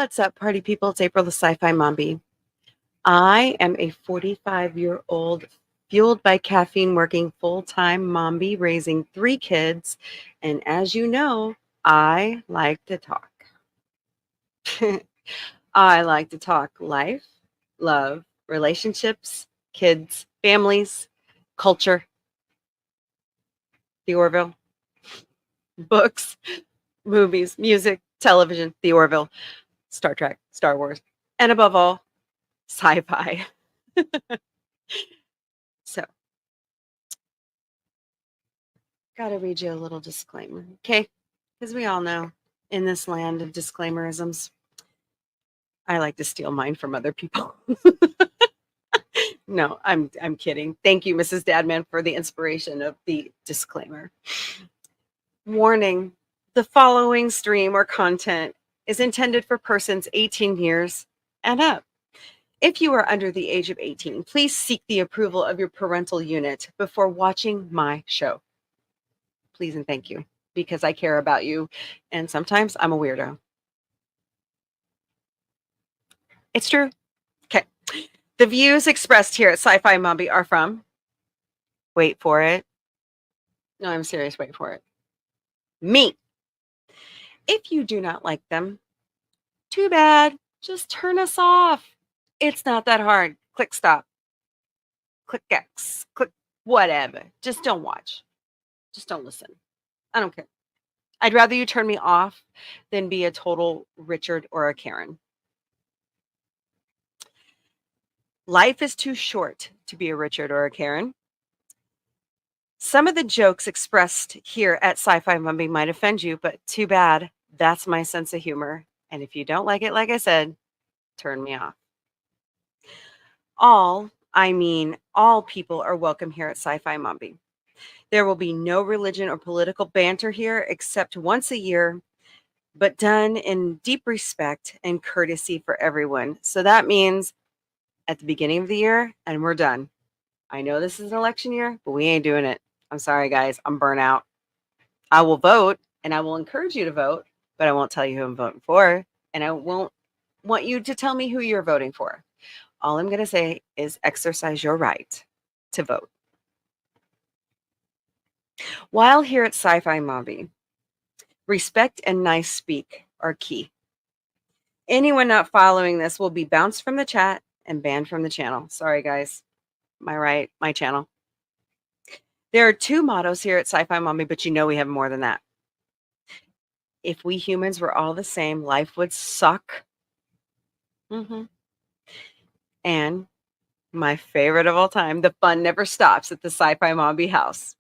What's up, party people? It's April, the Sci-Fi Mombie. I am a 45-year-old, fueled by caffeine, working full-time Mombie, raising 3 kids. And as you know, I like to talk. I like to talk life, love, relationships, kids, families, culture, the Orville, books, movies, music, television, the Orville, Star Trek, Star Wars, and above all, sci-fi. So, gotta read you a little disclaimer, okay? Because we all know in this land of disclaimerisms, I like to steal mine from other people. No, I'm kidding. Thank you, Mrs. Dadman, for the inspiration of the disclaimer. Warning: the following stream or content is intended for persons 18 years and up. If you are under the age of 18, please seek the approval of your parental unit before watching my show. Please and thank you, because I care about you, and sometimes I'm a weirdo. It's true. Okay. The views expressed here at Sci-Fi Mombie are from, wait for it. No, I'm serious, wait for it. Me. If you do not like them, too bad. Just turn us off. It's not that hard. Click stop. Click X. Click whatever. Just don't watch. Just don't listen. I don't care. I'd rather you turn me off than be a total Richard or a Karen. Life is too short to be a Richard or a Karen. Some of the jokes expressed here at Sci-Fi Mombie might offend you, but too bad. That's my sense of humor. And if you don't like it, like I said, turn me off. I mean all people are welcome here at Sci-Fi Mombie. There will be no religion or political banter here except once a year, but done in deep respect and courtesy for everyone. So that means at the beginning of the year, and we're done. I know this is an election year, but we ain't doing it. I'm sorry, guys. I'm burnt out. I will vote, and I will encourage you to vote, but I won't tell you who I'm voting for, and I won't want you to tell me who you're voting for. All I'm going to say is exercise your right to vote. While here at Sci-Fi Mombie, respect and nice speak are key. Anyone not following this will be bounced from the chat and banned from the channel. Sorry, guys. My channel. There are 2 mottos here at Sci-Fi Mombie, but you know we have more than that. If we humans were all the same, life would suck. And my favorite of all time, the fun never stops at the Sci-Fi Mombie house.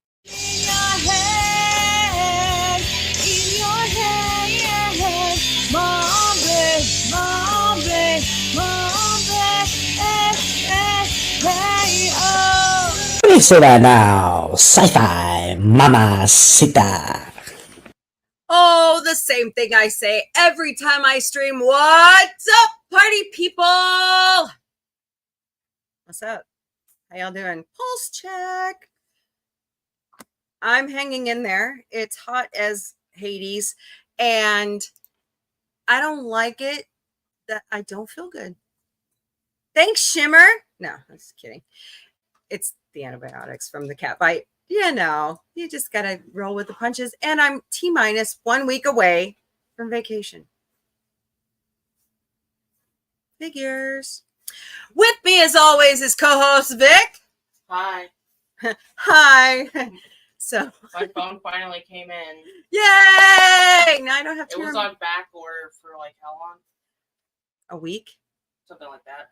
Say that now, Sci-Fi Mamacita. Oh, the same thing I say every time I stream. What's up, party people? What's up? How y'all doing? Pulse check. I'm hanging in there. It's hot as Hades, and I don't like it that I don't feel good. Thanks, Shimmer. No, I'm just kidding. It's the antibiotics from the cat bite. You know, you just got to roll with the punches. And I'm T-minus 1 week away from vacation. Figures. With me, as always, is co-host Vic. Hi. Hi. So my phone finally came in. Yay! Now I don't have to. It was on back order for like how long? A week? Something like that.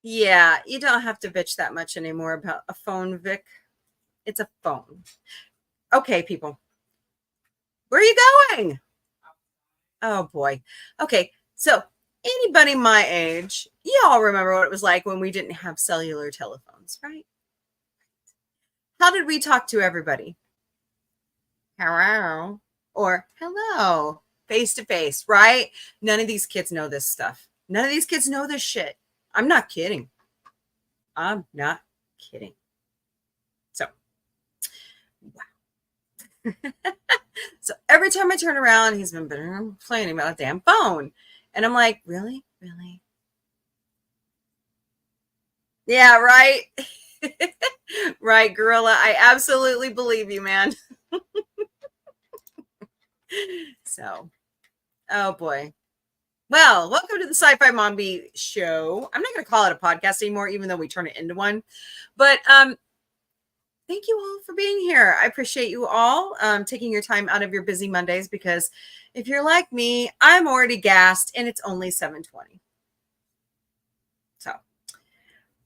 Yeah, you don't have to bitch that much anymore about a phone, Vic. It's a phone. Okay, people. Where are you going? Oh, boy. Okay, so anybody my age, y'all remember what it was like when we didn't have cellular telephones, right? How did we talk to everybody? Hello. Or hello. Face to face, right? None of these kids know this stuff. None of these kids know this shit. I'm not kidding. I'm not kidding. So, wow. So every time I turn around, he's been complaining about a damn phone. And I'm like, really? Really? Yeah, right. Right, Gorilla. I absolutely believe you, man. So, oh boy. Well, welcome to the Sci-Fi Mombie show. I'm not going to call it a podcast anymore, even though we turn it into one. But thank you all for being here. I appreciate you all taking your time out of your busy Mondays, because if you're like me, I'm already gassed and it's only 7:20. So,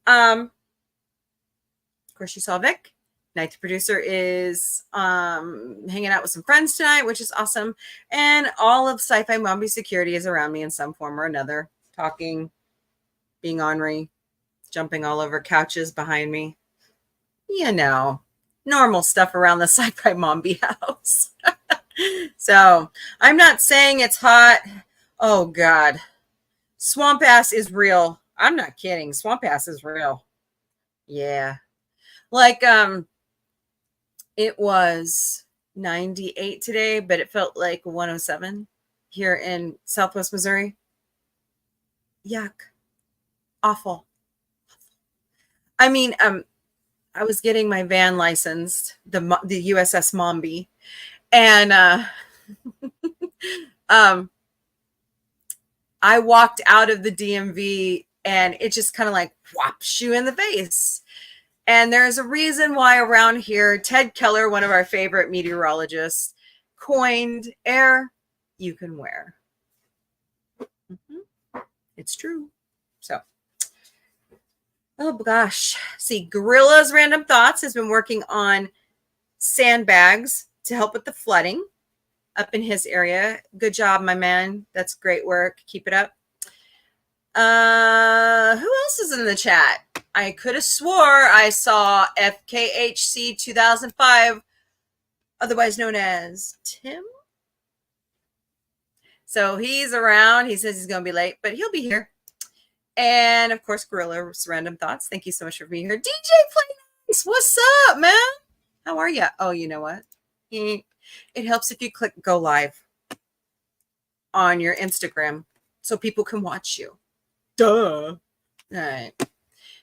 of course, you saw Vic. Night the producer is hanging out with some friends tonight, which is awesome. And all of Sci-Fi Mombie security is around me in some form or another, talking, being ornery, jumping all over couches behind me. You know, normal stuff around the Sci-Fi Mombie house. So I'm not saying it's hot. Oh God. Swamp ass is real. I'm not kidding. Swamp ass is real. Yeah. Like, it was 98 today, but it felt like 107 here in Southwest Missouri. Yuck. Awful. I mean, I was getting my van licensed, the USS Mombie, and I walked out of the DMV and it just kind of like whops you in the face. And there's a reason why around here, Ted Keller, one of our favorite meteorologists, coined air you can wear. It's true. So, oh gosh. See, Gorilla's Random Thoughts has been working on sandbags to help with the flooding up in his area. Good job, my man. That's great work. Keep it up. Who else is in the chat? I could have swore I saw FKHC 2005, otherwise known as Tim. So he's around. He says he's going to be late, but he'll be here. And of course, Gorilla's Random Thoughts. Thank you so much for being here. DJ Play Nice, what's up, man? How are you? Oh, you know what? It helps if you click go live on your Instagram so people can watch you. Duh. All right.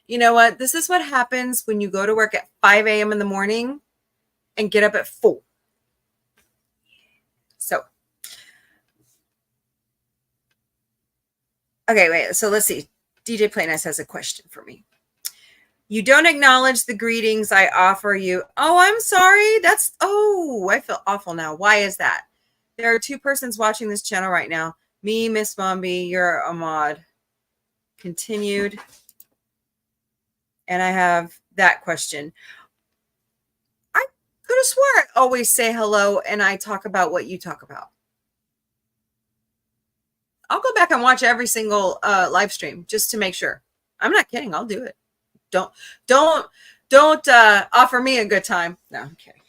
You know what? This is what happens when you go to work at 5 a.m. in the morning and get up at 4. So, okay, wait. So let's see. DJ Play Nice has a question for me. You don't acknowledge the greetings I offer you. Oh, I'm sorry. I feel awful now. Why is that? There are 2 persons watching this channel right now. Me, Miss Mombie, you're a mod. Continued. And I have that question. I could have swore I always say hello and I talk about what you talk about. I'll go back and watch every single live stream just to make sure. I'm not kidding. I'll do it. Don't offer me a good time. No, I'm kidding.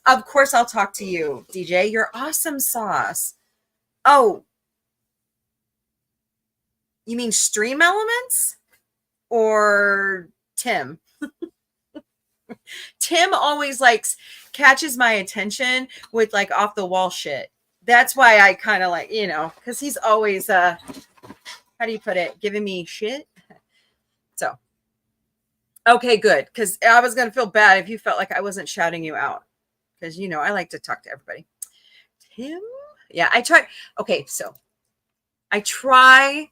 Of course I'll talk to you, DJ. You're awesome sauce. Oh, you mean Stream Elements or Tim? Tim always catches my attention with like off the wall shit. That's why I kind of like, because he's always how do you put it, giving me shit. So okay, good, because I was gonna feel bad if you felt like I wasn't shouting you out, because I like to talk to everybody. Tim, yeah, I try. Okay, so I try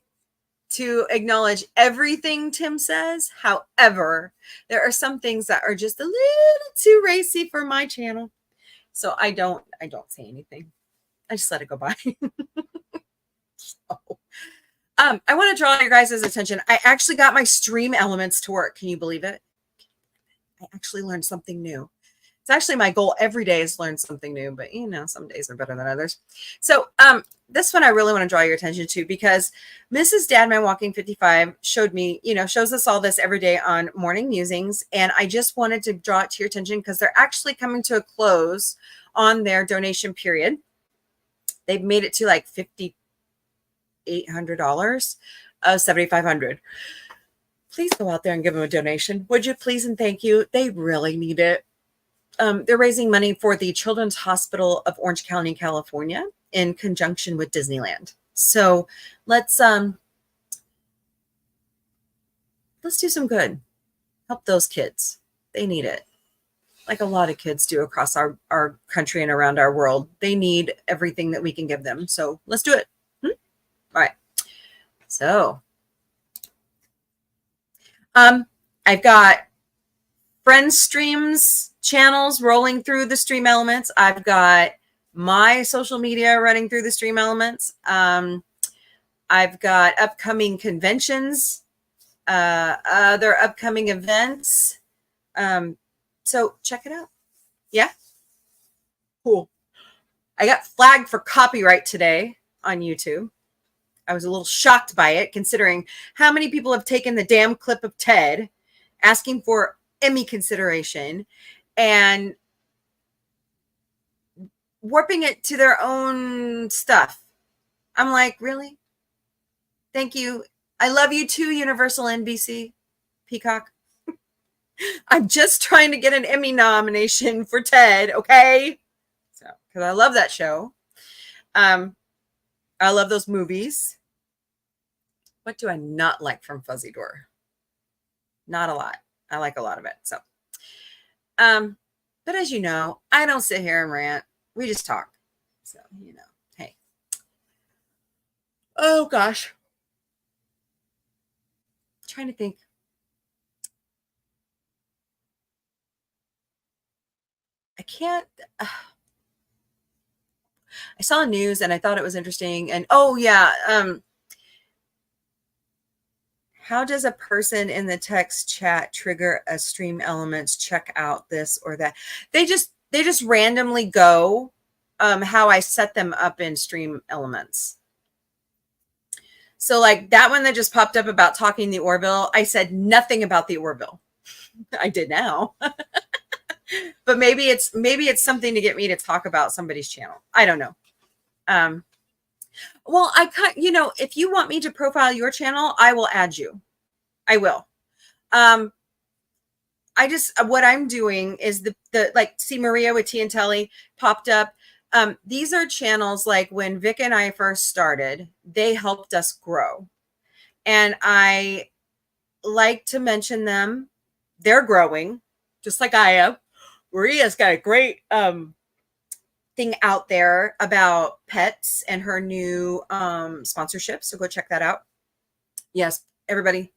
to acknowledge everything Tim says. However, there are some things that are just a little too racy for my channel, so I don't say anything. I just let it go by. So, I want to draw your guys' attention. I actually got my Stream Elements to work. Can you believe it? I actually learned something new. It's actually my goal every day is learn something new, but some days are better than others. So this one I really want to draw your attention to, because Mrs. Dadman Walking 55 showed me, shows us all this every day on Morning Musings. And I just wanted to draw it to your attention because they're actually coming to a close on their donation period. They've made it to like $5,800 of $7,500. Please go out there and give them a donation. Would you please and thank you? They really need it. they're raising money for the Children's Hospital of Orange County, California, in conjunction with Disneyland. So let's do some good. Help those kids. They need it. Like a lot of kids do across our country and around our world. They need everything that we can give them. So let's do it. All right. So I've got friend streams channels rolling through the stream elements. I've got my social media running through the stream elements. I've got upcoming conventions, other upcoming events. So check it out. Yeah. Cool. I got flagged for copyright today on YouTube. I was a little shocked by it, considering how many people have taken the damn clip of Ted asking for Emmy consideration and warping it to their own stuff. I'm like, really? Thank you. I love you too, Universal NBC, Peacock. I'm just trying to get an Emmy nomination for Ted, okay? So, because I love that show. I love those movies. What do I not like from Fuzzy Door? Not a lot. I like a lot of it. So, but as you know, I don't sit here and rant. We just talk. So, you know, hey. Oh gosh. I'm trying to think. I can't. I saw news and I thought it was interesting. And oh yeah, how does a person in the text chat trigger a stream elements? Check out this or that. They just randomly go how I set them up in stream elements. So like that one that just popped up about talking the Orville, I said nothing about the Orville. I did now. But maybe it's something to get me to talk about somebody's channel. I don't know. Well, if you want me to profile your channel, I will add you. I will. What I'm doing is see Maria with Tea and Telly popped up. These are channels like when Vic and I first started, they helped us grow. And I like to mention them. They're growing just like I am. Maria's got a great thing out there about pets and her new sponsorship. So go check that out. Yes, everybody.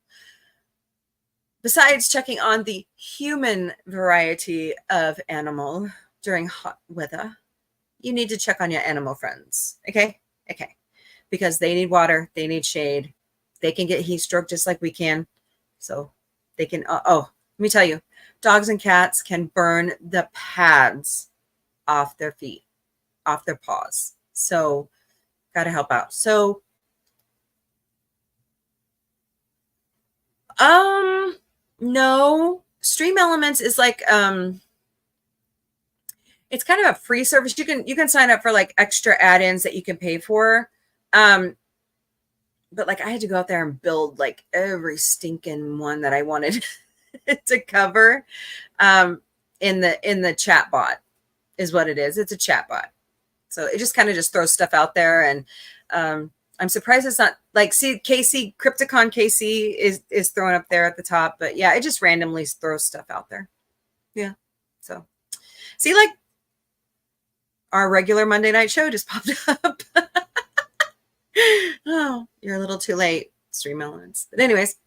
Besides checking on the human variety of animal during hot weather, you need to check on your animal friends. Okay? Okay. Because they need water. They need shade. They can get heat stroke just like we can. So they can, let me tell you, dogs and cats can burn the pads off their feet, off their paws. So got to help out. So, no, Stream Elements is like, it's kind of a free service. You can sign up for like extra add-ins that you can pay for. But like I had to go out there and build like every stinking one that I wanted to cover in the chat bot is what it is. It's a chat bot. So it just kind of just throws stuff out there. And I'm surprised it's not like, see, Crypticon KC is thrown up there at the top. But yeah, it just randomly throws stuff out there. Yeah. So see, like our regular Monday night show just popped up. Oh, you're a little too late, Stream Elements. But anyways,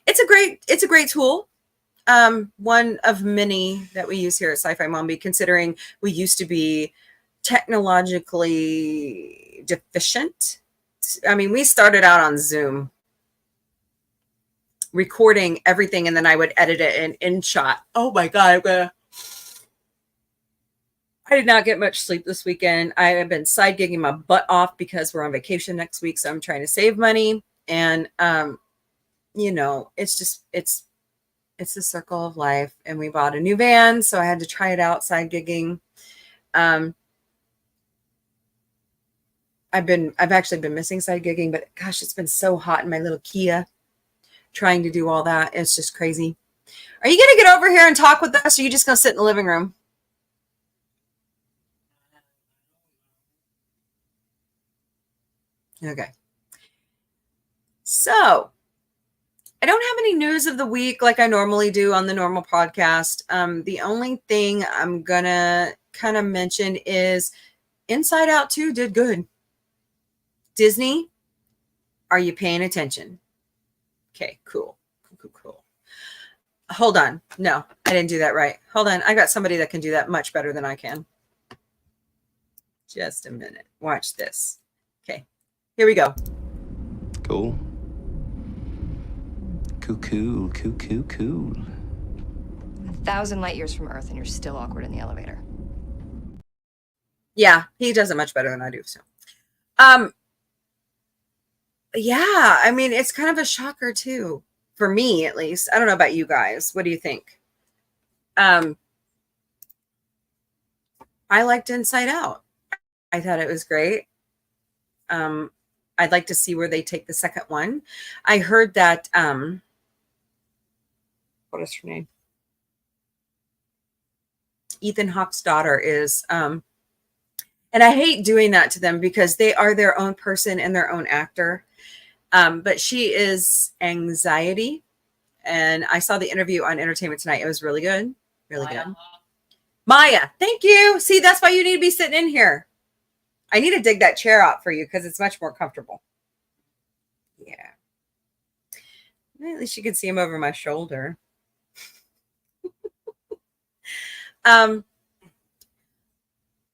it's a great tool. One of many that we use here at Sci Fi Mombie, considering we used to be technologically deficient. I mean, we started out on Zoom, recording everything, and then I would edit it in InShot. Oh my God. I did not get much sleep this weekend. I have been side gigging my butt off because we're on vacation next week. So I'm trying to save money. And, it's the circle of life. And we bought a new van. So I had to try it out, side gigging. I've actually been missing side gigging, but gosh, it's been so hot in my little Kia trying to do all that. It's just crazy. Are you going to get over here and talk with us? Or are you just going to sit in the living room? Okay. So I don't have any news of the week like I normally do on the normal podcast. The only thing I'm gonna kind of mention is Inside Out 2 did good. Disney, are you paying attention? Okay, cool. Cool. Hold on. No, I didn't do that right. Hold on. I got somebody that can do that much better than I can. Just a minute. Watch this. Okay, here we go. Cool. Cool. 1,000 light years from Earth, and you're still awkward in the elevator. Yeah, he does it much better than I do. So, yeah, I mean, it's kind of a shocker too, for me at least. I don't know about you guys. What do you think? I liked Inside Out. I thought it was great. I'd like to see where they take the second one. I heard that, what is her name? Ethan Hawke's daughter is, and I hate doing that to them because they are their own person and their own actor. But she is Anxiety. And I saw the interview on Entertainment Tonight. It was really good. Really good. Maya, thank you. See, that's why you need to be sitting in here. I need to dig that chair out for you because it's much more comfortable. Yeah. At least you can see him over my shoulder. But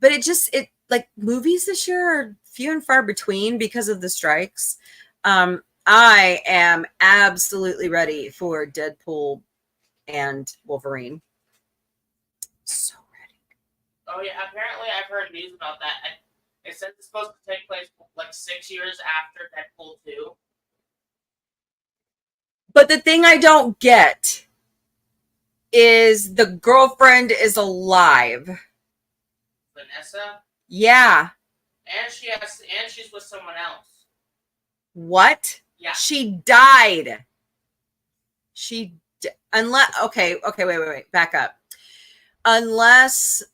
it like movies this year are few and far between because of the strikes. I am absolutely ready for Deadpool and Wolverine. So ready. Oh yeah, apparently I've heard news about that. It said it's supposed to take place like 6 years after Deadpool 2. But the thing I don't get is the girlfriend is alive. Vanessa? Yeah. And she's with someone else. What? Yeah. She died. Unless wait, back up. Unless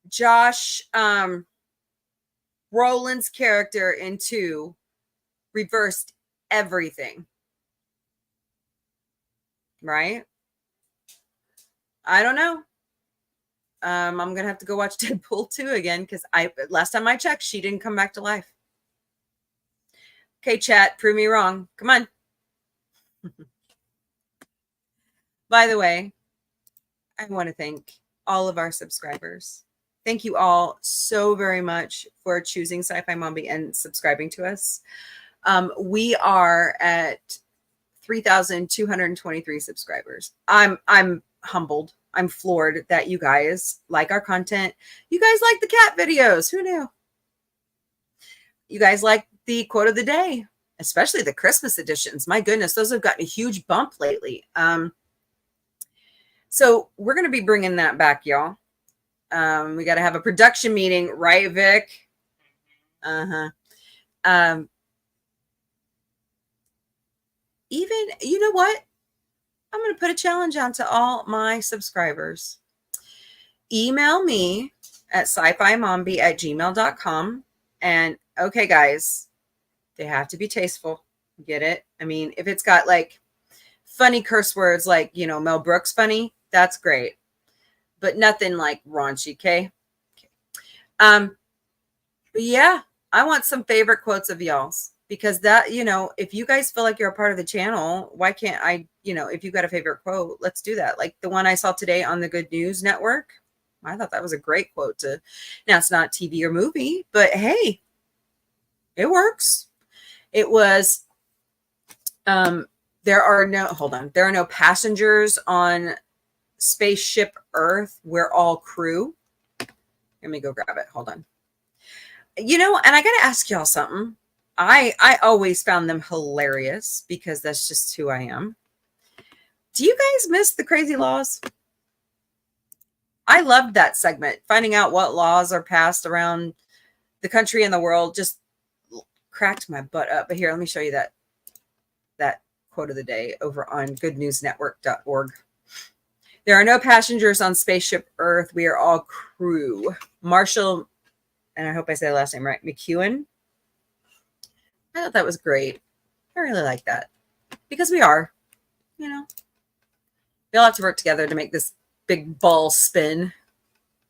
Josh Brolin's character in 2 reversed everything. Right? I don't know. I'm gonna have to go watch Deadpool 2 again because last time I checked, she didn't come back to life. Okay, chat, prove me wrong. Come on. By the way, I want to thank all of our subscribers. Thank you all so very much for choosing Sci-Fi Mombie and subscribing to us. We are at 3,223 subscribers. I'm humbled. I'm floored that you guys like our content. You guys like the cat videos. Who knew? You guys like the quote of the day, especially the Christmas editions. My goodness, those have gotten a huge bump lately. So we're going to be bringing that back, y'all. We got to have a production meeting, right, Vic? Uh-huh. Even, you know what? I'm going to put a challenge out to all my subscribers. Email me at sci-fi-mombie@gmail.com. And okay, guys, they have to be tasteful. Get it? I mean, if it's got like funny curse words like, Mel Brooks funny, that's great. But nothing like raunchy, okay? But yeah, I want some favorite quotes of y'all's. Because that, if you guys feel like you're a part of the channel, why can't I, if you got a favorite quote, let's do that. Like the one I saw today on the Good News Network. I thought that was a great quote now it's not TV or movie, but hey, it works. It was, there are no passengers on spaceship Earth. We're all crew. Let me go grab it. Hold on. And I got to ask y'all something. I always found them hilarious because that's just who I am. Do you guys miss the crazy laws? I loved that segment. Finding out what laws are passed around the country and the world just cracked my butt up. But here, let me show you that quote of the day over on goodnewsnetwork.org. There are no passengers on spaceship Earth. We are all crew. Marshall, and I hope I say the last name right, McEwen. I thought that was great. I really like that because we are, you know, we all have to work together to make this big ball spin.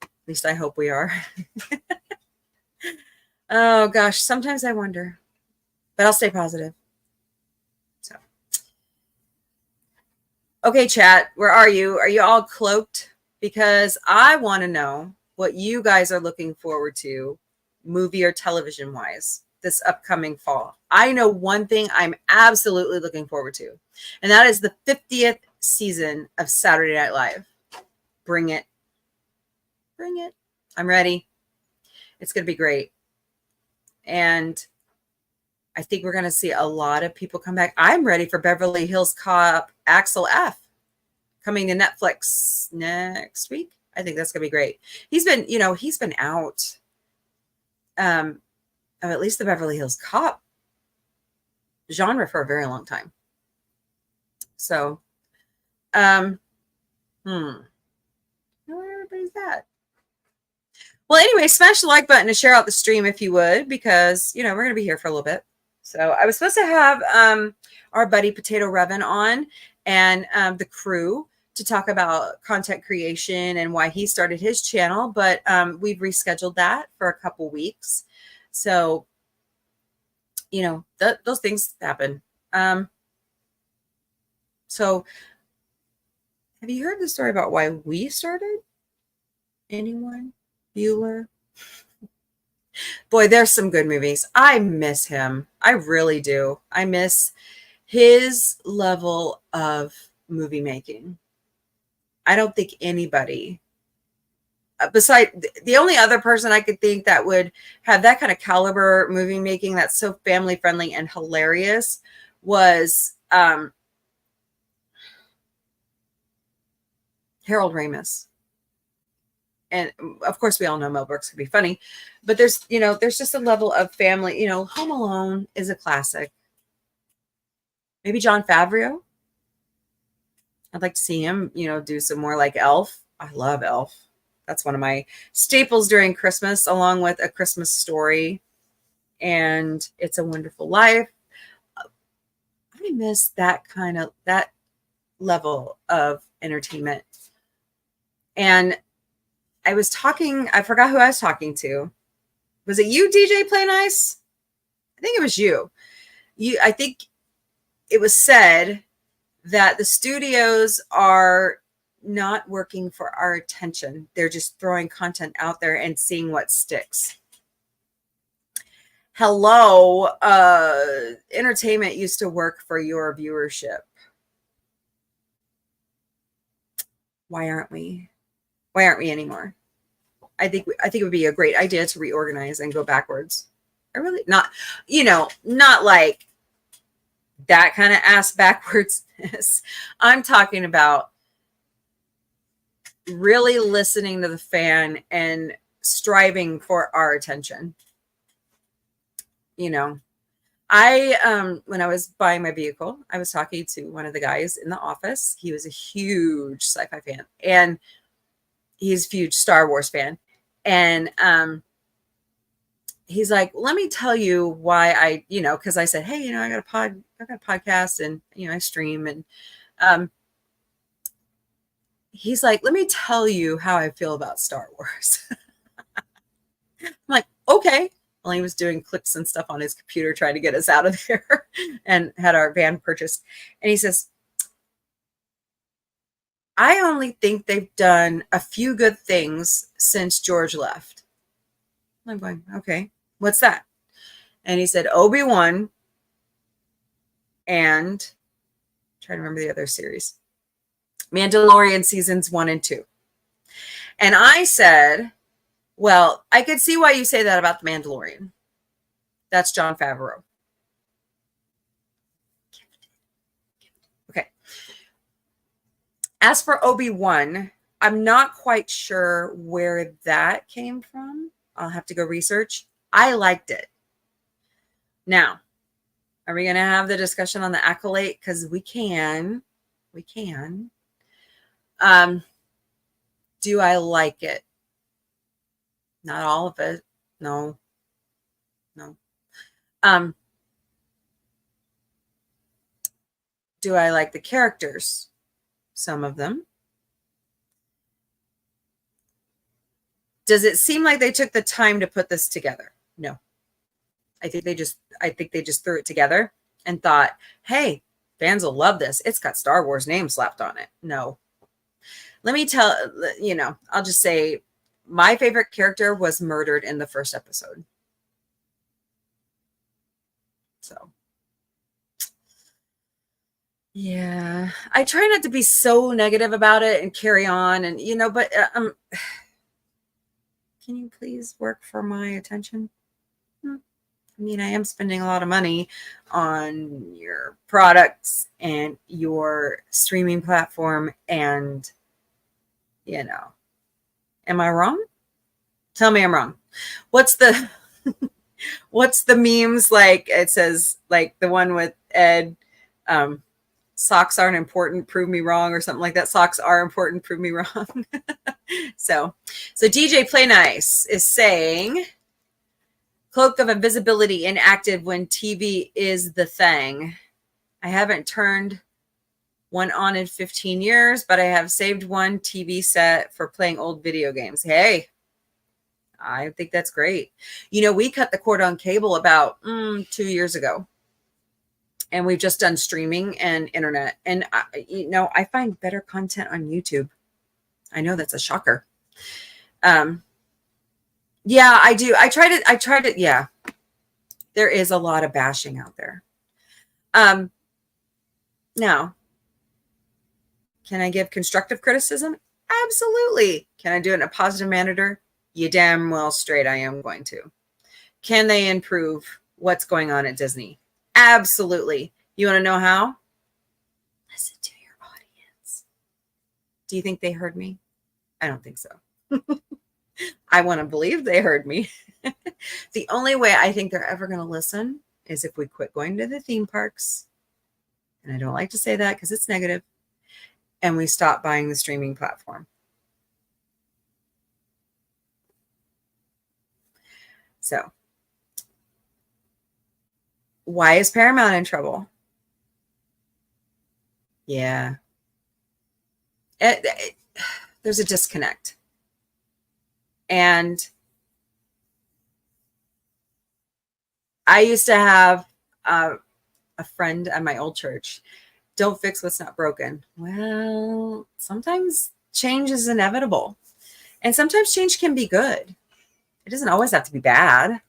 At least I hope we are. Oh gosh, sometimes I wonder, but I'll stay positive. So, okay, chat, where are you? Are you all cloaked? Because I want to know what you guys are looking forward to, movie or television wise, this upcoming fall. I know one thing I'm absolutely looking forward to, and that is the 50th season of Saturday Night Live. Bring it. Bring it. I'm ready. It's going to be great. And I think we're going to see a lot of people come back. I'm ready for Beverly Hills Cop Axel F coming to Netflix next week. I think that's going to be great. He's been out of at least the Beverly Hills Cop genre for a very long time. So, where everybody's at. Well, anyway, smash the like button and share out the stream if you would, because, we're going to be here for a little bit. So I was supposed to have our buddy Potato Revan on and the crew to talk about content creation and why he started his channel, but we've rescheduled that for a couple weeks. So, those things happen. So have you heard the story about why we started? Anyone? Bueller? Boy, there's some good movies. I miss him. I really do. I miss his level of movie making. I don't think anybody, beside the only other person I could think that would have that kind of caliber movie making that's so family friendly and hilarious was Harold Ramis. And of course, we all know Mel Brooks could be funny, but there's just a level of family. Home Alone is a classic. Maybe Jon Favreau. I'd like to see him, do some more like Elf. I love Elf. That's one of my staples during Christmas, along with A Christmas Story and It's a Wonderful Life. I miss that level of entertainment. And I forgot who I was talking to. Was it you, DJ Play Nice? I think it was you. I think it was said that the studios are not working for our attention. They're just throwing content out there and seeing what sticks. Hello, entertainment used to work for your viewership. Why aren't we? Why aren't we anymore? I think it would be a great idea to reorganize and go backwards. I really not like that kind of ass backwardsness. I'm talking about really listening to the fan and striving for our attention. I when I was buying my vehicle, I was talking to one of the guys in the office. He was a huge sci-fi fan, and he's a huge Star Wars fan. And he's like, let me tell you why I, because I said, hey, I got a podcast, and I stream, and he's like, let me tell you how I feel about Star Wars. I'm like, okay. Well, he was doing clicks and stuff on his computer trying to get us out of there and had our van purchased. And he says, I only think they've done a few good things since George left. I'm going, okay, what's that? And he said, Obi-Wan and I'm trying to remember the other series. Mandalorian seasons 1 and 2. And I said, well, I could see why you say that about the Mandalorian. That's Jon Favreau. Okay. As for Obi-Wan, I'm not quite sure where that came from. I'll have to go research. I liked it. Now, are we going to have the discussion on the accolade? Because we can. We can. Do I like it? Not all of it. No. Do I like the characters? Some of them. Does it seem like they took the time to put this together? No. I think they just threw it together and thought, hey, fans will love this. It's got Star Wars name slapped on it. No. Let me tell, I'll just say my favorite character was murdered in the first episode. So, yeah, I try not to be so negative about it and carry on and, but can you please work for my attention? I mean, I am spending a lot of money on your products and your streaming platform. And, am I wrong? Tell me I'm wrong. What's the memes like? It says like the one with Ed, socks aren't important, prove me wrong, or something like that. Socks are important, prove me wrong. So DJ Play Nice is saying, cloak of invisibility inactive when TV is the thing. I haven't turned one on in 15 years, but I have saved one TV set for playing old video games. Hey, I think that's great. We cut the cord on cable about 2 years ago, and we've just done streaming and internet. And I find better content on YouTube. I know that's a shocker. Yeah, I do. I tried it. Yeah. There is a lot of bashing out there. Now, can I give constructive criticism? Absolutely. Can I do it in a positive manner? You damn well straight I am going to. Can they improve what's going on at Disney? Absolutely. You want to know how? Listen to your audience. Do you think they heard me? I don't think so. I want to believe they heard me. The only way I think they're ever going to listen is if we quit going to the theme parks. And I don't like to say that because it's negative. And we stop buying the streaming platform. So, why is Paramount in trouble? Yeah. There's a disconnect. And I used to have a friend at my old church. Don't fix what's not broken. Well, sometimes change is inevitable. And sometimes change can be good. It doesn't always have to be bad.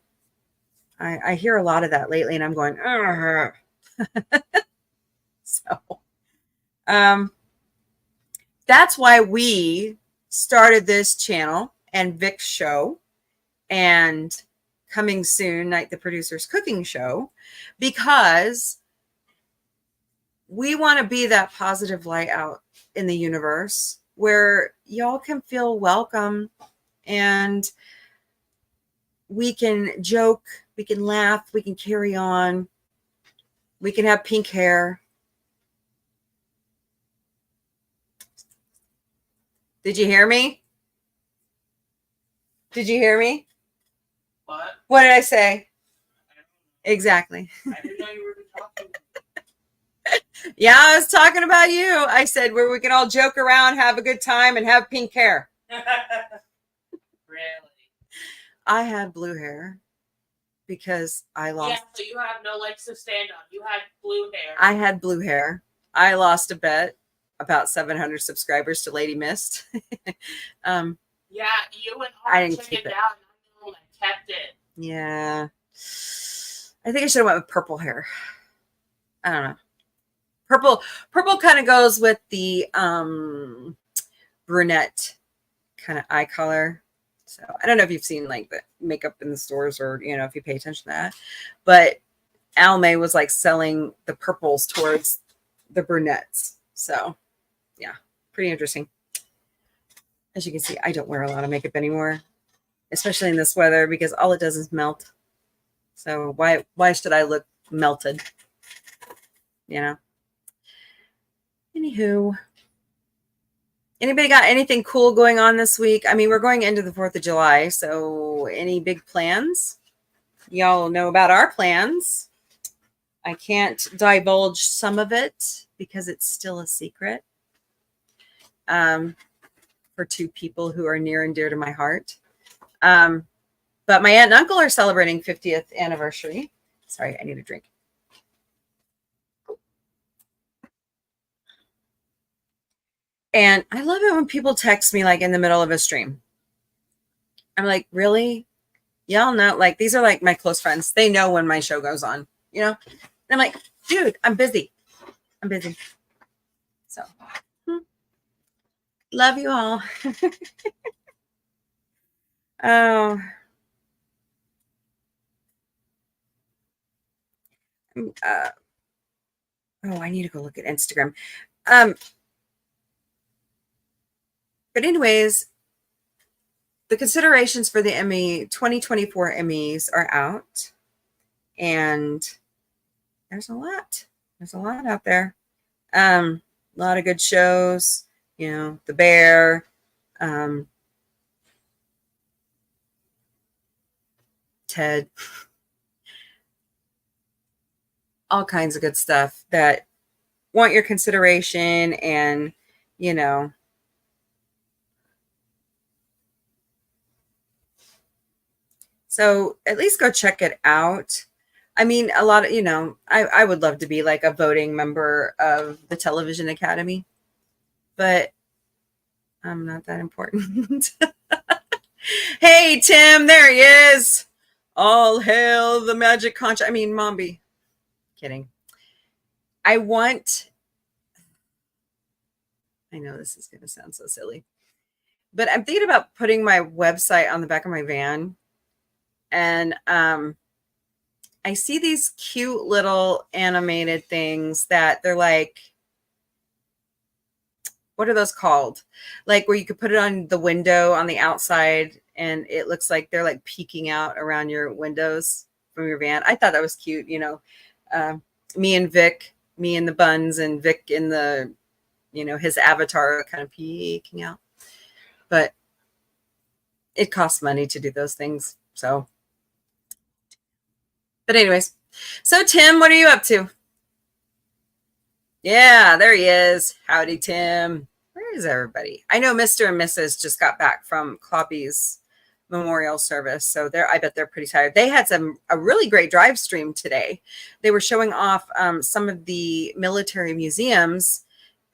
I hear a lot of that lately, and I'm going, so that's why we started this channel and Vic's show, and coming soon, Night the Producer's cooking show, because we want to be that positive light out in the universe where y'all can feel welcome, and we can joke, we can laugh, we can carry on, we can have pink hair. Did you hear me? Did you hear me? What? What did I say? Exactly. I didn't know you were talking. Yeah, I was talking about you. I said where we can all joke around, have a good time, and have pink hair. Really? I had blue hair because I lost. Yeah, so you have no legs to stand on. You had blue hair. I had blue hair. I lost a bet about 700 subscribers to Lady Mist. Yeah, you and I I didn't took keep it it. down, and I kept it. Yeah. I think I should have went with purple hair. I don't know. Purple kind of goes with the brunette kind of eye color. So I don't know if you've seen like the makeup in the stores, or if you pay attention to that. But Almay was like selling the purples towards the brunettes. So yeah, pretty interesting. As you can see, I don't wear a lot of makeup anymore, especially in this weather, because all it does is melt. So why should I look melted? Anywho, anybody got anything cool going on this week? I mean, we're going into the 4th of July, so any big plans? Y'all know about our plans. I can't divulge some of it because it's still a secret for two people who are near and dear to my heart. But my aunt and uncle are celebrating 50th anniversary. Sorry, I need a drink. And I love it when people text me like in the middle of a stream. I'm like, really? Y'all know, like, these are like my close friends. They know when my show goes on, you know? And I'm like, dude, I'm busy. I'm busy. So, love you all. Oh. I need to go look at Instagram. But anyways, the considerations for the Emmy 2024 Emmys are out, and there's a lot. There's a lot out there. A lot of good shows. You know, The Bear. Ted. All kinds of good stuff that want your consideration, and you know, so at least go check it out. I mean, a lot of, you know, I would love to be like a voting member of the Television Academy, but I'm not that important. Hey, Tim, there he is. All hail the magic conch. I mean, Mombie. Kidding. I know this is going to sound so silly, but I'm thinking about putting my website on the back of my van. And I see these cute little animated things that they're like, what are those called? Like where you could put it on the window on the outside and it looks like they're like peeking out around your windows from your van. I thought that was cute. You know, me and Vic, me in the buns and Vic in the, you know, his avatar kind of peeking out. But it costs money to do those things. So, but anyways, so Tim, what are you up to? Yeah, there he is. Howdy, Tim. Where is everybody? I know Mr. and Mrs. just got back from Kloppy's memorial service, so I bet they're pretty tired. They had a really great drive stream today. They were showing off some of the military museums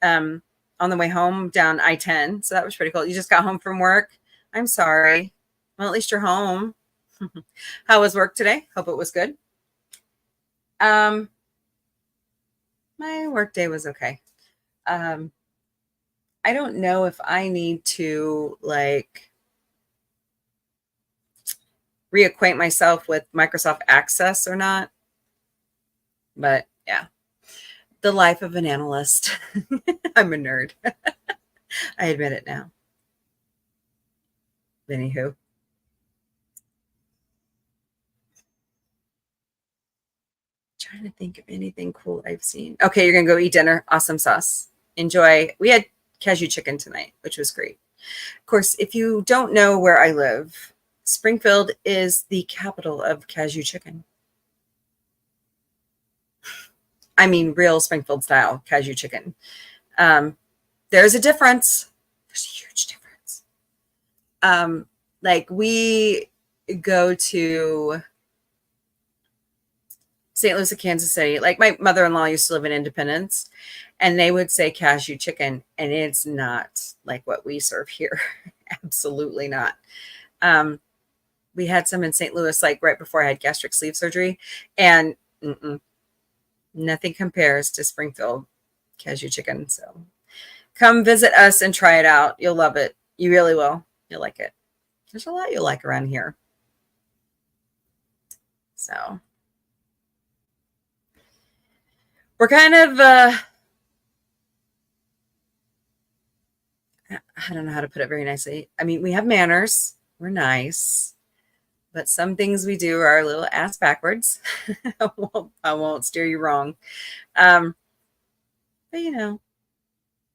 on the way home down I-10, so that was pretty cool. You just got home from work? I'm sorry. Well, at least you're home. How was work today? Hope it was good. My work day was okay. I don't know if I need to like reacquaint myself with Microsoft Access or not, but yeah, the life of an analyst. I'm a nerd. I admit it now. Anywho. Trying to think of anything cool I've seen. Okay, you're gonna go eat dinner. Awesome sauce. Enjoy. We had cashew chicken tonight, which was great. Of course, if you don't know where I live, Springfield is the capital of cashew chicken. I mean, real Springfield style cashew chicken. There's a difference. There's a huge difference. Like we go to St. Louis and Kansas City. Like my mother-in-law used to live in Independence, and they would say cashew chicken, and it's not like what we serve here. Absolutely not. We had some in St. Louis, like right before I had gastric sleeve surgery, and nothing compares to Springfield cashew chicken. So come visit us and try it out. You'll love it. You really will. You'll like it. There's a lot you'll like around here. So we're kind of, I don't know how to put it very nicely. I mean, we have manners. We're nice. But some things we do are a little ass backwards. I won't steer you wrong. But, you know,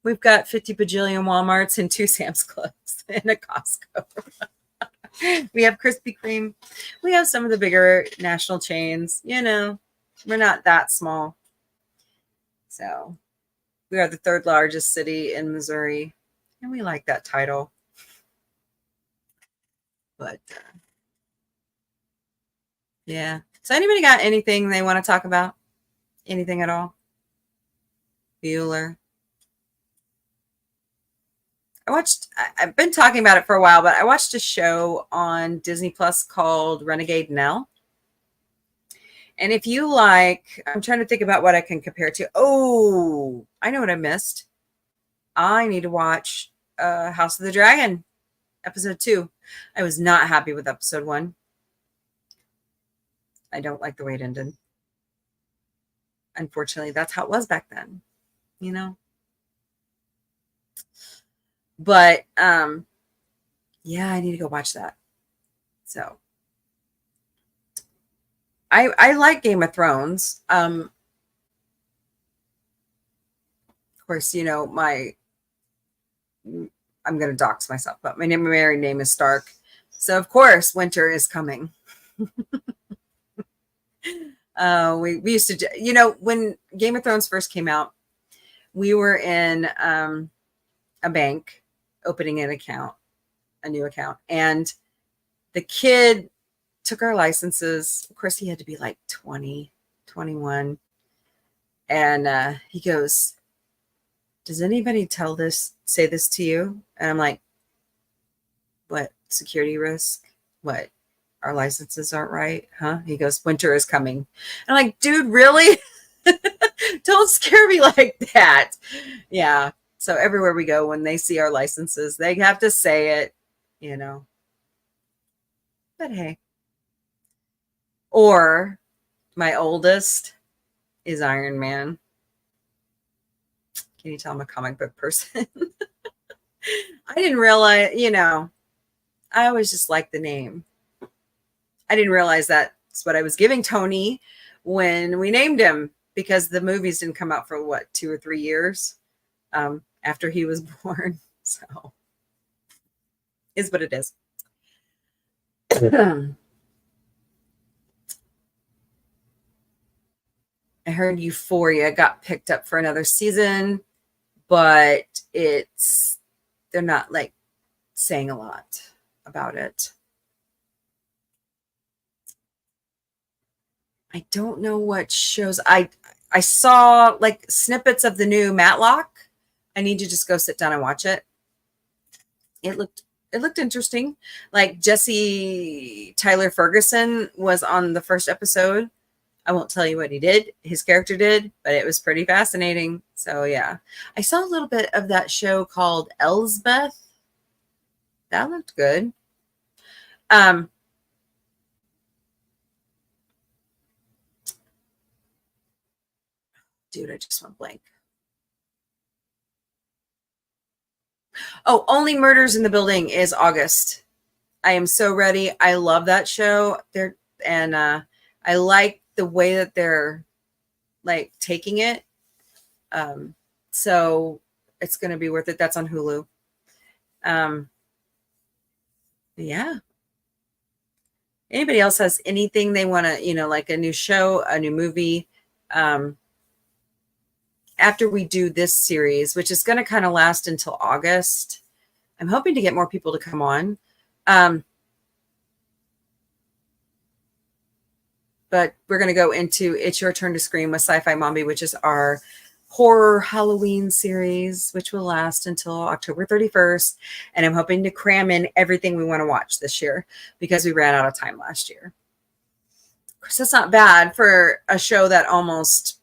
we've got 50 bajillion Walmarts and 2 Sam's Clubs and a Costco. We have Krispy Kreme. We have some of the bigger national chains, you know. We're not that small. So we are the third largest city in Missouri, and we like that title. But yeah. So anybody got anything they want to talk about? Anything at all? Bueller. I've been talking about it for a while, but I watched a show on Disney Plus called Renegade Nell. And if you like, I'm trying to think about what I can compare it to. Oh, I know what I missed. I need to watch House of the Dragon, episode 2. I was not happy with episode 1. I don't like the way it ended. Unfortunately, that's how it was back then, you know? But yeah, I need to go watch that. So I like Game of Thrones. Of course, you know, I'm going to dox myself, but my married name is Stark. So of course, winter is coming. We used to, you know, when Game of Thrones first came out, we were in a bank opening an account, a new account, and the kid took our licenses. Of course, he had to be like 20, 21. And he goes, does anybody say this to you? And I'm like, what, security risk? What, our licenses aren't right? Huh? He goes, winter is coming. And I'm like, dude, really? Don't scare me like that. Yeah. So everywhere we go, when they see our licenses, they have to say it, you know. But hey. Or my oldest is Iron Man. Can you tell I'm a comic book person? I didn't realize, you know, I always just liked the name. I didn't realize that's what I was giving Tony when we named him, because the movies didn't come out for what, 2 or 3 years after he was born. So is what it is. I heard Euphoria got picked up for another season, but they're not like saying a lot about it. I don't know what shows. I saw like snippets of the new Matlock. I need to just go sit down and watch it. It looked interesting. Like Jesse Tyler Ferguson was on the first episode. I won't tell you what he did, his character did, but it was pretty fascinating. So yeah, I saw a little bit of that show called Elsbeth. That looked good. Dude, I just went blank. Oh, Only Murders in the Building is August. I am so ready. I love that show. I like the way that they're like taking it. So it's going to be worth it. That's on Hulu. Yeah. Anybody else has anything they want to, you know, like a new show, a new movie? After we do this series, which is going to kind of last until August, I'm hoping to get more people to come on. But we're going to go into It's Your Turn to Scream with Sci-Fi Mombie, which is our horror Halloween series, which will last until October 31st. And I'm hoping to cram in everything we want to watch this year because we ran out of time last year. Of course, that's not bad for a show that almost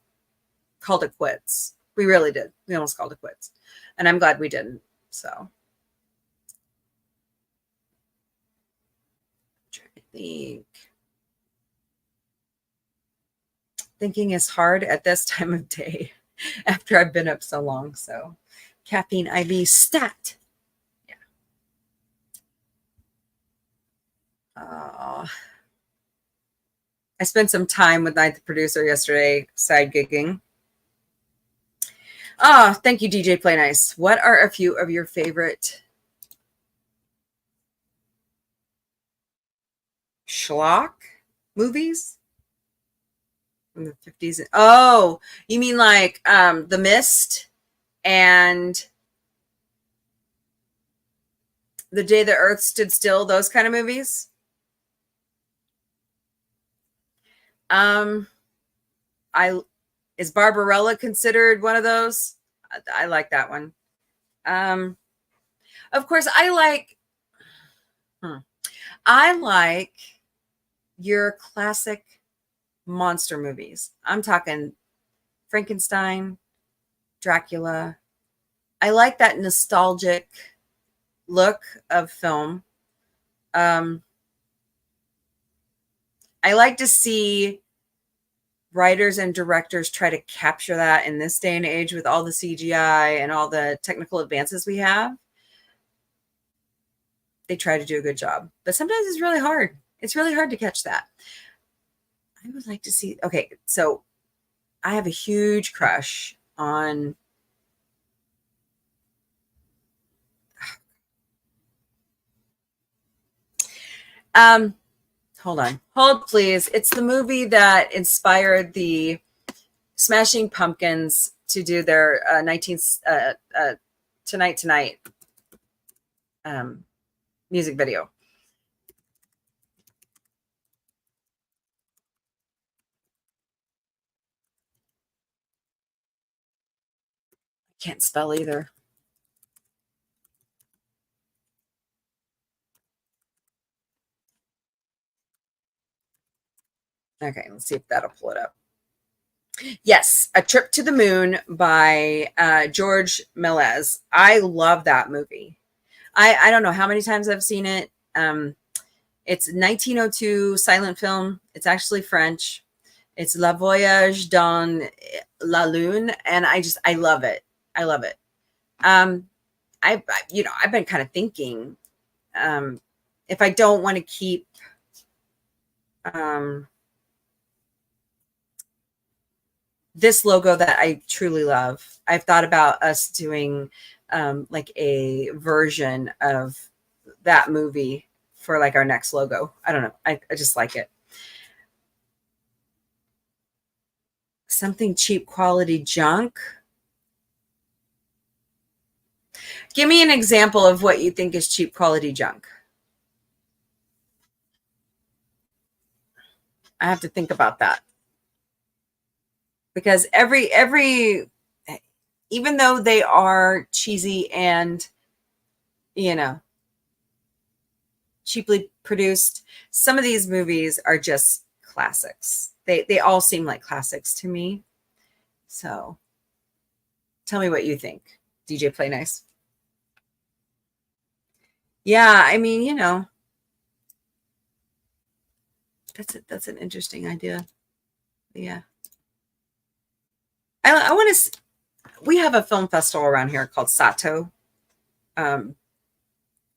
called it quits. We really did. We almost called it quits. And I'm glad we didn't. So I'm trying to think. Thinking is hard at this time of day after I've been up so long. So caffeine IV stat. Yeah. I spent some time with Night the Producer yesterday, side gigging. Thank you, DJ Play Nice. What are a few of your favorite schlock movies? from the 50s. Oh, you mean like The Mist and The Day the Earth Stood Still, those kind of movies? I Is Barbarella considered one of those? I like that one. Of course, I like your classic monster movies. I'm talking Frankenstein, Dracula. I like that nostalgic look of film. I like to see writers and directors try to capture that in this day and age with all the CGI and all the technical advances we have. They try to do a good job, but sometimes it's really hard. It's really hard to catch that. I would like to see. Okay, so I have a huge crush on. Hold on, hold please. It's the movie that inspired the Smashing Pumpkins to do their Tonight music video. Can't spell either. Okay, let's see if that'll pull it up. Yes, A Trip to the Moon by George Méliès. I love that movie. I don't know how many times I've seen it. It's 1902 silent film. It's actually French. It's La Voyage dans la Lune, and I love it. I love it. I've been kind of thinking, if I don't want to keep this logo that I truly love, I've thought about us doing like a version of that movie for like our next logo. I don't know. I just like it. Something cheap quality junk. Give me an example of what you think is cheap quality junk. I have to think about that. Because every even though they are cheesy and cheaply produced, some of these movies are just classics. They all seem like classics to me. So tell me what you think, DJ Play Nice. Yeah, I mean, that's an interesting idea. Yeah. I want to. We have a film festival around here called Sato, and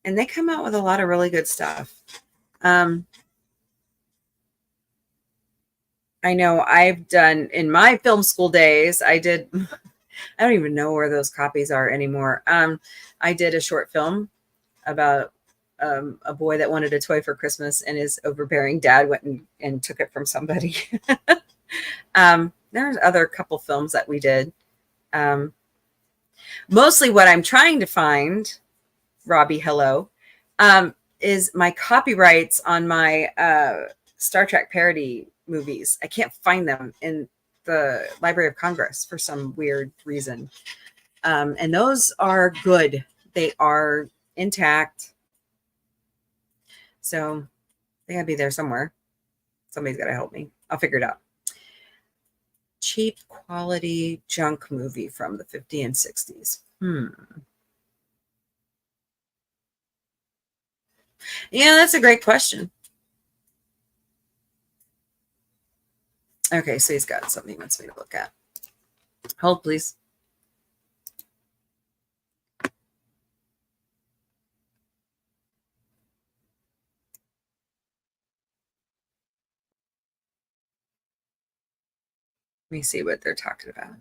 they come out with a lot of really good stuff. I know I've done in my film school days. I did. I don't even know where those copies are anymore. I did a short film about a boy that wanted a toy for Christmas, and his overbearing dad went and took it from somebody. There's other couple films that we did. Mostly what I'm trying to find, Robbie, hello, is my copyrights on my Star Trek parody movies. I can't find them in the Library of Congress for some weird reason. And those are good. They are intact. So they gotta be there somewhere. Somebody's got to help me. I'll figure it out. Cheap quality junk movie from the 50s and 60s. Yeah, that's a great question. Okay, so he's got something he wants me to look at. Hold, please. Let me see what they're talking about.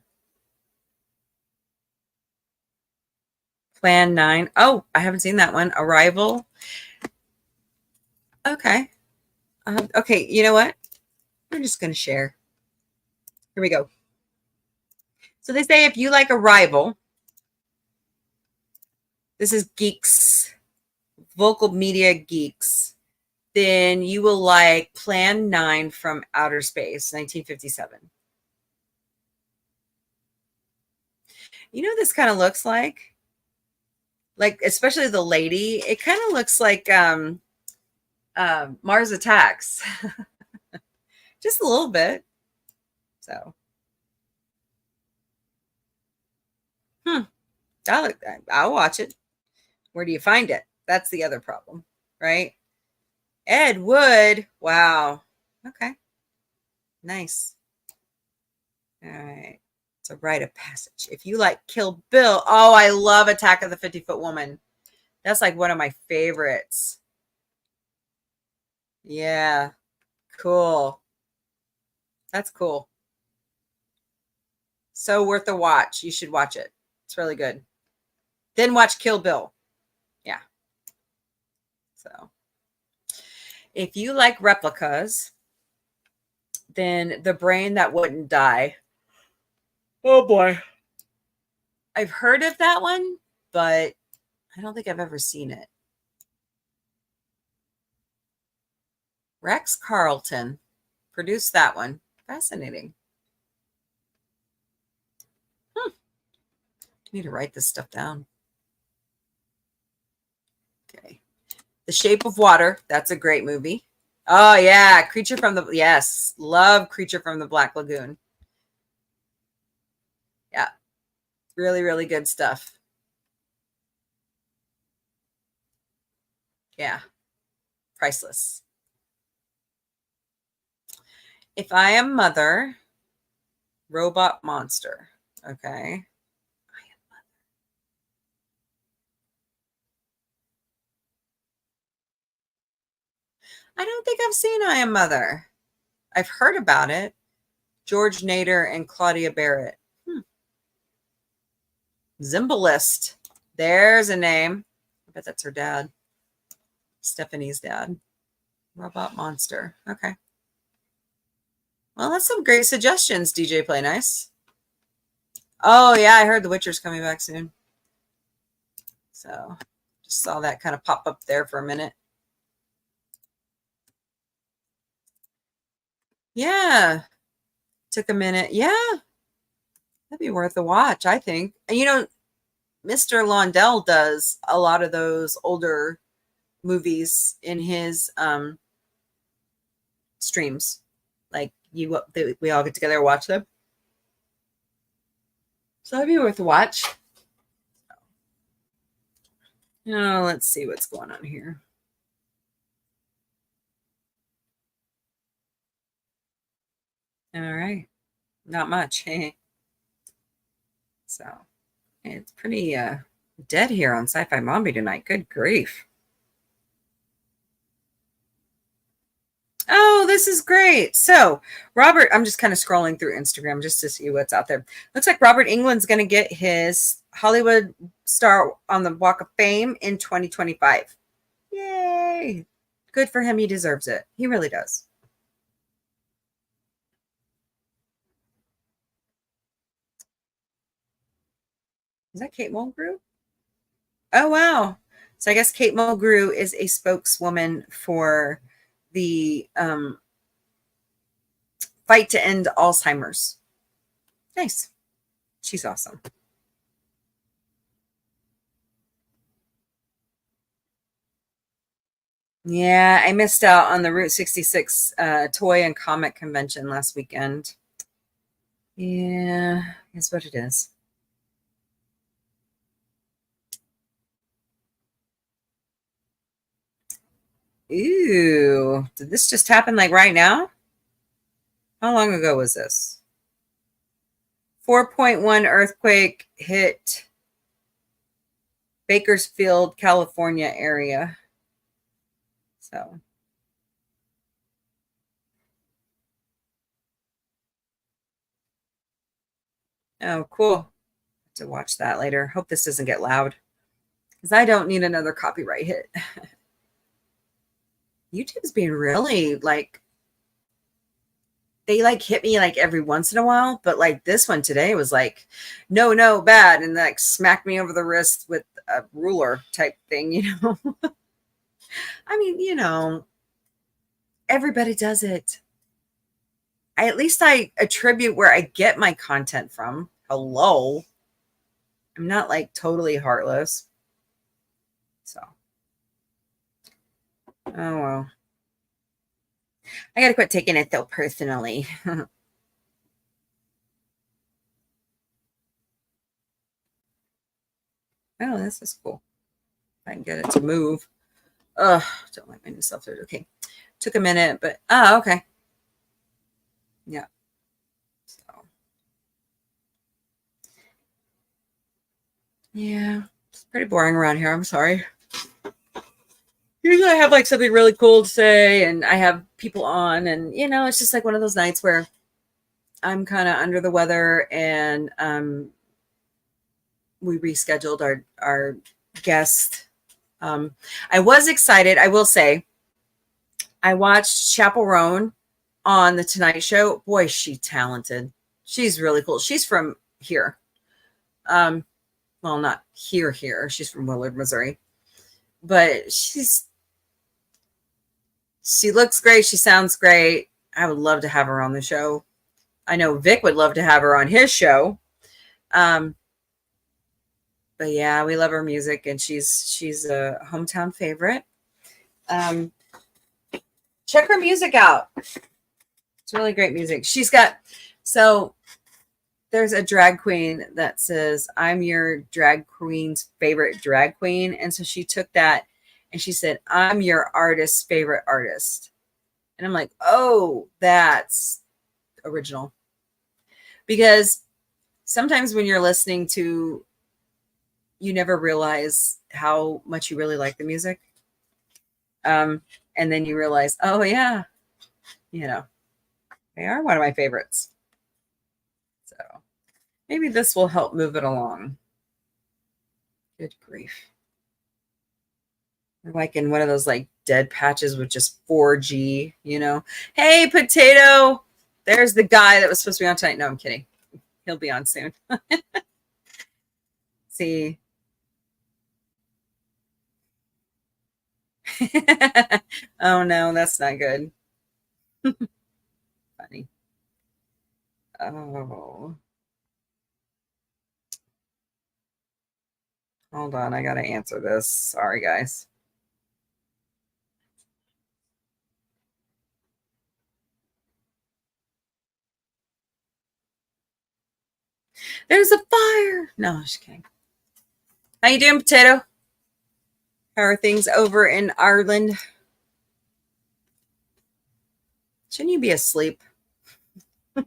Plan 9. Oh, I haven't seen that one. Arrival. Okay. Okay, you know what? We're just going to share. Here we go. So they say if you like Arrival, this is Geeks, Vocal Media Geeks, then you will like Plan 9 from Outer Space, 1957. You know what this kind of looks like? Like, especially the lady, it kind of looks like Mars Attacks. Just a little bit. So, I'll watch it. Where do you find it? That's the other problem, right? Ed Wood. Wow. Okay. Nice. All right. It's a rite of passage. If you like Kill Bill, oh, I love Attack of the 50-Foot Woman. That's like one of my favorites. Yeah. Cool. That's cool. So worth a watch. You should watch it. It's really good. Then watch Kill Bill. Yeah. So if you like replicas, then The Brain That Wouldn't Die. Oh boy. I've heard of that one, but I don't think I've ever seen it. Rex Carlton produced that one. Fascinating. I need to write this stuff down. Okay. The Shape of Water. That's a great movie. Oh, yeah. Creature from the... Yes. Love Creature from the Black Lagoon. Yeah. Really, really good stuff. Yeah. Priceless. If I Am Mother, Robot Monster. Okay. I don't think I've seen I Am Mother. I've heard about it. George Nader and Claudia Barrett. Zimbalist. There's a name. I bet that's her dad. Stephanie's dad. Robot Monster. Okay. Well, that's some great suggestions, DJ Play Nice. Oh, yeah, I heard The Witcher's coming back soon. So, just saw that kind of pop up there for a minute. Yeah. Took a minute. Yeah. That'd be worth a watch, I think. And, you know, Mr. Londell does a lot of those older movies in his streams. Like, we all get together and watch them. So that'd be worth a watch. Now, let's see what's going on here. All right. Not much. So it's pretty dead here on Sci-Fi Mombie tonight. Good grief. Oh, this is great. So Robert, I'm just kind of scrolling through Instagram just to see what's out there. Looks like Robert Englund's going to get his Hollywood star on the Walk of Fame in 2025. Yay. Good for him. He deserves it. He really does. Is that Kate Mulgrew? Oh, wow. So I guess Kate Mulgrew is a spokeswoman for the fight to end Alzheimer's. Nice. She's awesome. Yeah, I missed out on the Route 66 toy and comic convention last weekend. Yeah, that's what it is. Ooh, did this just happen like right now? How long ago was this? 4.1 earthquake hit Bakersfield, California area. So. Oh, cool. Have to watch that later. Hope this doesn't get loud because I don't need another copyright hit. YouTube's being really like they like hit me like every once in a while, but like this one today was like, no, bad, and like smacked me over the wrist with a ruler type thing, you know. I mean, you know, everybody does it. At least I attribute where I get my content from. Hello. I'm not like totally heartless. So, oh well. I gotta quit taking it though personally. Oh, this is cool. If I can get it to move. Ugh, don't like my new stuff. Okay. Took a minute, but okay. Yeah. So yeah. It's pretty boring around here. I'm sorry. Usually I have like something really cool to say and I have people on, and you know, it's just like one of those nights where I'm kind of under the weather, and we rescheduled our guest. I was excited. I will say, I watched Chappell Roan on the Tonight Show. Boy, she's talented. She's really cool. She's from here. Well, not here. She's from Willard, Missouri. But she looks great. She sounds great. I would love to have her on the show. I know Vic would love to have her on his show. But yeah, we love her music, and she's a hometown favorite. Check her music out. It's really great music. So there's a drag queen that says, I'm your drag queen's favorite drag queen. And so she took that and she said, I'm your artist's favorite artist. And I'm like, oh, that's original. Because sometimes when you're listening to, you never realize how much you really like the music. And then you realize, oh yeah, you know, they are one of my favorites. So maybe this will help move it along. Good grief. We're like in one of those like dead patches with just 4G, you know. Hey, Potato. There's the guy that was supposed to be on tonight. No, I'm kidding. He'll be on soon. See. Oh no, that's not good. Funny. Oh. Hold on, I gotta answer this. Sorry, guys. There's a fire. No, I'm just kidding. How you doing, Potato? How are things over in Ireland? Shouldn't you be asleep? I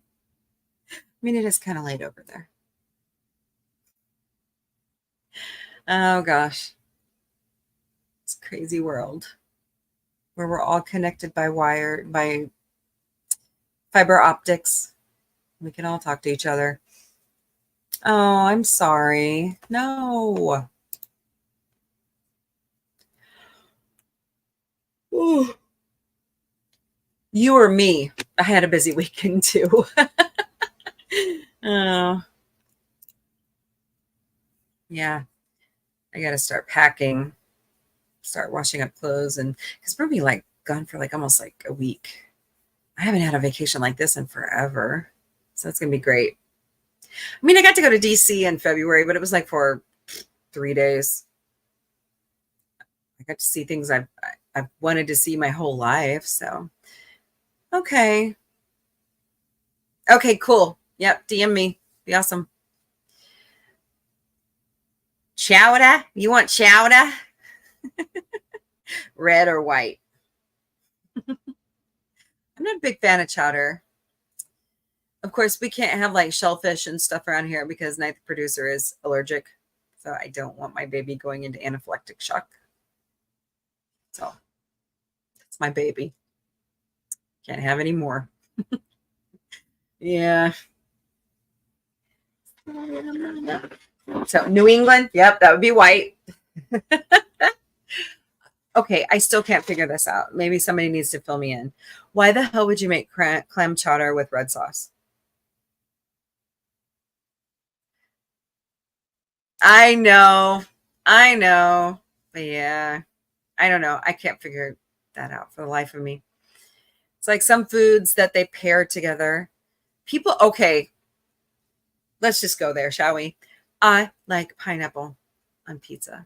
mean, it is kind of late over there. Oh gosh. It's a crazy world where we're all connected by fiber optics. We can all talk to each other. Oh, I'm sorry. No. Ooh. You or me. I had a busy weekend too. Oh. Yeah. I got to start packing, start washing up clothes, and because we'll be like gone for like almost like a week. I haven't had a vacation like this in forever. So it's going to be great. I mean, I got to go to DC in February, but it was like for 3 days. I got to see things I've wanted to see my whole life. So, okay. Okay, cool. Yep. DM me. Be awesome. Chowder? You want chowder? Red or white? I'm not a big fan of chowder. Of course, we can't have like shellfish and stuff around here because Night the producer is allergic. So I don't want my baby going into anaphylactic shock. So that's my baby. Can't have any more. Yeah. So New England, yep, that would be white. Okay, I still can't figure this out. Maybe somebody needs to fill me in. Why the hell would you make clam chowder with red sauce? I know. But yeah, I don't know. I can't figure that out for the life of me. It's like some foods that they pair together. People, okay, let's just go there, shall we? I like pineapple on pizza.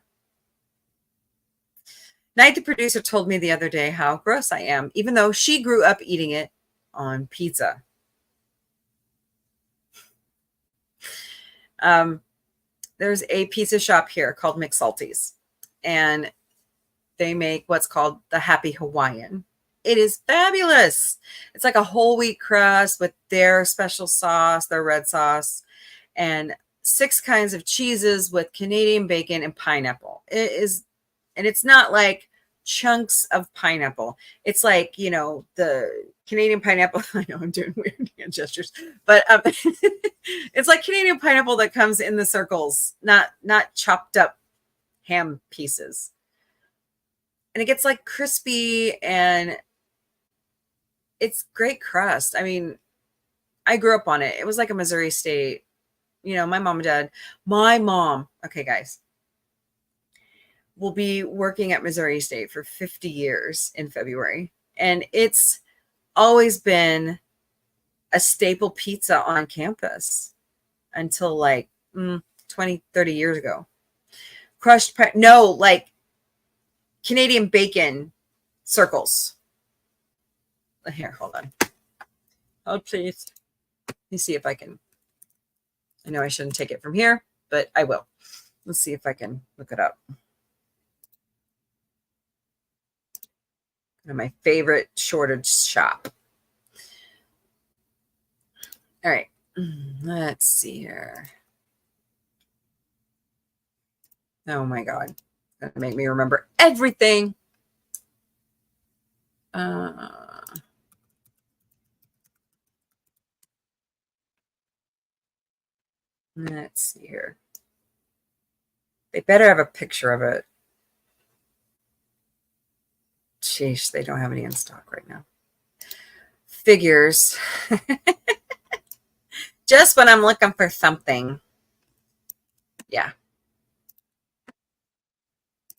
Night, the producer, told me the other day how gross I am, even though she grew up eating it on pizza. There's a pizza shop here called McSalty's, and they make what's called the Happy Hawaiian. It is fabulous. It's like a whole wheat crust with their special sauce, their red sauce, and 6 kinds of cheeses with Canadian bacon and pineapple. It is, and it's not like chunks of pineapple. It's like, you know, the Canadian pineapple. I know I'm doing weird hand gestures, but it's like Canadian pineapple that comes in the circles, not chopped up ham pieces. And it gets like crispy, and it's great crust. I mean, I grew up on it. It was like a Missouri State. You know, my mom and dad, okay, guys, will be working at Missouri State for 50 years in February. And it's always been a staple pizza on campus until like 20, 30 years ago. Like Canadian bacon circles. Here, hold on. Hold, please. Let me see if I can. I know I shouldn't take it from here, but I will. Let's see if I can look it up. My favorite shortage shop. All right. Let's see here. Oh my God. It's going to make me remember everything. Let's see here. They better have a picture of it. Sheesh, they don't have any in stock right now. Figures. Just when I'm looking for something. Yeah.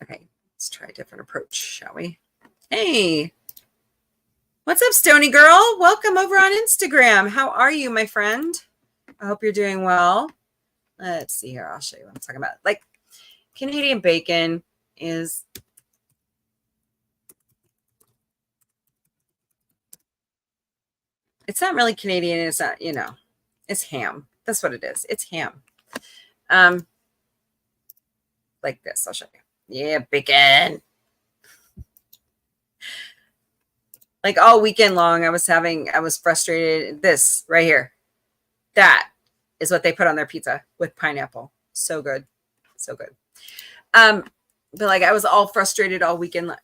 Okay, let's try a different approach, shall we? Hey. What's up, Stony Girl? Welcome over on Instagram. How are you, my friend? I hope you're doing well. Let's see here. I'll show you what I'm talking about. Like, Canadian bacon is... It's not really Canadian. It's not, you know, it's ham. That's what it is. It's ham. Like this. I'll show you. Yeah, bacon. Like all weekend long, I was frustrated. This right here. That is what they put on their pizza with pineapple. So good. So good. But like I was all frustrated all weekend.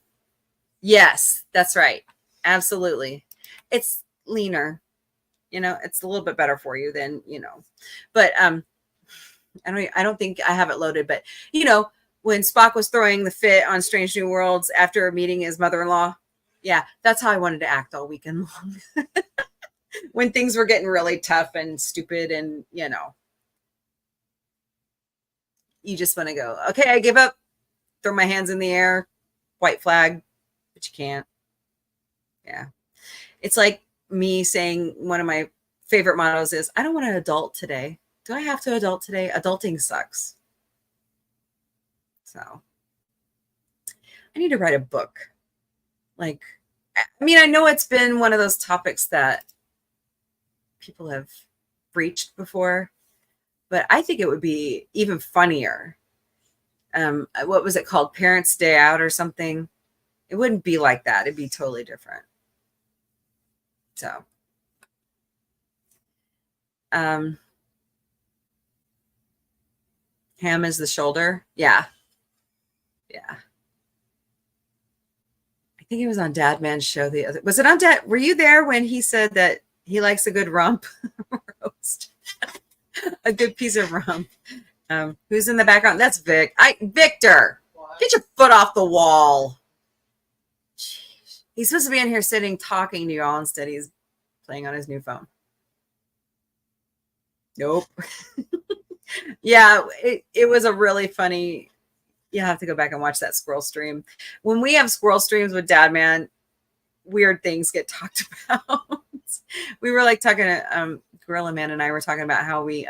Yes, that's right. Absolutely. It's leaner. You know, it's a little bit better for you than, you know. But I don't think I have it loaded, but you know, when Spock was throwing the fit on Strange New Worlds after meeting his mother-in-law, yeah, that's how I wanted to act all weekend long. When things were getting really tough and stupid and, you know, you just want to go, okay, I give up, throw my hands in the air, white flag, but you can't. Yeah. It's like me saying one of my favorite mottos is, I don't want to adult today. Do I have to adult today? Adulting sucks. So I need to write a book. Like, I mean, I know it's been one of those topics that people have breached before, but I think it would be even funnier. What was it called? Parents' Day Out or something? It wouldn't be like that. It'd be totally different. So, ham is the shoulder. Yeah. Yeah. I think he was on Dad Man's show was it on Dad? Were you there when he said that he likes a good rump roast? A good piece of rump. Who's in the background? That's Vic. Victor, What? get your foot off the wall. He's supposed to be in here sitting talking to y'all. Instead, he's playing on his new phone. Nope. Yeah, it was a really funny. You have to go back and watch that squirrel stream. When we have squirrel streams with Dad, man, weird things get talked about. We were like talking to Gorilla Man and I were talking about how we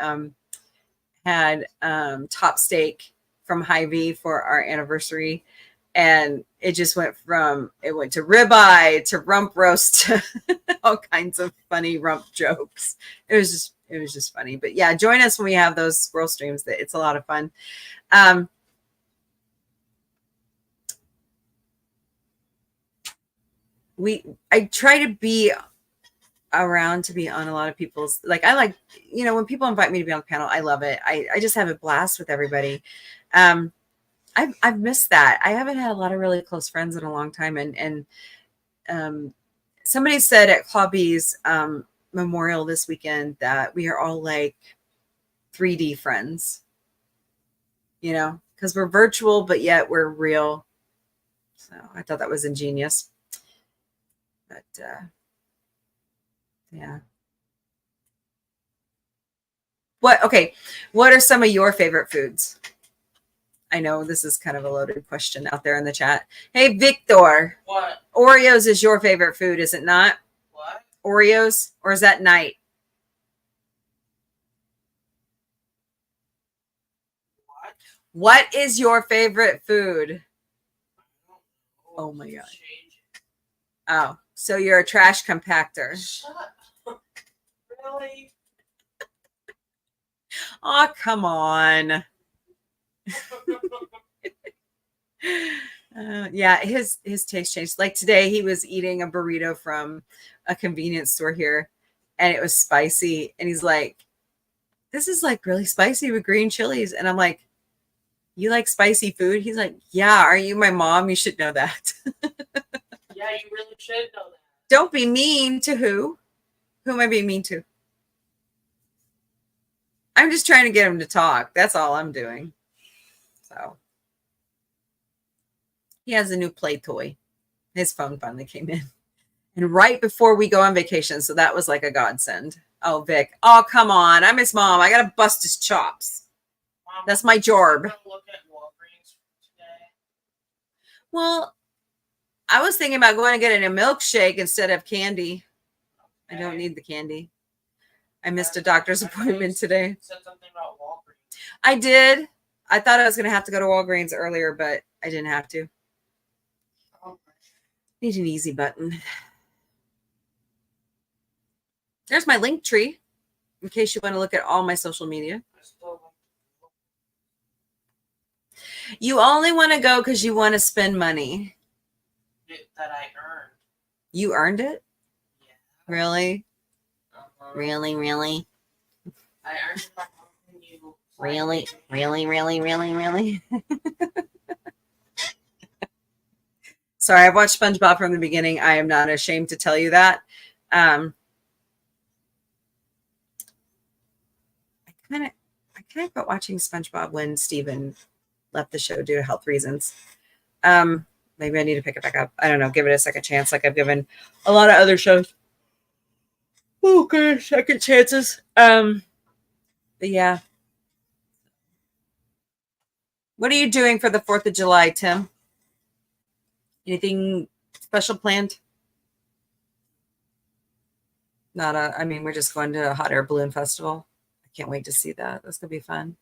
had top steak from Hy-Vee for our anniversary, and it just went to ribeye to rump roast to all kinds of funny rump jokes. It was just funny. But yeah, join us when we have those squirrel streams. It's a lot of fun. I try to be around to be on a lot of people's, like, I like, when people invite me to be on the panel, I love it. I just have a blast with everybody. I've missed that. I haven't had a lot of really close friends in a long time. And somebody said at Hobby's memorial this weekend that we are all like 3D friends, because we're virtual, but yet we're real. So I thought that was ingenious. But yeah. What are some of your favorite foods? I know this is kind of a loaded question out there in the chat. Hey, Victor. What? Oreos is your favorite food, is it not? What? Oreos? Or is that night? What is your favorite food? Oh my God. Oh, so you're a trash compactor. Shut up. Really? Oh, come on. Yeah, his taste changed. Like today, he was eating a burrito from a convenience store here, and it was spicy. And he's like, "This is like really spicy with green chilies." And I'm like, "You like spicy food?" He's like, "Yeah. Are you my mom? You should know that." Yeah, you really should know that. Don't be mean to who? Who am I being mean to? I'm just trying to get him to talk. That's all I'm doing. So he has a new play toy. His phone finally came in. And right before we go on vacation. So that was like a godsend. Oh, Vic. Oh, come on. I'm his mom. I got to bust his chops. Mom, That's my job. Look at Walgreens today. Well, I was thinking about going and getting a milkshake instead of candy. I don't need the candy. I missed a doctor's appointment today. You said something about Walgreens. I did. I thought I was going to have to go to Walgreens earlier, but I didn't have to. Need an easy button. There's my link tree in case you want to look at all my social media. You only want to go because you want to spend money. That I earned. You earned it? Yeah. Really? Really? I earned it by helping you. Really? Sorry, I've watched SpongeBob from the beginning. I am not ashamed to tell you that. I kind of quit watching SpongeBob when Steven left the show due to health reasons. Maybe I need to pick it back up. I don't know. Give it a second chance, like I've given a lot of other shows. Okay, second chances. But yeah. What are you doing for the 4th of July, Tim? Anything special planned? We're just going to a hot air balloon festival. I can't wait to see that. That's going to be fun.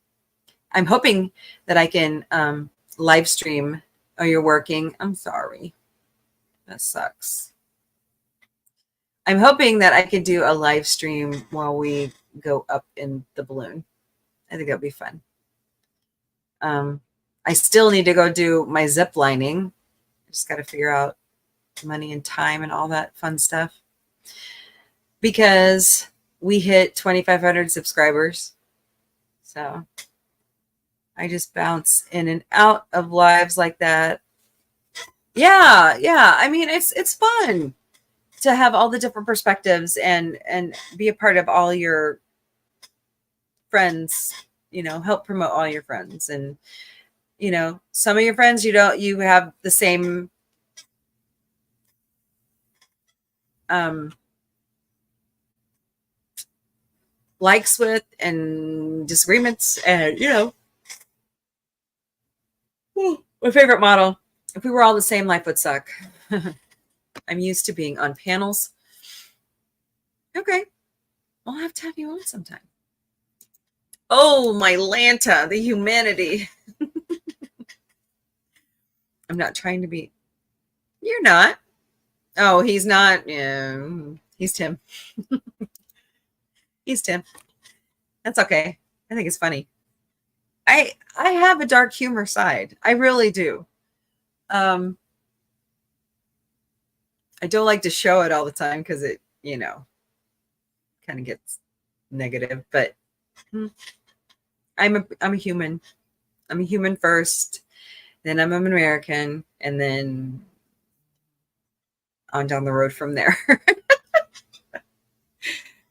I'm hoping that I can live stream. Oh, you're working? I'm sorry. That sucks. I'm hoping that I could do a live stream while we go up in the balloon. I think that'll be fun. I still need to go do my zip lining. I just got to figure out money and time and all that fun stuff. Because we hit 2,500 subscribers. So I just bounce in and out of lives like that. Yeah. I mean, it's fun to have all the different perspectives and be a part of all your friends, help promote all your friends. And, some of your friends, you have the same likes with and disagreements, and my favorite model. If we were all the same, life would suck. I'm used to being on panels. Okay, I'll have to have you on sometime. Oh, my Lanta, the humanity. I'm not trying to be. You're not. Oh, he's not. Yeah, he's Tim. He's Tim. That's okay. I think it's funny. I have a dark humor side. I really do. I don't like to show it all the time because it, kind of gets negative. But I'm a human. I'm a human first. Then I'm an American, and then on down the road from there.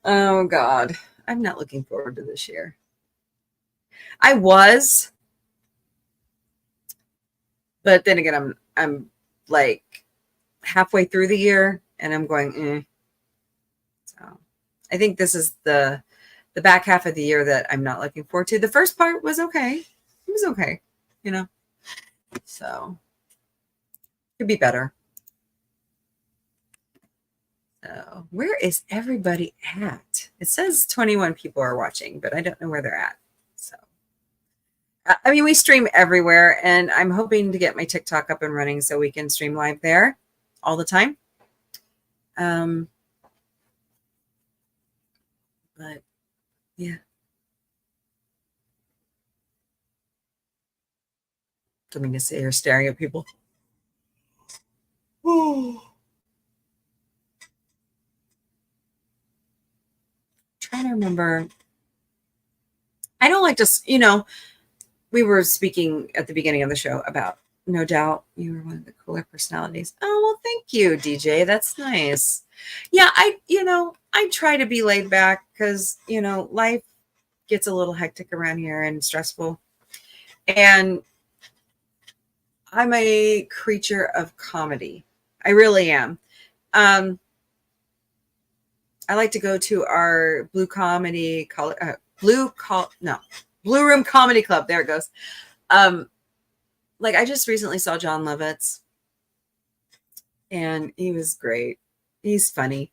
Oh God, I'm not looking forward to this year. I was, but then again, I'm like halfway through the year, and I'm going. So, I think this is the back half of the year that I'm not looking forward to. The first part was okay. It was okay, So, could be better. So, where is everybody at? It says 21 people are watching, but I don't know where they're at. So, I mean, we stream everywhere, and I'm hoping to get my TikTok up and running so we can stream live there all the time. But yeah. Don't mean to sit here staring at people. Oh. Trying to remember. I don't like to, we were speaking at the beginning of the show about no doubt you were one of the cooler personalities. Oh, well, thank you, DJ. That's nice. Yeah, I try to be laid back because, life gets a little hectic around here and stressful. And I'm a creature of comedy. I really am. I like to go to our Blue Room Comedy Club. There it goes. Like I just recently saw John Lovitz, and he was great. He's funny.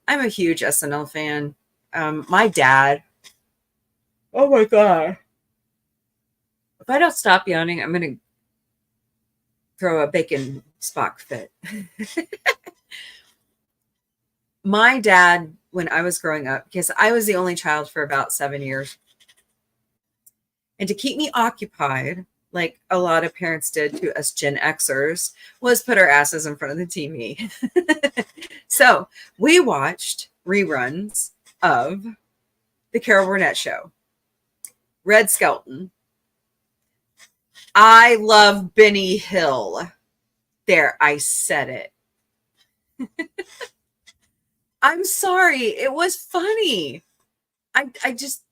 I'm a huge SNL fan. My dad. Oh my God. If I don't stop yawning, I'm going to throw a bacon Spock fit. My dad, when I was growing up, because I was the only child for about 7 years, and to keep me occupied, like a lot of parents did to us Gen Xers, was put our asses in front of the TV. So we watched reruns of The Carol Burnett Show, Red Skelton. I love Benny Hill. There, I said it. I'm sorry. It was funny. I just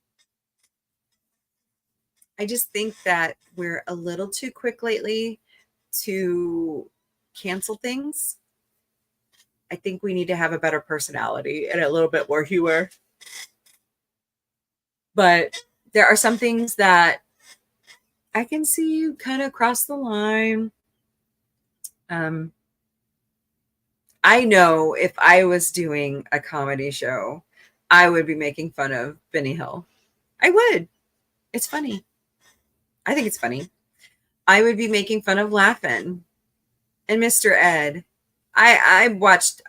think that we're a little too quick lately to cancel things. I think we need to have a better personality and a little bit more humor. But there are some things that I can see you kind of cross the line. I know if I was doing a comedy show, I would be making fun of Benny Hill. I would. It's funny. I think it's funny. I would be making fun of Laugh-In and Mr. Ed. I was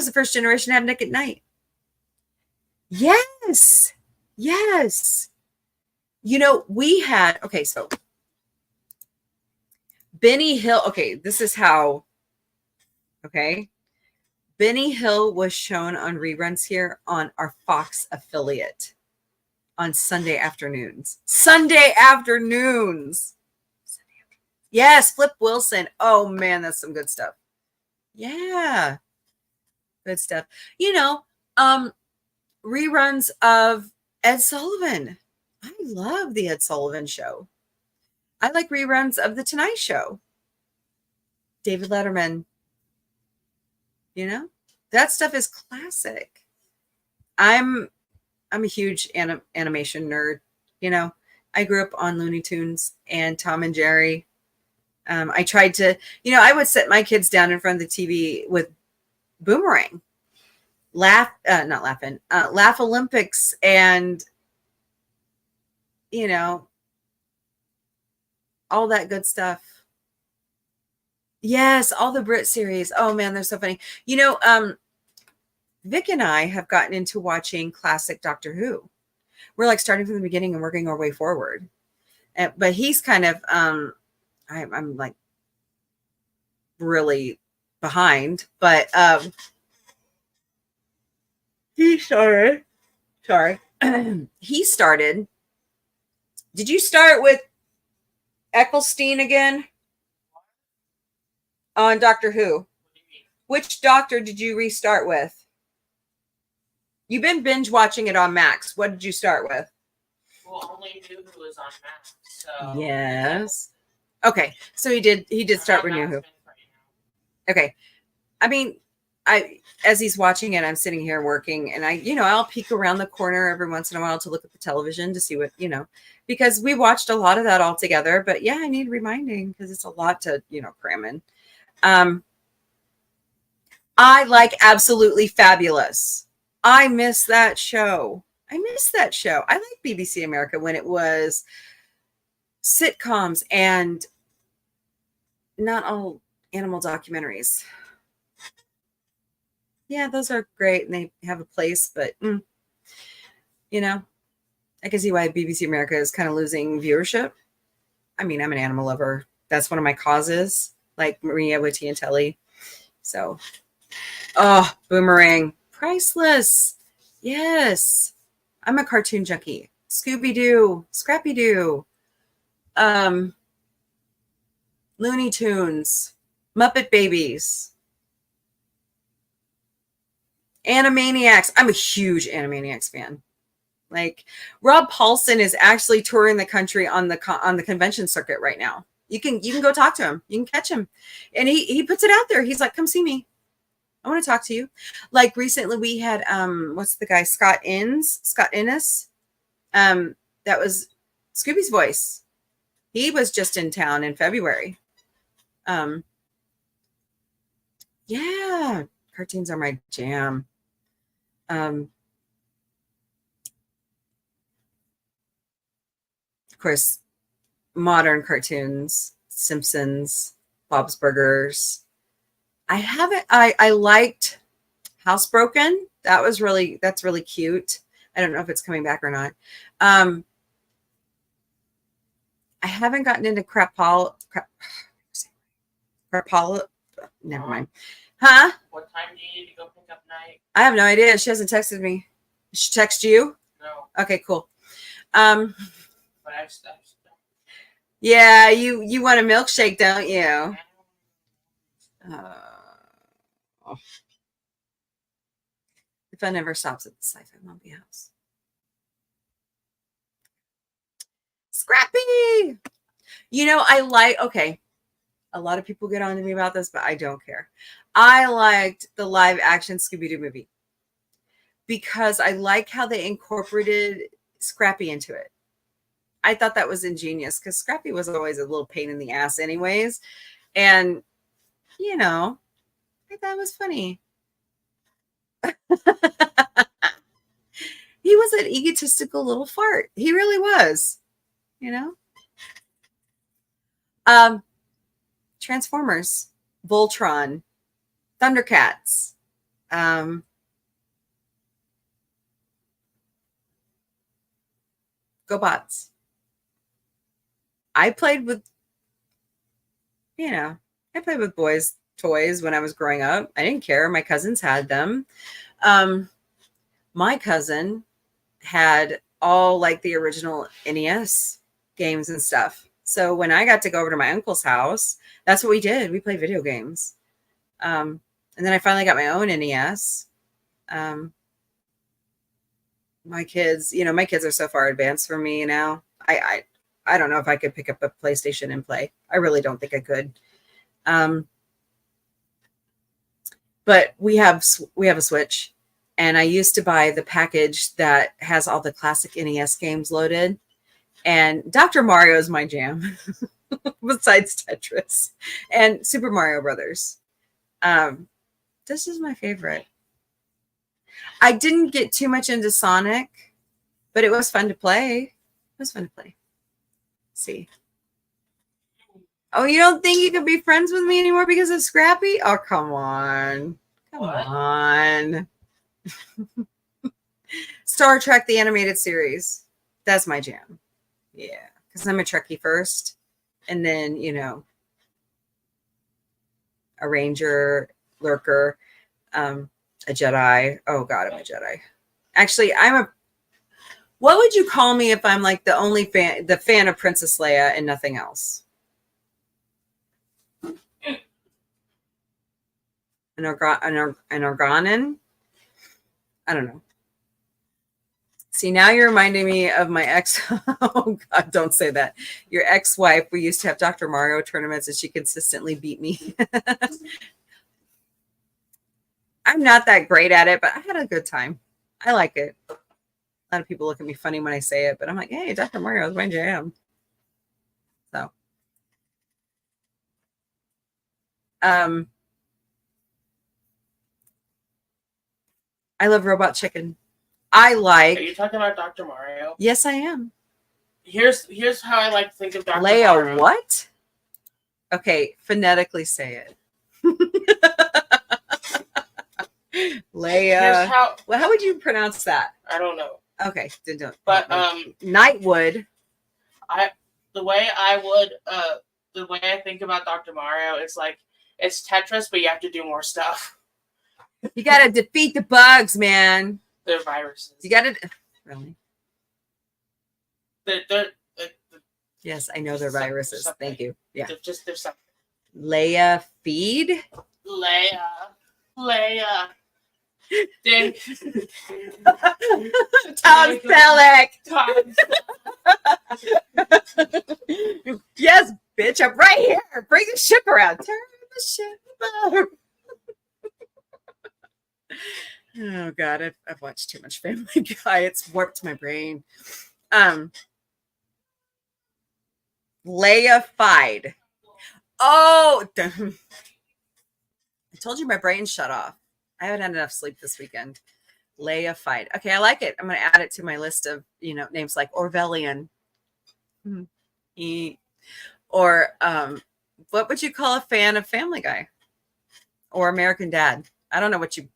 the first generation to have Nick at Night. Yes. Yes. We had, okay, so Benny Hill, okay, this is how, okay. Benny Hill was shown on reruns here on our Fox affiliate on Sunday afternoons. Sunday afternoons. Yes, Flip Wilson. Oh man, that's some good stuff. Yeah. Good stuff. Reruns of Ed Sullivan. I love the Ed Sullivan Show. I like reruns of The Tonight Show. David Letterman. That stuff is classic. I'm a huge animation nerd. You know, I grew up on Looney Tunes and Tom and Jerry. I tried to, I would sit my kids down in front of the TV with Boomerang, Laugh Olympics, and all that good stuff. Yes, all the Brit series. Oh man, they're so funny. Vic and I have gotten into watching classic Doctor Who. We're like starting from the beginning and working our way forward. But he's kind of, I'm like really behind, but he started. Sorry. He started. Did you start with Eccleston again on Doctor Who? Which Doctor did you restart with? You've been binge watching it on Max. What did you start with? Well, only New Who was on Max. So yes. Okay, so he did start with New Who. Okay, I mean, as he's watching it, I'm sitting here working, and I'll peek around the corner every once in a while to look at the television to see what because we watched a lot of that all together. But yeah, I need reminding because it's a lot to cram in. I like Absolutely Fabulous. I miss that show. I like BBC America when it was sitcoms and not all animal documentaries. Yeah, those are great and they have a place, but I can see why BBC America is kind of losing viewership. I mean, I'm an animal lover. That's one of my causes, like Maria Wittiantelli. So, Boomerang. Priceless. Yes. I'm a cartoon junkie. Scooby-Doo, Scrappy-Doo, Looney Tunes, Muppet Babies, Animaniacs. I'm a huge Animaniacs fan. Like Rob Paulson is actually touring the country on the convention circuit right now. You can go talk to him. You can catch him, and he puts it out there. He's like, "Come see me. I want to talk to you." Like recently, we had what's the guy Scott Innes. That was Scooby's voice. He was just in town in February. Yeah, cartoons are my jam. Of course, modern cartoons, Simpsons, Bob's Burgers. I liked Housebroken. That's really cute. I don't know if it's coming back or not. I haven't gotten into Crapala. Never mind. Huh? What time do you need to go pick up Night? I have no idea. She hasn't texted me. She text you? No. Okay, cool. But I've yeah, you want a milkshake, don't you? The fun never stops at the Sci Fi Mombie house. Scrappy! Okay. A lot of people get on to me about this, but I don't care. I liked the live action Scooby-Doo movie because I like how they incorporated Scrappy into it. I thought that was ingenious because Scrappy was always a little pain in the ass anyways. And, I thought it was funny. He was an egotistical little fart. He really was, Transformers, Voltron, Thundercats, GoBots. I played with boys' toys when I was growing up. I didn't care. My cousins had them. My cousin had all like the original NES games and stuff. So when I got to go over to my uncle's house, that's what we did. We played video games. And then I finally got my own NES. My kids are so far advanced for me now. I don't know if I could pick up a PlayStation and play. I really don't think I could. But we have a Switch, and I used to buy the package that has all the classic NES games loaded. And Dr. Mario is my jam, besides Tetris and Super Mario Brothers. This is my favorite. I didn't get too much into Sonic, but it was fun to play. It was fun to play. See. Oh, you don't think you could be friends with me anymore because of Scrappy? Oh, come on. Come on. Star Trek, the animated series. That's my jam. Yeah. Because I'm a Trekkie first. And then, you know, a Ranger, Lurker, a Jedi. Oh, God, I'm a Jedi. Actually, what would you call me if I'm like the fan of Princess Leia and nothing else? An Organon? I don't know. See, now you're reminding me of my ex. Oh, God, don't say that. Your ex-wife, we used to have Dr. Mario tournaments and she consistently beat me. I'm not that great at it, but I had a good time. I like it. A lot of people look at me funny when I say it, but I'm like, hey, Dr. Mario is my jam. So, I love Robot Chicken. I like. Are you talking about Dr. Mario? Yes, I am. Here's how I like to think of Dr. Leia, Mario. what? Okay, phonetically say it. Leia. Well, how would you pronounce that? I don't know. Okay, don't. But Nightwood. The way I think about Dr. Mario is like it's Tetris, but you have to do more stuff. You gotta defeat the bugs, man. They're viruses. You gotta really. They're Yes, I know they're viruses. Thank you. Yeah. There's something. Leia feed. Leia. Then Tom Selleck. Yes, bitch, I'm right here. Bring the ship around. Turn the ship around. Oh God, I've watched too much Family Guy. It's warped my brain. Leia-fied. Oh, I told you my brain shut off. I haven't had enough sleep this weekend. Leia-fied. Okay, I like it. I'm going to add it to my list of, names like Orwellian. Or what would you call a fan of Family Guy? Or American Dad? I don't know what you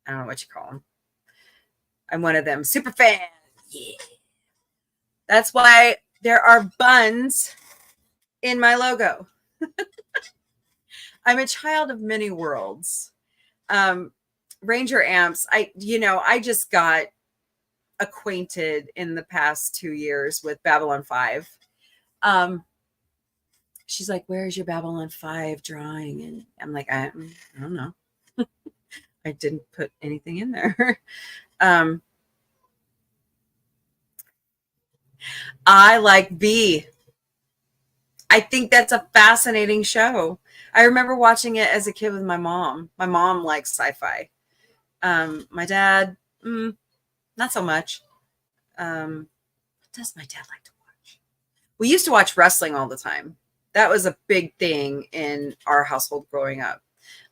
call them. I'm one of them. Super fan. Yeah. That's why there are buns in my logo. I'm a child of many worlds. Ranger amps. I just got acquainted in the past 2 years with Babylon 5. She's like, where's your Babylon 5 drawing? And I'm like, I don't know. I didn't put anything in there. I like B. I think that's a fascinating show. I remember watching it as a kid with my mom. My mom likes sci-fi. My dad, not so much. What does my dad like to watch? We used to watch wrestling all the time. That was a big thing in our household growing up.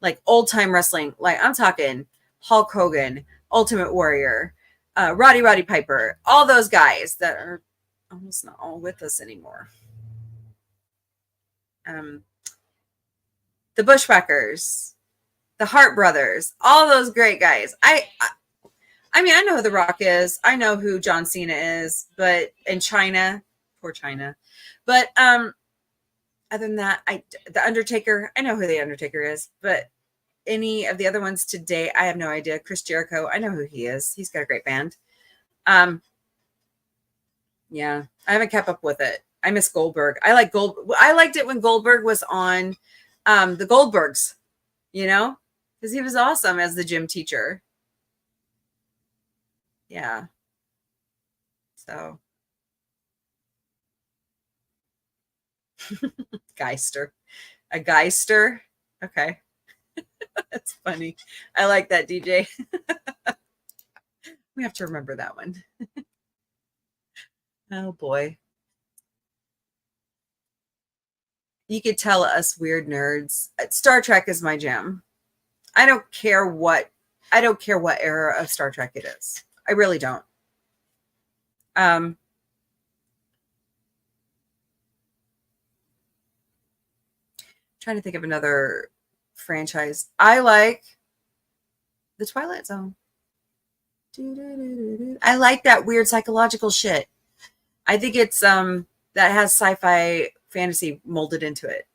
Like old time wrestling. Like I'm talking Hulk Hogan, Ultimate Warrior, Roddy Piper, all those guys that are almost not all with us anymore. The Bushwhackers, the Hart Brothers, all those great guys. I mean, I know who The Rock is. I know who John Cena is, but in China, poor China. But other than that, the Undertaker, I know who the Undertaker is, but any of the other ones today, I have no idea. Chris Jericho, I know who he is. He's got a great band. Yeah, I haven't kept up with it. I miss Goldberg. I liked it when Goldberg was on the Goldbergs, because he was awesome as the gym teacher. Yeah. So. Geister. A Geister. Okay. That's funny. I like that, DJ. We have to remember that one. Oh boy. You could tell us weird nerds. Star Trek is my jam. I don't care what era of Star Trek it is. I really don't. Trying to think of another franchise. I like The Twilight Zone. I like that weird psychological shit. I think it's that has sci-fi fantasy molded into it.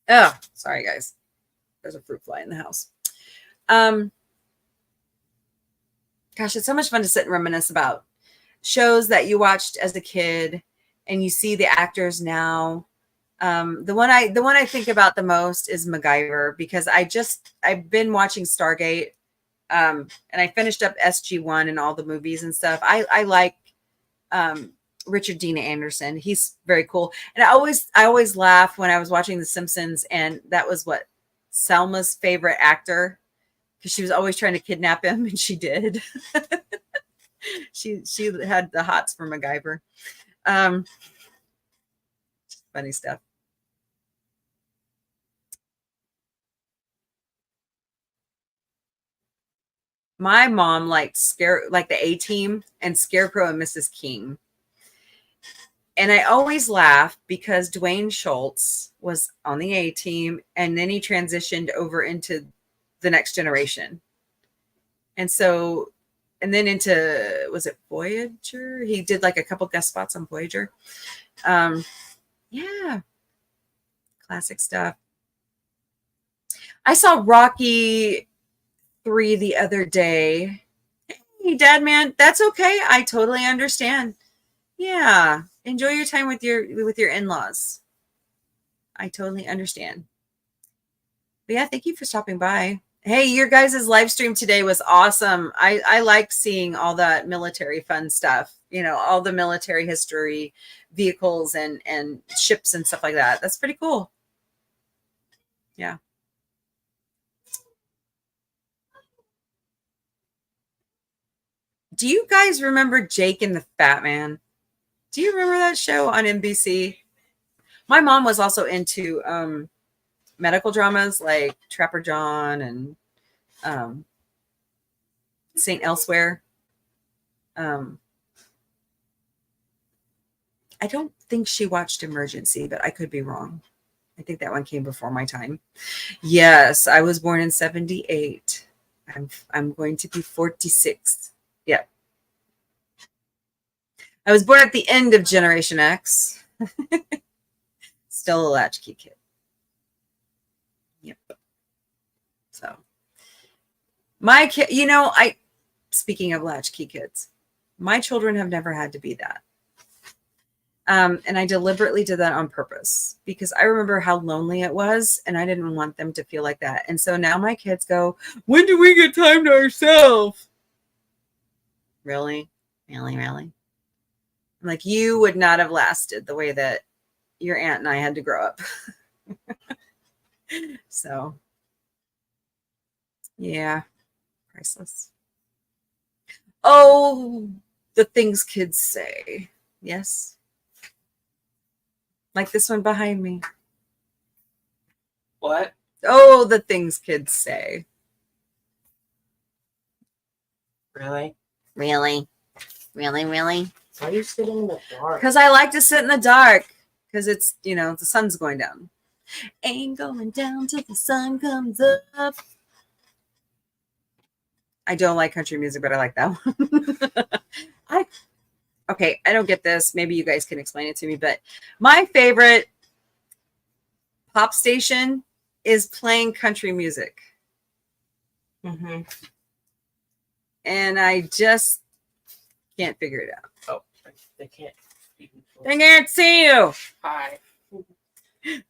Oh, sorry guys. There's a fruit fly in the house. Gosh, it's so much fun to sit and reminisce about shows that you watched as a kid and you see the actors now. The one I think about the most is MacGyver, because I've been watching Stargate, and I finished up SG1 and all the movies and stuff. I like Richard Dean Anderson. He's very cool. And I always laugh when I was watching The Simpsons, and that was what Selma's favorite actor, because she was always trying to kidnap him, and she did. she had the hots for MacGyver. Funny stuff. My mom liked the A-Team and Scarecrow and Mrs. King. And I always laugh because Dwayne Schultz was on the A-Team, and then he transitioned over into The Next Generation. And then into, was it Voyager? He did like a couple guest spots on Voyager. Yeah. Classic stuff. I saw Rocky 3 the other day. Hey, Dad, man, that's okay. I totally understand. Yeah. Enjoy your time with your in-laws. I totally understand. But yeah, thank you for stopping by. Hey, your guys' live stream today was awesome. I like seeing all that military fun stuff, all the military history, vehicles and ships and stuff like that. That's pretty cool. Yeah. Do you guys remember Jake and the Fat Man? Do you remember that show on NBC? My mom was also into medical dramas like Trapper John and St. Elsewhere. I don't think she watched Emergency, but I could be wrong. I think that one came before my time. Yes, I was born in 78. I'm going to be 46. Yeah. I was born at the end of Generation X. Still a latchkey kid. Yep. So my kid, speaking of latchkey kids, my children have never had to be that. And I deliberately did that on purpose because I remember how lonely it was and I didn't want them to feel like that. And so now my kids go, when do we get time to ourselves? Really? Really? I'm like, you would not have lasted the way that your aunt and I had to grow up. So, yeah, priceless. Oh, the things kids say. Yes. Like this one behind me. What? Oh, the things kids say. Really? Really? Why are you sitting in the dark? Because I like to sit in the dark. Because it's, the sun's going down. Ain't going down till the sun comes up. I don't like country music, but I like that one. Okay, I don't get this. Maybe you guys can explain it to me, but my favorite pop station is playing country music. Mm-hmm. And I just can't figure it out. Oh, they can't. They can't see you. Hi.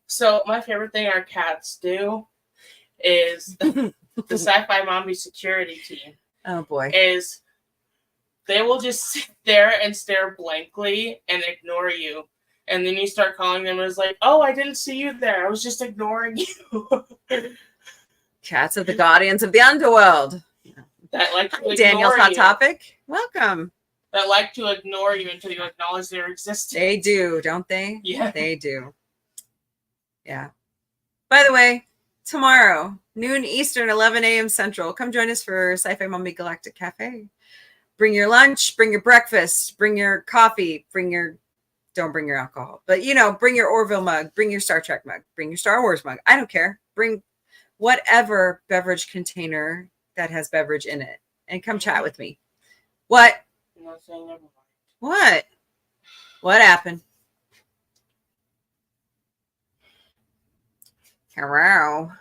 So my favorite thing our cats do is the Sci-Fi Mombie security team. Oh boy. Is they will just sit there and stare blankly and ignore you And then you start calling them and it's like, oh, I didn't see you there. I was just ignoring you. Cats are the guardians of the underworld. That like to ignore Daniel's Hot you. Topic. Welcome. That like to ignore you until you acknowledge their existence. They do, don't they? Yeah. They do. Yeah. By the way, tomorrow, noon Eastern, 11 a.m. Central, come join us for Sci-Fi Mombie Galactic Cafe. Bring your lunch, bring your breakfast, bring your coffee, don't bring your alcohol, but bring your Orville mug, bring your Star Trek mug, bring your Star Wars mug. I don't care. Bring whatever beverage container that has beverage in it and come chat with me. What? I'm not saying never mind. What? What happened? Hello.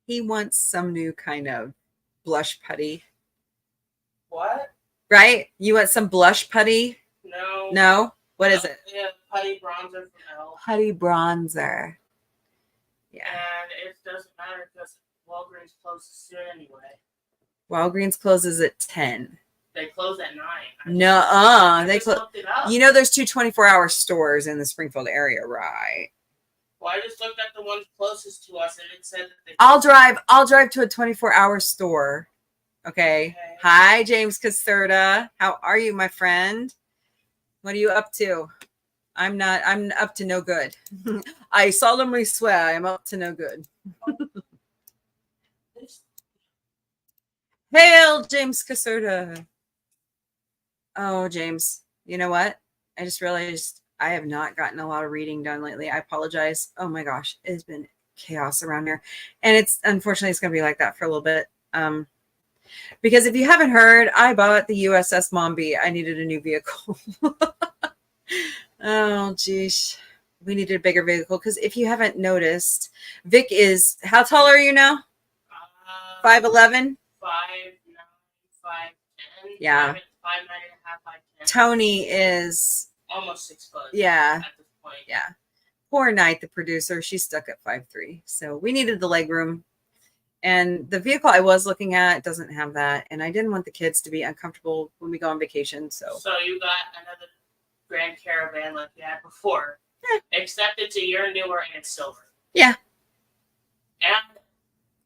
He wants some new kind of blush putty. What? Right? You want some blush putty? No. No? What is it? Yeah, putty bronzer from Elle. Putty bronzer. Yeah. And it doesn't matter because Walgreens closes soon anyway. Walgreens closes at 10. They close at 9. They just looked it up. there's 2 24-hour stores in the Springfield area, right? Well, I just looked at the ones closest to us and it said that they I'll drive to a 24-hour store. Okay. Hi, James Caserta. How are you, my friend? What are you up to? I'm up to no good. I solemnly swear I'm up to no good. Hail, James Caserta. Oh, James, you know what? I just realized I have not gotten a lot of reading done lately. I apologize. Oh my gosh, it's been chaos around here. And unfortunately it's going to be like that for a little bit. Because if you haven't heard, I bought the USS Mombie. I needed a new vehicle. Oh, geez. We needed a bigger vehicle because if you haven't noticed, Vic is, how tall are you now? 5'11"? 5'9", 5'10". Yeah. 5'9" and a half, 5'10". Tony is Almost 6 foot. Yeah. At this point. Yeah. Poor Knight, the producer, she's stuck at 5'3". So we needed the leg room. And the vehicle I was looking at doesn't have that. And I didn't want the kids to be uncomfortable when we go on vacation. So you got another Grand Caravan like you had before. Yeah. Except it's a year newer and it's silver. Yeah. And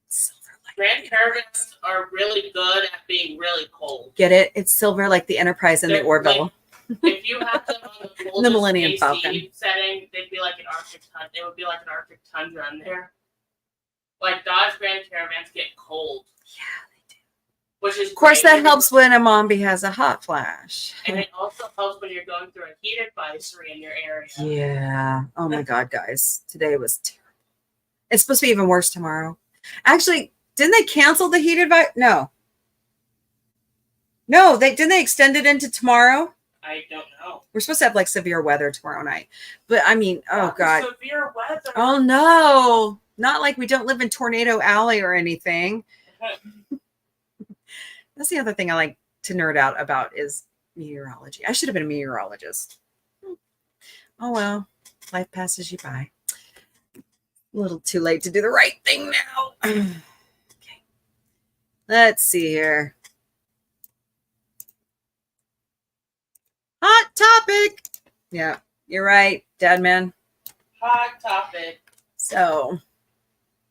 Silver like Grand Caravans are really good at being really cold. Get it? It's silver like the Enterprise and the They're Orville. If you have them on the coldest The Millennium AC Falcon. setting, they'd be like an Arctic tundra. It would be like an Arctic tundra in there. Like Dodge Grand Caravans get cold. Yeah, they do. Which is Of course, great that helps when a Mombie has a hot flash. And it also helps when you're going through a heat advisory in your area. Yeah. Oh my God, guys. Today was terrible. It's supposed to be even worse tomorrow. Actually, didn't they cancel the heat advice? No. No, didn't they extend it into tomorrow? I don't know. We're supposed to have like severe weather tomorrow night. But I mean, oh God. Severe weather. Oh no. Not like we don't live in Tornado Alley or anything. That's the other thing I like to nerd out about is meteorology. I should have been a meteorologist. Oh well, life passes you by. A little too late to do the right thing now. Okay. Let's see here. Hot topic. Yeah, you're right, Dad man. Hot topic. So,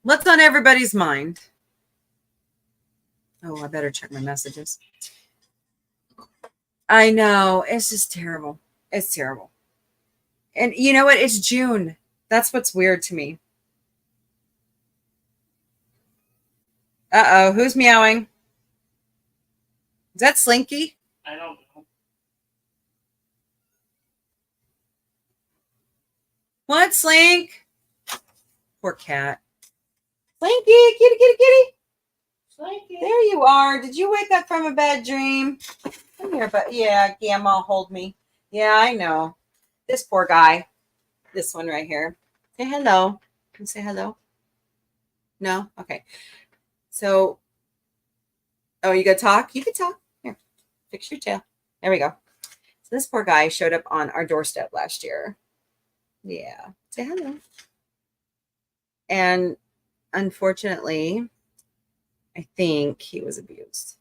what's on everybody's mind? Oh, I better check my messages. I know. It's just terrible. It's terrible. And you know what? It's June. That's what's weird to me. Uh-oh. Who's meowing? Is that Slinky? I don't know. What, Slink? Poor cat. Slinky, kitty, kitty, kitty. Slinky. There you are. Did you wake up from a bad dream? Come here, but yeah, Gamma, hold me. Yeah, I know. This poor guy. This one right here. Say hello. Can you say hello? No? Okay. So, oh, you gonna talk? You can talk. Here, fix your tail. There we go. So this poor guy showed up on our doorstep last year. Yeah. Say hello. And unfortunately, I think he was abused.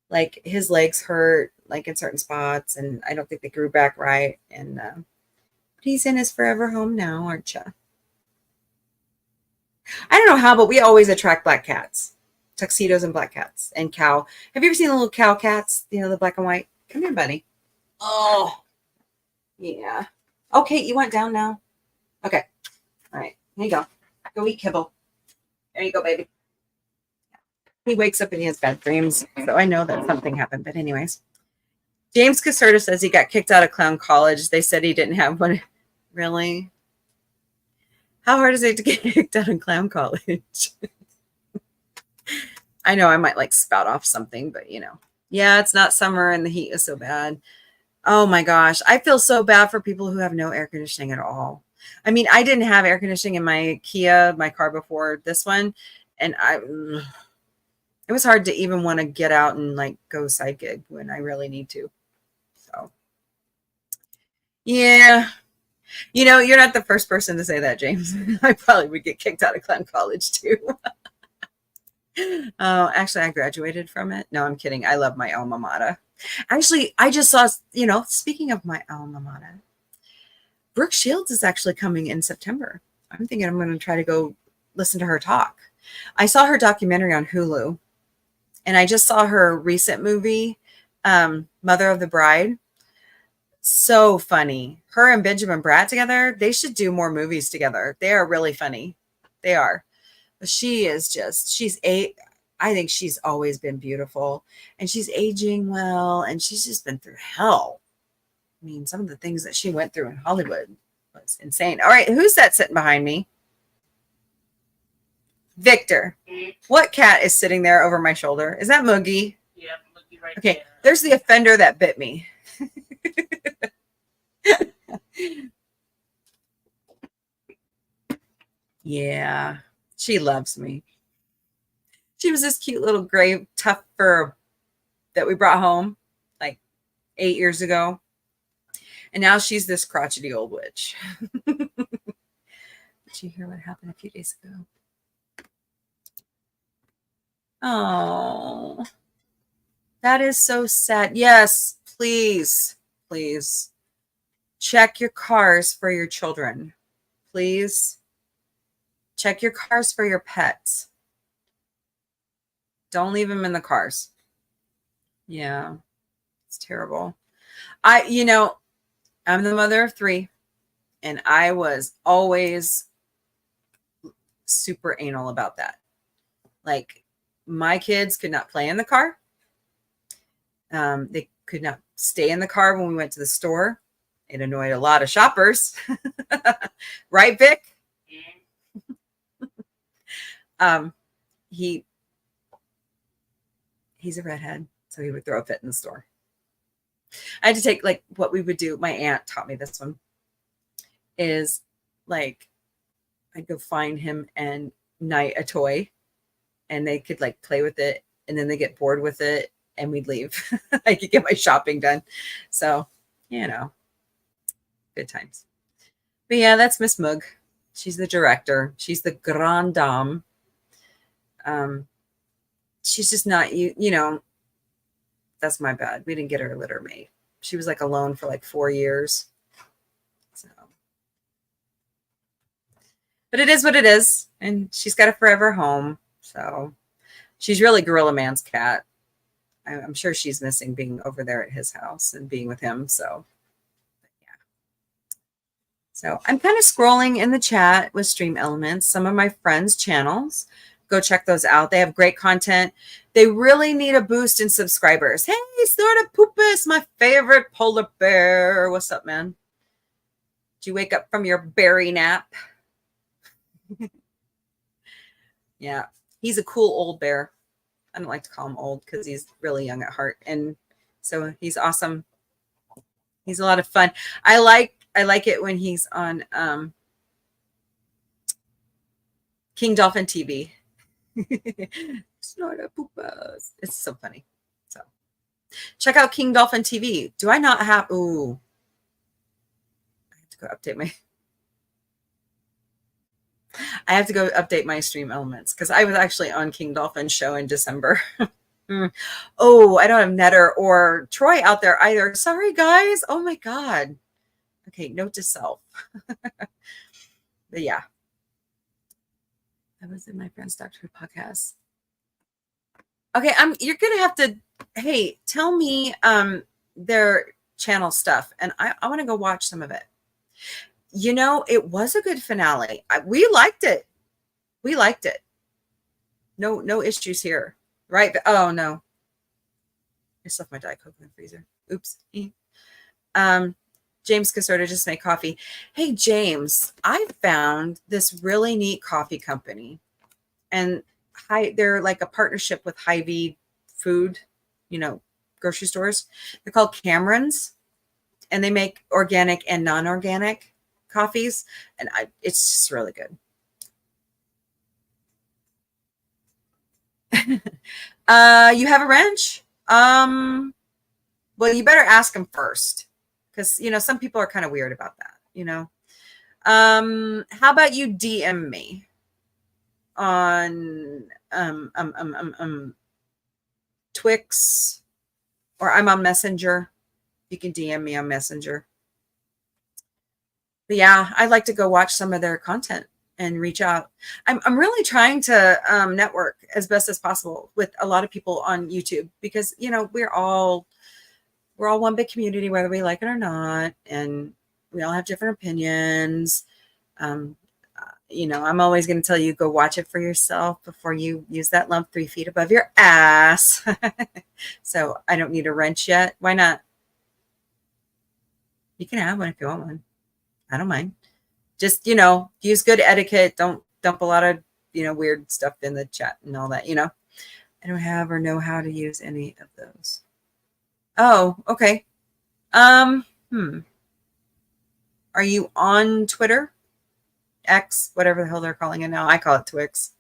Like his legs hurt, like in certain spots, and I don't think they grew back right. And but he's in his forever home now, aren't you? I don't know how, but we always attract black cats, tuxedos and black cats, and cow. Have you ever seen the little cow cats? You know, the black and white. Come here, buddy. Oh, yeah. Okay, you went down now. Okay. All right. Here you go. Go eat kibble. There you go, baby. He wakes up and he has bad dreams, so I know that something happened. But anyways, James Caserta says he got kicked out of clown college. They said he didn't have one. Really? How hard is it to get kicked out of clown college? I know I might like spout off something, but yeah, it's not summer and the heat is so bad. Oh my gosh. I feel so bad for people who have no air conditioning at all. I mean, I didn't have air conditioning in my Kia, my car before this one. And it was hard to even want to get out and like go side gig when I really need to. So yeah. You're not the first person to say that, James. I probably would get kicked out of clown college too. Oh, actually, I graduated from it. No, I'm kidding. I love my alma mater. Actually, I just saw, speaking of my alma mater, Brooke Shields is actually coming in September. I'm thinking I'm going to try to go listen to her talk. I saw her documentary on Hulu, and I just saw her recent movie, Mother of the Bride. So funny. Her and Benjamin Bratt together, they should do more movies together. They are really funny. They are. But I think she's always been beautiful, and she's aging well, and she's just been through hell. I mean, some of the things that she went through in Hollywood was insane. All right, who's that sitting behind me? Victor. What cat is sitting there over my shoulder? Is that Moogie? Yeah, Moogie right Okay, there. there's the offender that bit me. Yeah, she loves me. She was this cute little gray tough fur that we brought home like 8 years ago. And now she's this crotchety old witch. Did you hear what happened a few days ago? Oh, that is so sad. Yes, please, please check your cars for your children. Please check your cars for your pets. Don't leave them in the cars. Yeah, it's terrible. I'm the mother of 3, and I was always super anal about that. Like, my kids could not play in the car. They could not stay in the car when we went to the store. It annoyed a lot of shoppers. Right, Vic? He's a redhead, so he would throw a fit in the store. I had to take, like, what we would do. My aunt taught me this one. Is, like, I'd go find him and knight a toy, and they could, like, play with it, and then they get bored with it, and we'd leave. I could get my shopping done. So, good times. But yeah, that's Miss Moog. She's the director. She's the grande dame. She's just not, that's my bad. We didn't get her a litter mate. She was like alone for like 4 years. So, but it is what it is. And she's got a forever home. So she's really Gorilla Man's cat. I'm sure she's missing being over there at his house and being with him. So, yeah. So I'm kind of scrolling in the chat with Stream Elements, some of my friends' channels. Go check those out. They have great content. They really need a boost in subscribers. Hey, Snorta Poopus, my favorite polar bear. What's up, man? Did you wake up from your berry nap? Yeah, he's a cool old bear. I don't like to call him old because he's really young at heart. And so he's awesome. He's a lot of fun. I like it when he's on King Dolphin TV. Snorta Poopas. It's so funny. So check out King Dolphin TV. Do I not have? Ooh, I have to go update my. I have to go update my stream elements because I was actually on King Dolphin's show in December. Oh, I don't have Netter or Troy out there either. Sorry, guys. Oh my God. Okay, note to self. But yeah. I was in my friend's Doctor Who podcast. Okay, you're gonna have to, hey, tell me their channel stuff, and I want to go watch some of it. You know, it was a good finale. We liked it. We liked it. No issues here, right? But, oh no, I just left my Diet Coke in the freezer. Oops. James Casorda just made coffee. Hey James, I found this really neat coffee company, and they're like a partnership with Hy-Vee food, grocery stores. They're called Cameron's, and they make organic and non-organic coffees, and it's just really good. You have a wrench? Well, you better ask them first, because some people are kind of weird about that. How about you DM me on Twix, or I'm on Messenger. You can DM me on Messenger. But yeah, I'd like to go watch some of their content and reach out. I'm really trying to network as best as possible with a lot of people on YouTube, because we're all one big community, whether we like it or not, and we all have different opinions. I'm always going to tell you, go watch it for yourself before you use that lump 3 feet above your ass. So I don't need a wrench yet. Why not? You can have one if you want one. I don't mind. Just, use good etiquette. Don't dump a lot of, weird stuff in the chat and all that, I don't have or know how to use any of those. Oh, okay. Are you on Twitter? X, whatever the hell they're calling it now. I call it Twix.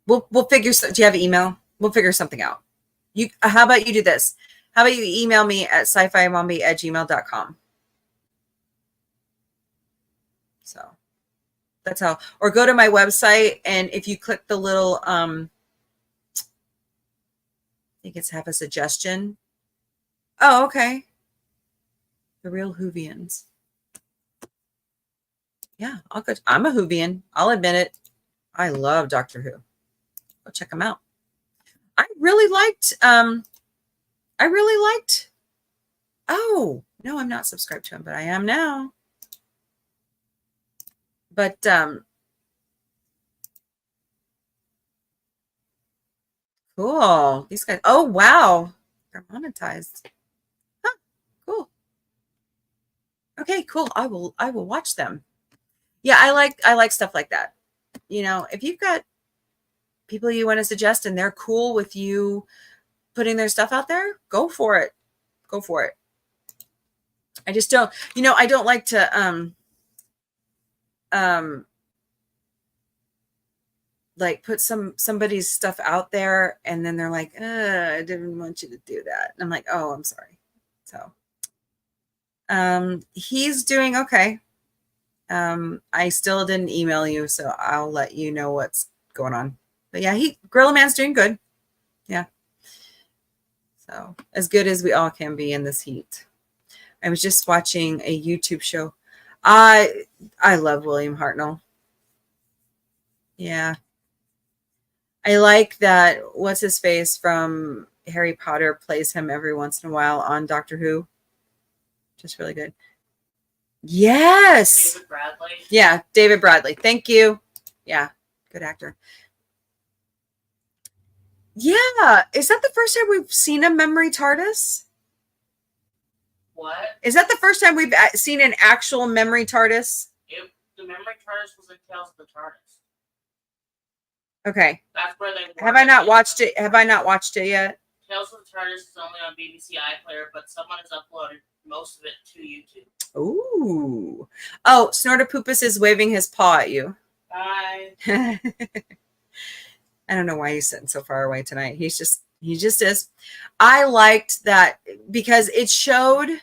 We'll figure. Do you have an email? We'll figure something out. How about you do this? How about you email me at sci-fi-mombie@gmail.com. So that's how. Or go to my website, and if you click the little, I think it's have a suggestion. Oh, okay. The real Whovians. Yeah, I'm a Whovian. I'll admit it. I love Doctor Who. Go check them out. I really liked. Oh no, I'm not subscribed to him, but I am now. But cool. These guys. Oh wow, they're monetized. Huh, cool. Okay, cool. I will watch them. Yeah, I like stuff like that. If you've got people you want to suggest and they're cool with you putting their stuff out there, go for it. Go for it. I just don't, I don't like to like put somebody's stuff out there and then they're like, I didn't want you to do that. And I'm like, oh, I'm sorry. So he's doing okay. I still didn't email you, so I'll let you know what's going on. But yeah, Gorilla Man's doing good. Yeah. So as good as we all can be in this heat. I was just watching a YouTube show. I love William Hartnell. Yeah. I like that what's his face from Harry Potter plays him every once in a while on Doctor Who. Just really good. Yes. David Bradley. Yeah, David Bradley. Thank you. Yeah, good actor. Yeah. Is that the first time we've seen a memory TARDIS? What? Is that the first time we've seen an actual memory TARDIS? The memory TARDIS was in Tales of the TARDIS. Okay. That's where they. Have I not watched it? Have I not watched it yet? Tales of the TARDIS is only on BBC iPlayer, but someone has uploaded most of it to YouTube. Ooh. Oh, Snortopoopus is waving his paw at you. Bye. I don't know why he's sitting so far away tonight. He just is. I liked that because it showed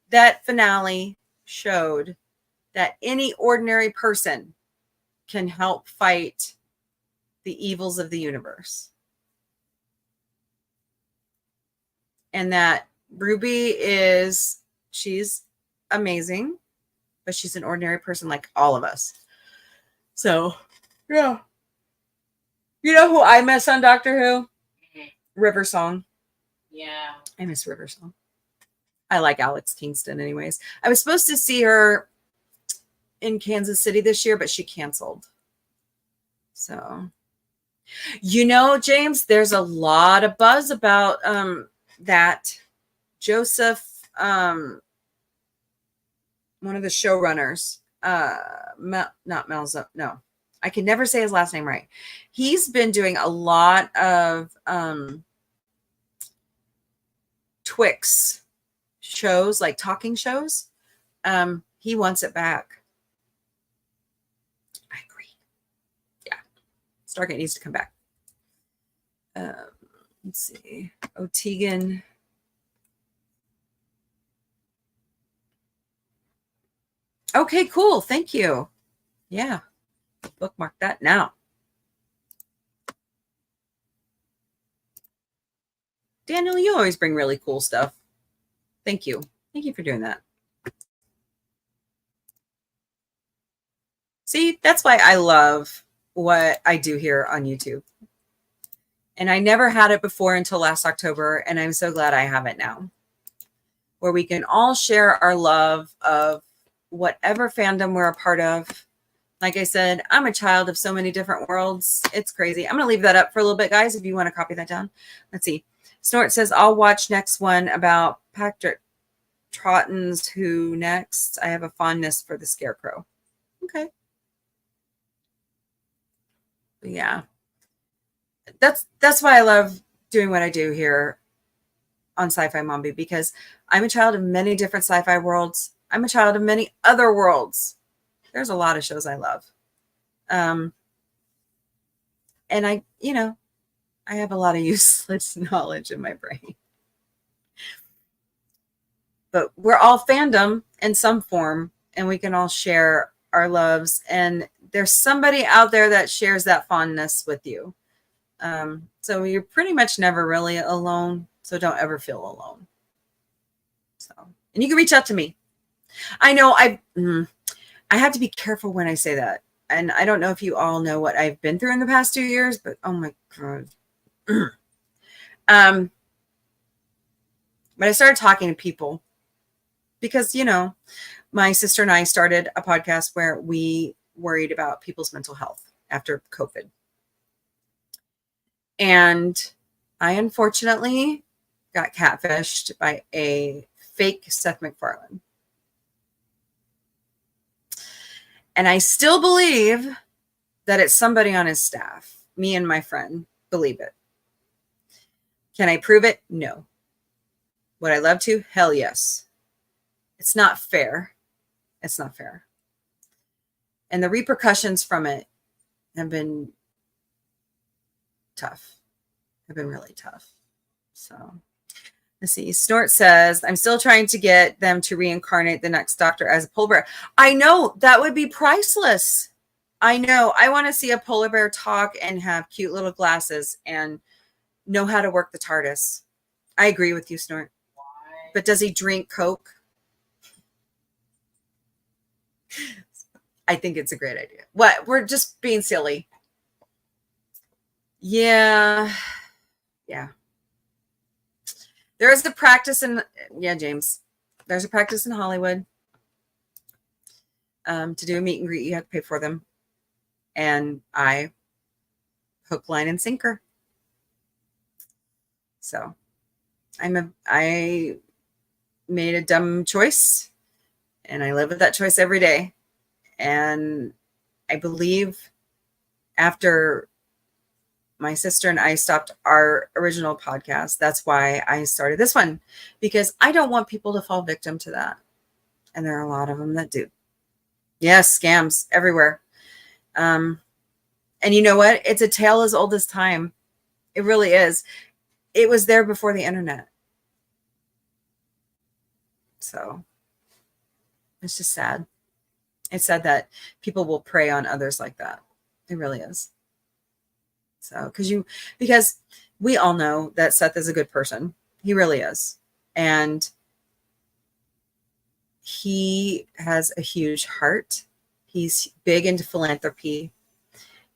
that finale showed that any ordinary person can help fight the evils of the universe. And that Ruby she's amazing, but she's an ordinary person like all of us. So, yeah. You know who I miss on Doctor Who? River Song. Yeah. I miss River Song. I like Alex Kingston anyways. I was supposed to see her in Kansas City this year, but she canceled. So, you know, James, there's a lot of buzz about that Joseph, one of the showrunners, not Melzo, no, I can never say his last name right. He's been doing a lot of Twix shows, like talking shows. He wants it back. I agree. Yeah. Stargate needs to come back. Let's see. Otegan. Okay, cool. Thank you. Yeah. Bookmark that now. Daniel, you always bring really cool stuff. Thank you. Thank you for doing that. See, that's why I love what I do here on YouTube. And I never had it before until last October, and I'm so glad I have it now, where we can all share our love of whatever fandom we're a part of. Like I said, I'm a child of so many different worlds. It's crazy. I'm going to leave that up for a little bit, guys, if you want to copy that down. Let's see. Snort says, I'll watch next one about Patrick Troughton's Who next. I have a fondness for the Scarecrow. Okay. But yeah. That's why I love doing what I do here on Sci-Fi Mombie, because I'm a child of many different sci-fi worlds. I'm a child of many other worlds. There's a lot of shows I love. And I have a lot of useless knowledge in my brain. But we're all fandom in some form, and we can all share our loves. And there's somebody out there that shares that fondness with you. So you're pretty much never really alone. So don't ever feel alone. So, and you can reach out to me. I know I have to be careful when I say that. And I don't know if you all know what I've been through in the past 2 years, but oh my God. But I started talking to people because, my sister and I started a podcast where we worried about people's mental health after COVID. And I unfortunately got catfished by a fake Seth MacFarlane. And I still believe that it's somebody on his staff. Me and my friend believe it. Can I prove it? No. Would I love to? Hell yes. It's not fair. It's not fair. And the repercussions from it have been tough. Have been really tough. So let's see. Snort says, I'm still trying to get them to reincarnate the next Doctor as a polar bear. I know, that would be priceless. I know. I want to see a polar bear talk and have cute little glasses and know how to work the TARDIS. I agree with you, Snort. Why? But does he drink Coke? I think it's a great idea. What? We're just being silly. Yeah. Yeah. There is a practice in, James. There's a practice in Hollywood. To do a meet and greet, you have to pay for them. And I hook, line, and sinker. So I made a dumb choice, and I live with that choice every day. And I believe after my sister and I stopped our original podcast, that's why I started this one, because I don't want people to fall victim to that. And there are a lot of them that do. Yes, scams everywhere. And you know what? It's a tale as old as time. It really is. It was there before the internet. So It's just sad. It's sad that people will prey on others like that. It really is. So, because we all know that Seth is a good person. He really is. And he has a huge heart. He's big into philanthropy.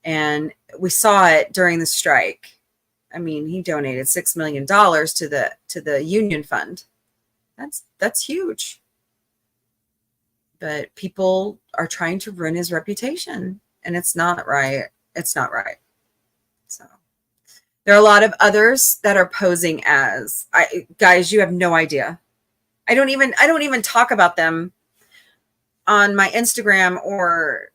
And we saw it during the strike. I mean, he donated $6 million to the union fund. That's huge. But people are trying to ruin his reputation, and it's not right. It's not right. So there are a lot of others that are posing as guys. You have no idea. I don't even talk about them on my Instagram or,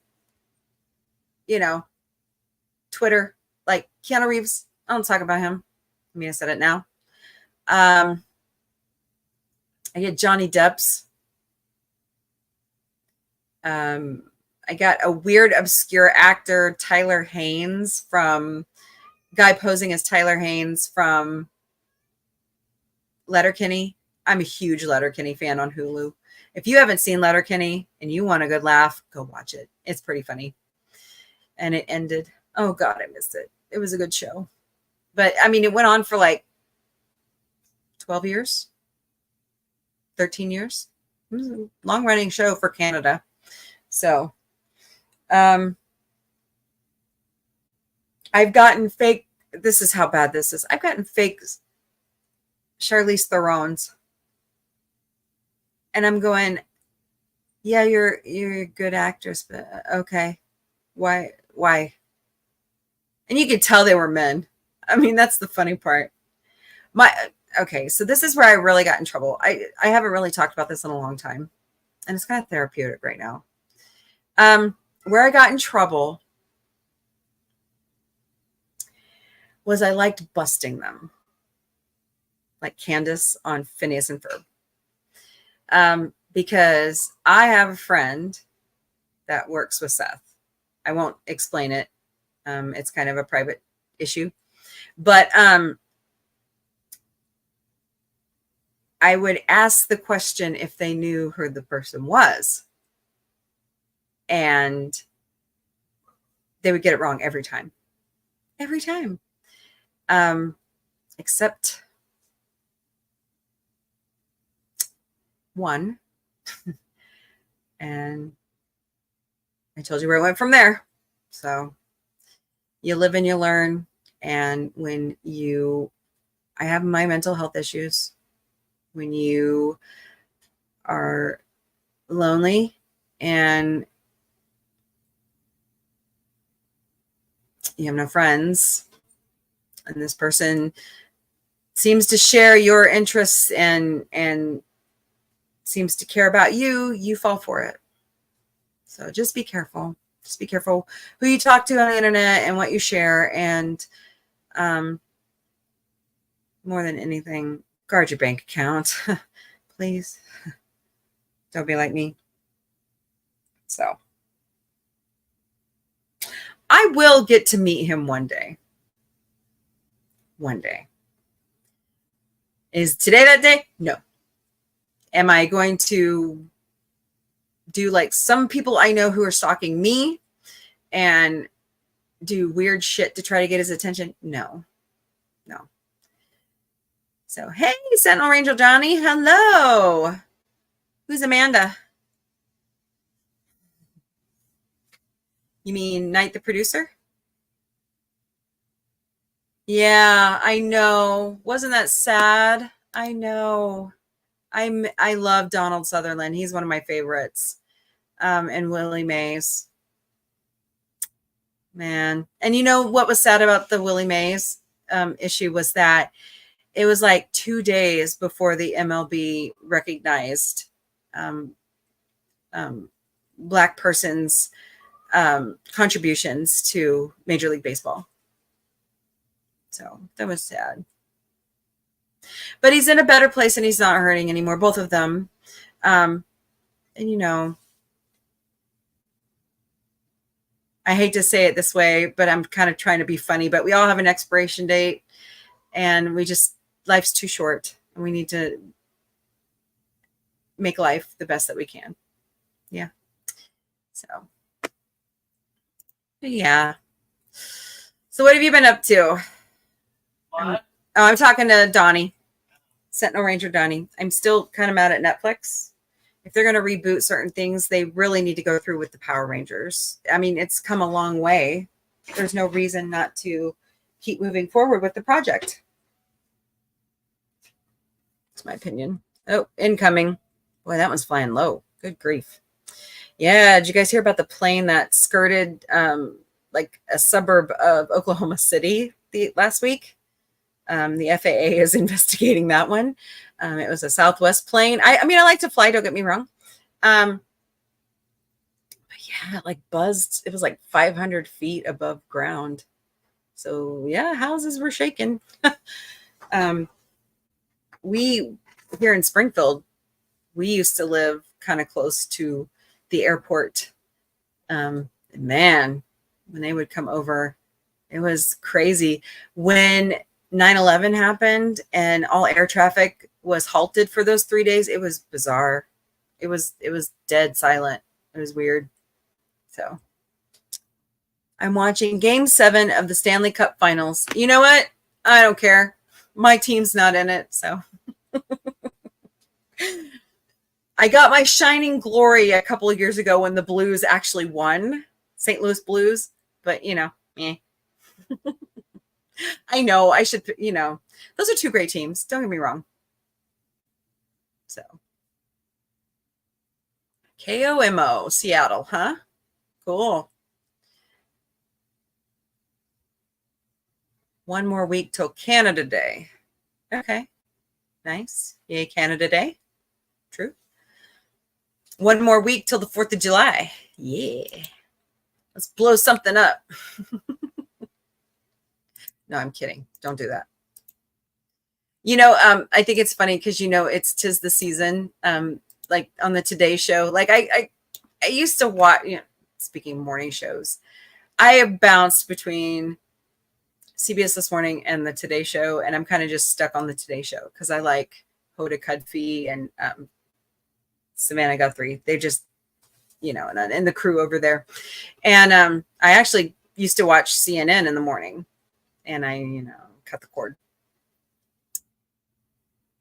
Twitter. Like Keanu Reeves, I don't talk about him. I mean, I said it now. I get Johnny Depp's. I got a weird, obscure actor, Tyler Haynes, guy posing as Tyler Haynes from Letterkenny. I'm a huge Letterkenny fan on Hulu. If you haven't seen Letterkenny and you want a good laugh, go watch it. It's pretty funny. And it ended. Oh, God, I missed it. It was a good show. But, I mean, it went on for like 12 years, 13 years. It was a long-running show for Canada. So, I've gotten fake. This is how bad this is. I've gotten fake Charlize Theron's, and I'm going, yeah, you're a good actress, but okay, why? And you could tell they were men. I mean, that's the funny part. Okay, so this is where I really got in trouble. I haven't really talked about this in a long time, and it's kind of therapeutic right now. Where I got in trouble was I liked busting them, like Candace on Phineas and Ferb, because I have a friend that works with Seth. I won't explain it. It's kind of a private issue, but I would ask the question if they knew who the person was. And they would get it wrong every time. Every time. Except one. And I told you where it went from there. So you live and you learn. And I have my mental health issues. When you are lonely and you have no friends, and this person seems to share your interests and seems to care about you, you fall for it. So just be careful. Just be careful who you talk to on the internet and what you share. And more than anything, guard your bank account. Please. Don't be like me. So I will get to meet him one day. One day. Is today that day? No. Am I going to do like some people I know who are stalking me and do weird shit to try to get his attention? No. No. So, hey, Sentinel Angel Johnny. Hello. Who's Amanda? You mean Knight the producer? Yeah, I know. Wasn't that sad? I know. I love Donald Sutherland. He's one of my favorites. And Willie Mays. Man. And you know what was sad about the Willie Mays issue was that it was like 2 days before the MLB recognized Black persons' contributions to Major League Baseball. So that was sad. But he's in a better place and he's not hurting anymore, both of them. And, you know, I hate to say it this way, but I'm kind of trying to be funny, but we all have an expiration date and life's too short and we need to make life the best that we can. Yeah. So, yeah. So what have you been up to? What? I'm talking to Donnie, Sentinel Ranger Donnie. I'm still kind of mad at Netflix. If they're going to reboot certain things, they really need to go through with the Power Rangers. I mean, it's come a long way. There's no reason not to keep moving forward with the project. That's my opinion. Oh, incoming. Boy, that one's flying low. Good grief. Yeah, did you guys hear about the plane that skirted like a suburb of Oklahoma City last week? The FAA is investigating that one. It was a Southwest plane. I mean, I like to fly, don't get me wrong. But yeah, like buzzed. It was like 500 feet above ground. So yeah, houses were shaking. We here in Springfield, we used to live kind of close to the airport. Man, when they would come over, it was crazy. When 9/11 happened and all air traffic was halted for those 3 days, it was bizarre. It was dead silent. It was weird. So I'm watching Game 7 of the Stanley Cup Finals. You know what? I don't care. My team's not in it, so I got my shining glory a couple of years ago when the Blues actually won, St. Louis Blues. But I know I should. Those are two great teams. Don't get me wrong. So KOMO, Seattle, huh? Cool. One more week till Canada Day. Okay. Nice. Yay, Canada Day. True. One more week till the 4th of July. Yeah. Let's blow something up. No, I'm kidding. Don't do that. I think it's funny because it's 'tis the season. Like on the Today Show. Like I used to watch, speaking of morning shows, I have bounced between CBS This Morning and the Today Show, and I'm kind of just stuck on the Today Show because I like Hoda Kudfi and Savannah Guthrie. They just, and the crew over there. And I actually used to watch CNN in the morning, and I, cut the cord.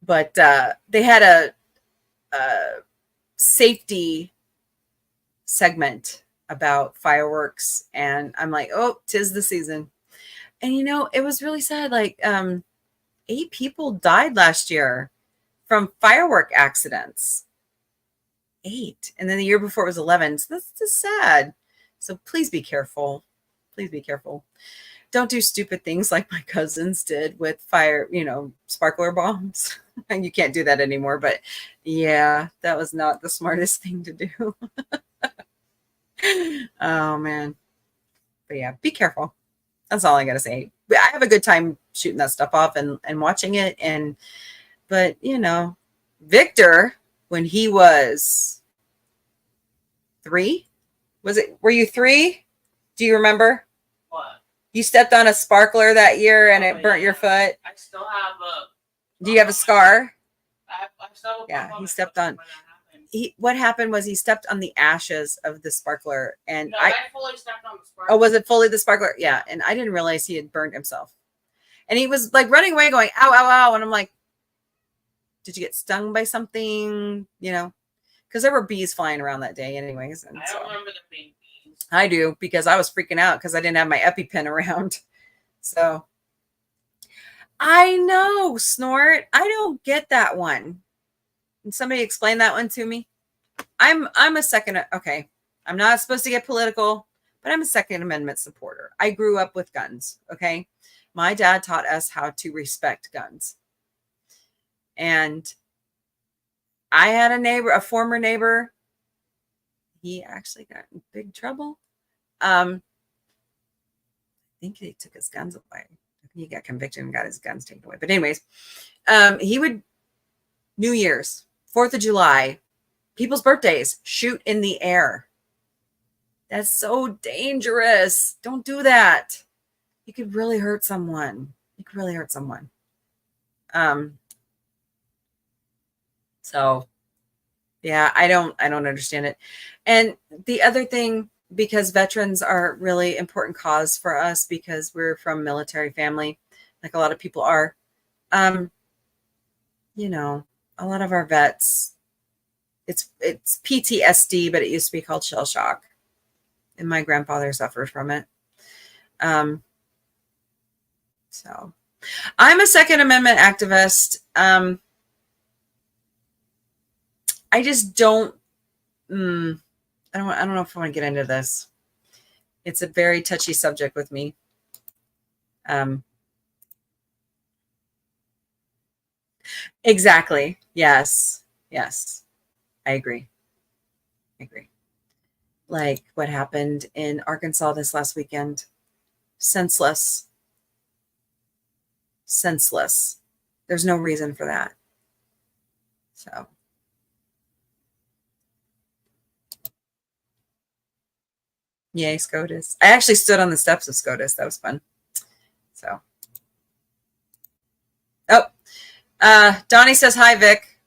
But they had a safety segment about fireworks, and I'm like, oh, 'tis the season. And it was really sad. Like 8 people died last year from firework accidents. 8. And then the year before it was 11. So that's just sad. So please be careful. Please be careful. Don't do stupid things like my cousins did with sparkler bombs. And you can't do that anymore. But yeah, that was not the smartest thing to do. Oh, man. But yeah, be careful. That's all I got to say. I have a good time shooting that stuff off and watching it. But Victor, when he was 3, were you 3? Do you remember? What? You stepped on a sparkler that year and it burnt your foot. I still have a. Do you have a scar? I still have a Yeah, bump he my stepped foot on. when that happened. What happened was he stepped on the ashes of the sparkler, and No, I fully stepped on the sparkler. oh, was it fully the sparkler? Yeah, and I didn't realize he had burned himself, and he was like running away, going ow, ow, ow, and I'm like, did you get stung by something? Because there were bees flying around that day, anyways. And I don't remember them being bees. I do, because I was freaking out because I didn't have my EpiPen around. So I know, Snort. I don't get that one. Can somebody explain that one to me? I'm a second. Okay. I'm not supposed to get political, but I'm a Second Amendment supporter. I grew up with guns. Okay. My dad taught us how to respect guns. And I had a former neighbor. He actually got in big trouble. I think he took his guns away. He got convicted and got his guns taken away. But anyways, he would New Year's, 4th of July, people's birthdays, shoot in the air. That's so dangerous. Don't do that. You could really hurt someone. So Yeah, I don't understand it. And the other thing, because veterans are a really important cause for us because we're from military family, like a lot of people are. Um, you know, a lot of our vets, it's PTSD, but it used to be called shell shock. And my grandfather suffered from it. Um, so I'm a Second Amendment activist. I just don't. I don't know if I want to get into this. It's a very touchy subject with me. Exactly. Yes. Yes. I agree. I agree. Like what happened in Arkansas this last weekend. Senseless. Senseless. There's no reason for that. So, yay, SCOTUS. I actually stood on the steps of SCOTUS. That was fun. So, oh, Donnie says, hi, Vic.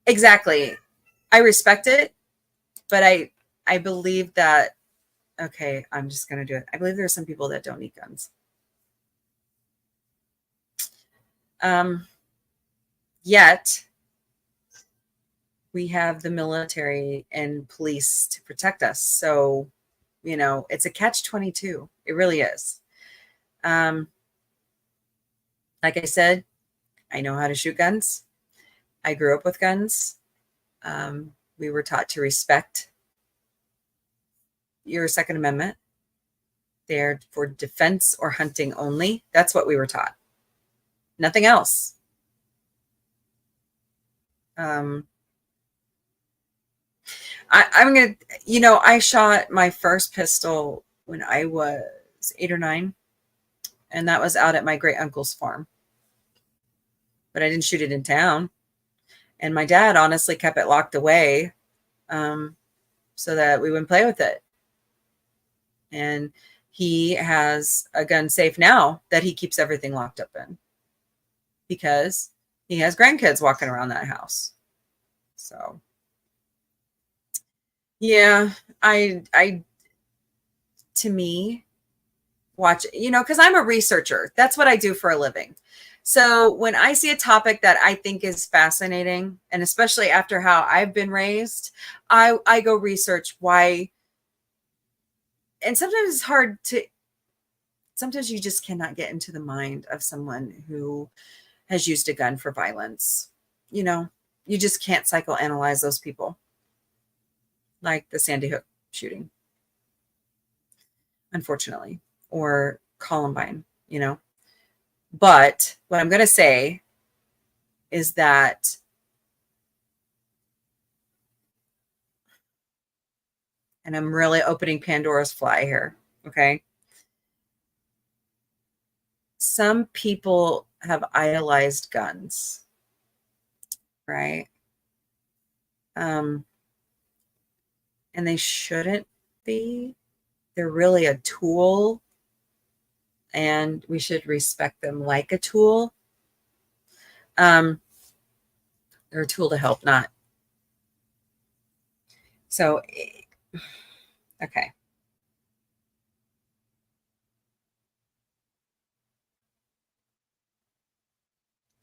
Exactly. I respect it, but I believe that, okay, I'm just going to do it. I believe there are some people that don't need guns. Yet we have the military and police to protect us. So, it's a catch-22. It really is. Like I said, I know how to shoot guns. I grew up with guns. We were taught to respect your Second Amendment. They're for defense or hunting only. That's what we were taught. Nothing else. I'm going to, I shot my first pistol when I was 8 or 9, and that was out at my great uncle's farm. But I didn't shoot it in town. And my dad honestly kept it locked away so that we wouldn't play with it. And he has a gun safe now that he keeps everything locked up in because he has grandkids walking around that house. So, yeah, to me, watch, because I'm a researcher. That's what I do for a living. So when I see a topic that I think is fascinating, and especially after how I've been raised, I go research why. And sometimes it's hard sometimes you just cannot get into the mind of someone who has used a gun for violence. You just can't psychoanalyze those people. Like the Sandy Hook shooting, unfortunately, or Columbine, But what I'm going to say is that and I'm really opening Pandora's fly here, okay? Some people have idolized guns, right? And they shouldn't be. They're really a tool, and we should respect them like a tool. They're a tool to help, not. So, okay.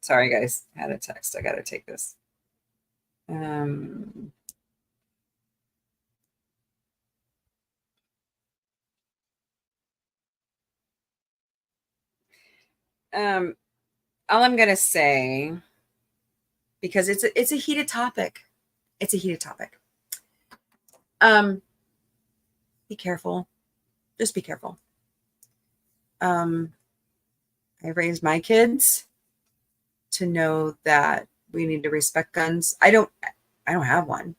Sorry, guys. I had a text. I got to take this. All I'm going to say, because it's a heated topic. It's a heated topic. Be careful. Just be careful. I raised my kids to know that we need to respect guns. I don't have one.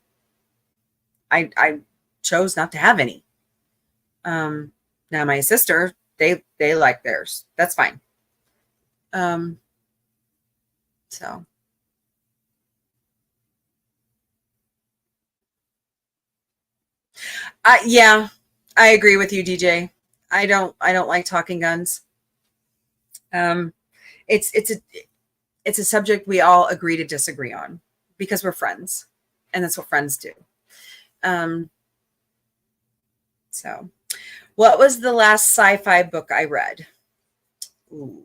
I chose not to have any. Now my sister, they like theirs. That's fine. So yeah, I agree with you, DJ. I don't like talking guns. It's it's a subject we all agree to disagree on because we're friends, and that's what friends do. So what was the last sci-fi book I read? Ooh.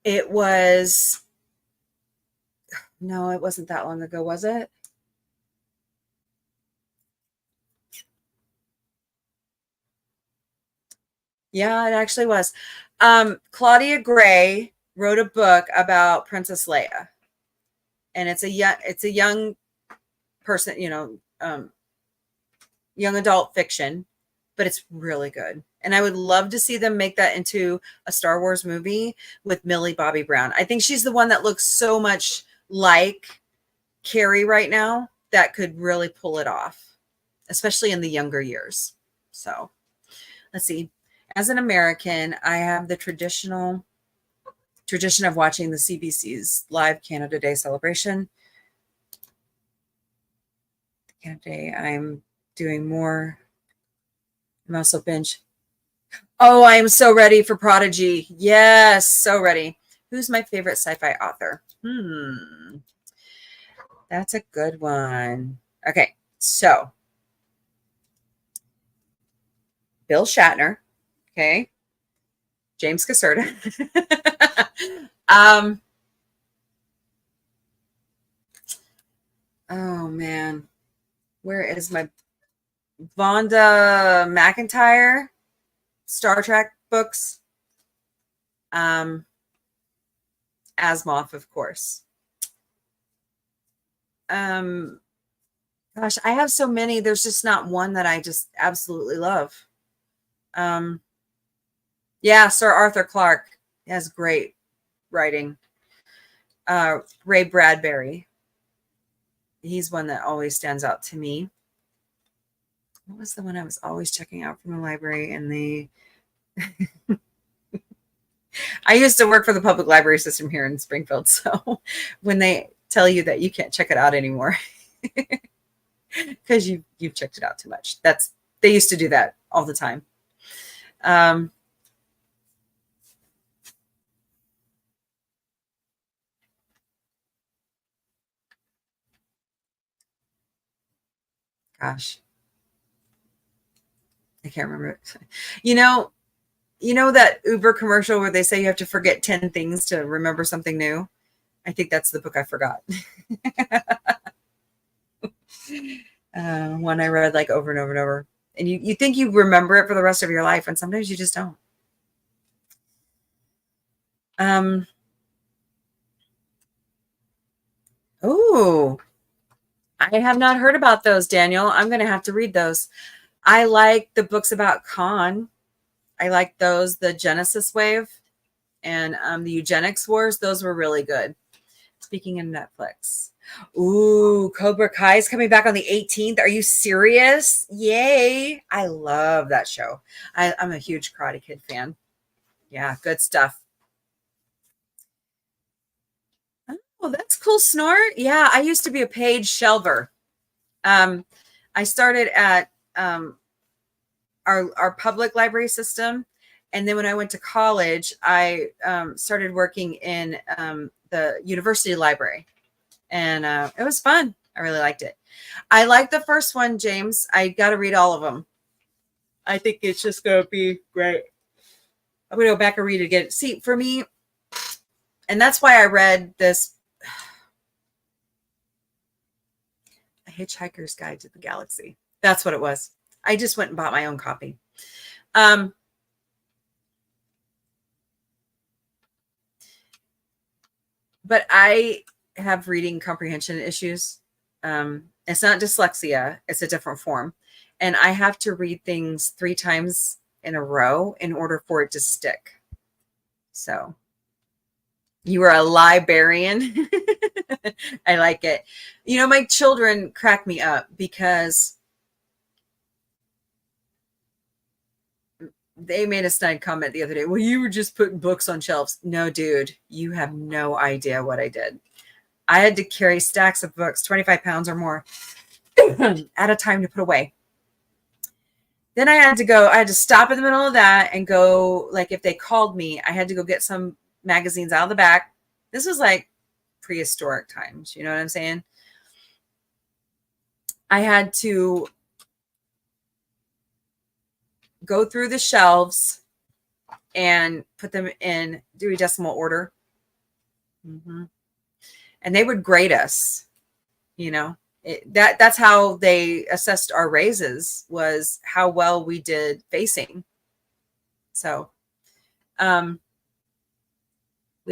It was, no, it wasn't that long ago, was it? Yeah, it actually was. Claudia Gray wrote a book about Princess Leia, and it's a young person, young adult fiction, but it's really good. And I would love to see them make that into a Star Wars movie with Millie Bobby Brown. I think she's the one that looks so much like Carrie right now that could really pull it off, especially in the younger years. So let's see. As an American, I have the tradition of watching the CBC's live Canada Day celebration. Canada Day, I'm doing more. I'm also binge. Oh, I am so ready for Prodigy. Yes, so ready. Who's my favorite sci-fi author? That's a good one. Okay, so Bill Shatner. Okay. James Caserta. Oh man, where is my Vonda McIntyre Star Trek books? Asimov, of course. Gosh, I have so many. There's just not one that I just absolutely love. Yeah, Sir Arthur Clarke has great writing. Ray Bradbury. He's one that always stands out to me. What was the one I was always checking out from the library? And I used to work for the public library system here in Springfield. So when they tell you that you can't check it out anymore because you've checked it out too much, they used to do that all the time. Gosh, I can't remember. You know that Uber commercial where they say you have to forget 10 things to remember something new? I think that's the book I forgot. One I read like over and over and over. And you think you remember it for the rest of your life, and sometimes you just don't. Oh, I have not heard about those, Daniel. I'm going to have to read those. I like the books about Khan. I like those, the Genesis Wave and the Eugenics Wars. Those were really good. Speaking of Netflix. Ooh, Cobra Kai is coming back on the 18th. Are you serious? Yay. I love that show. I'm a huge Karate Kid fan. Yeah, good stuff. Oh, that's cool, Snort. Yeah, I used to be a paid shelver. I started at our public library system. And then when I went to college, I started working in the university library. And it was fun. I really liked it. I like the first one, James. I got to read all of them. I think it's just going to be great. I'm going to go back and read it again. See, for me, and that's why I read this A Hitchhiker's Guide to the Galaxy. That's what it was. I just went and bought my own copy. But I have reading comprehension issues. It's not dyslexia. It's a different form. And I have to read things 3 times in a row in order for it to stick. So you are a librarian. I like it. My children crack me up because they made a snide comment the other day. Well, you were just putting books on shelves. No, dude, you have no idea what I did. I had to carry stacks of books, 25 pounds or more at a time to put away. Then I had to stop in the middle of that and go, like, if they called me, I had to go get some magazines out of the back. This was like prehistoric times. You know what I'm saying? I had to go through the shelves and put them in Dewey Decimal order. Mm-hmm. And they would grade us, you know. That's how they assessed our raises, was how well we did facing. So we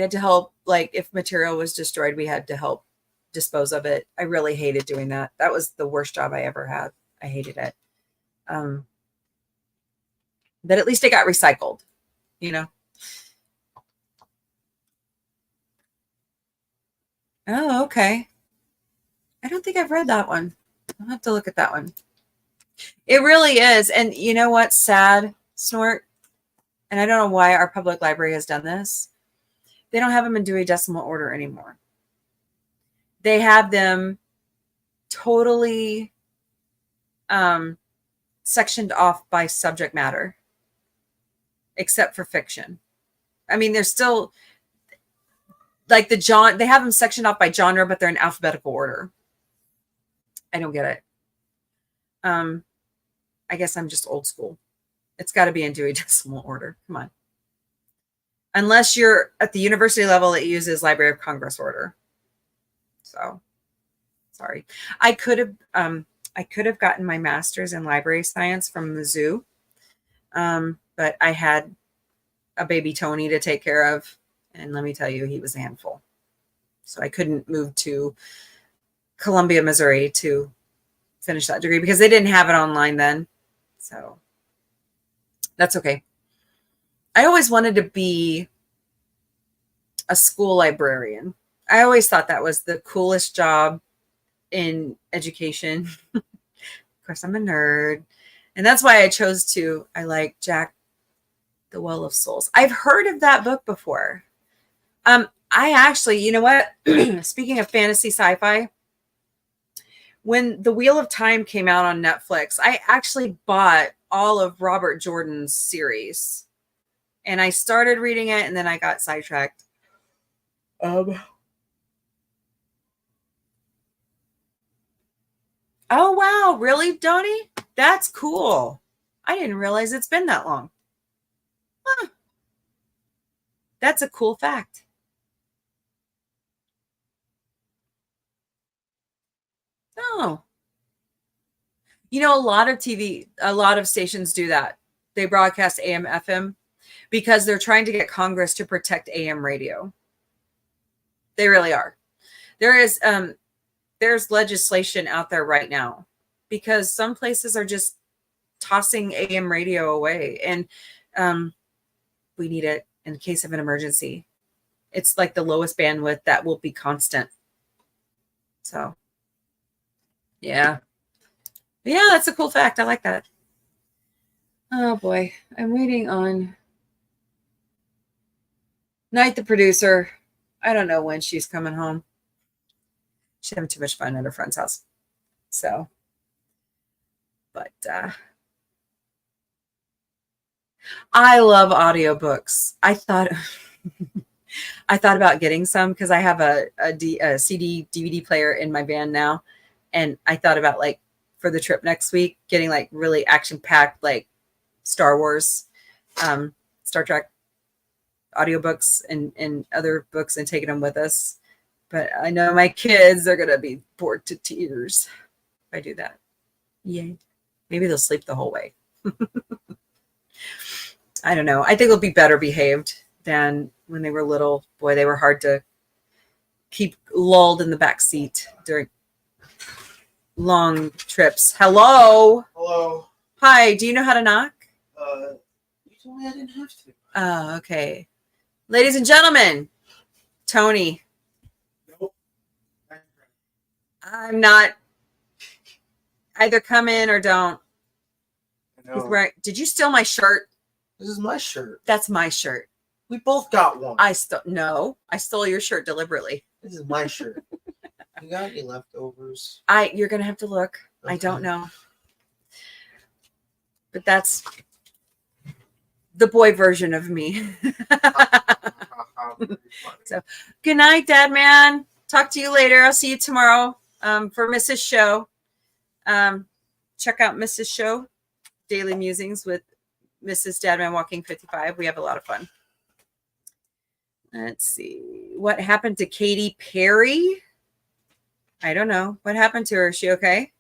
had to help, like, if material was destroyed, we had to help dispose of it. I really hated doing that. That was the worst job I ever had. I hated it. But at least it got recycled, you know. Oh, okay. I don't think I've read that one. I'll have to look at that one. It really is. And you know what's sad, Snort? And I don't know why our public library has done this. They don't have them in Dewey Decimal order anymore. They have them totally sectioned off by subject matter, except for fiction. I mean, they're still like they have them sectioned off by genre, but they're in alphabetical order. I don't get it. I guess I'm just old school. It's got to be in Dewey Decimal order. Come on. Unless you're at the university level, it uses Library of Congress order. So, sorry. I could have gotten my master's in library science from Mizzou, but I had a baby Tony to take care of, and let me tell you, he was a handful. So I couldn't move to Columbia, Missouri to finish that degree because they didn't have it online then. So that's okay. I always wanted to be a school librarian. I always thought that was the coolest job in education. Of course, I'm a nerd. And that's why I like Jack the Well of Souls. I've heard of that book before. I actually, you know what? Speaking of fantasy sci-fi, when The Wheel of Time came out on Netflix, I actually bought all of Robert Jordan's series. And I started reading it, and then I got sidetracked. Oh, wow. Really, Donnie? That's cool. I didn't realize it's been that long. Huh. That's a cool fact. Oh. You know, a lot of stations do that. They broadcast AM, FM because they're trying to get Congress to protect AM radio. They really are. There's legislation out there right now because some places are just tossing AM radio away, and we need it in case of an emergency. It's like the lowest bandwidth that will be constant. So, yeah. Yeah, that's a cool fact. I like that. Oh, boy. I'm waiting on Night, the producer. I don't know when she's coming home. She's having too much fun at her friend's house. So, but I love audiobooks. I thought about getting some because I have a CD DVD player in my van now, and I thought about, like, for the trip next week, getting like really action-packed, like Star Wars, Star Trek audiobooks and other books and taking them with us. But I know my kids are going to be bored to tears if I do that. Yay. Maybe they'll sleep the whole way. I don't know. I think they'll be better behaved than when they were little. Boy, they were hard to keep lulled in the back seat during long trips. Hello. Hello. Hi. Do you know how to knock? You told me I didn't have to. Oh, okay. Ladies and gentlemen, Tony. Nope. I'm not. Either come in or don't. I know. Right. Did you steal my shirt? This is my shirt. That's my shirt. We both got one. I stole your shirt deliberately. This is my shirt. You got any leftovers? You're gonna have to look. Okay. I don't know. But that's the boy version of me. So good night, Dad Man. Talk to you later. I'll see you tomorrow for Mrs. Show. Check out Mrs. Show, Daily Musings with Mrs. Dadman Walking 55. We have a lot of fun. Let's see. What happened to Katy Perry? I don't know. What happened to her? Is she okay?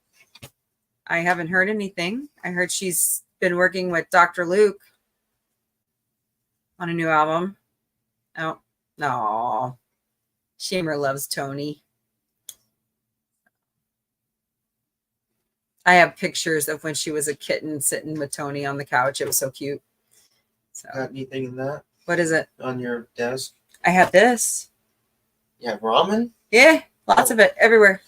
I haven't heard anything. I heard she's been working with Dr. Luke on a new album. Oh, no. Shamer loves Tony. I have pictures of when she was a kitten sitting with Tony on the couch. It was so cute. So, Got anything in that what is it? on your desk? I have this. You have ramen? Yeah, lots of it everywhere.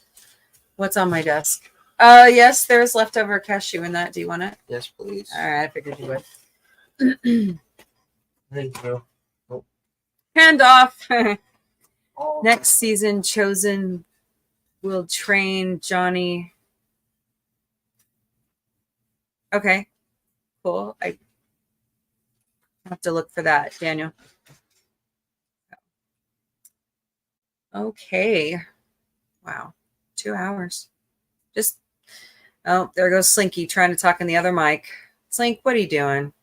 What's on my desk? Yes, there's leftover cashew in that. Do you want it? Yes, please. All right, I figured you would. Thank you. Oh. Hand off. Next season, Chosen will train Johnny. Okay, cool. I have to look for that, Daniel. Okay. Wow. 2 hours. Just, oh, there goes Slinky trying to talk in the other mic. Slink, what are you doing?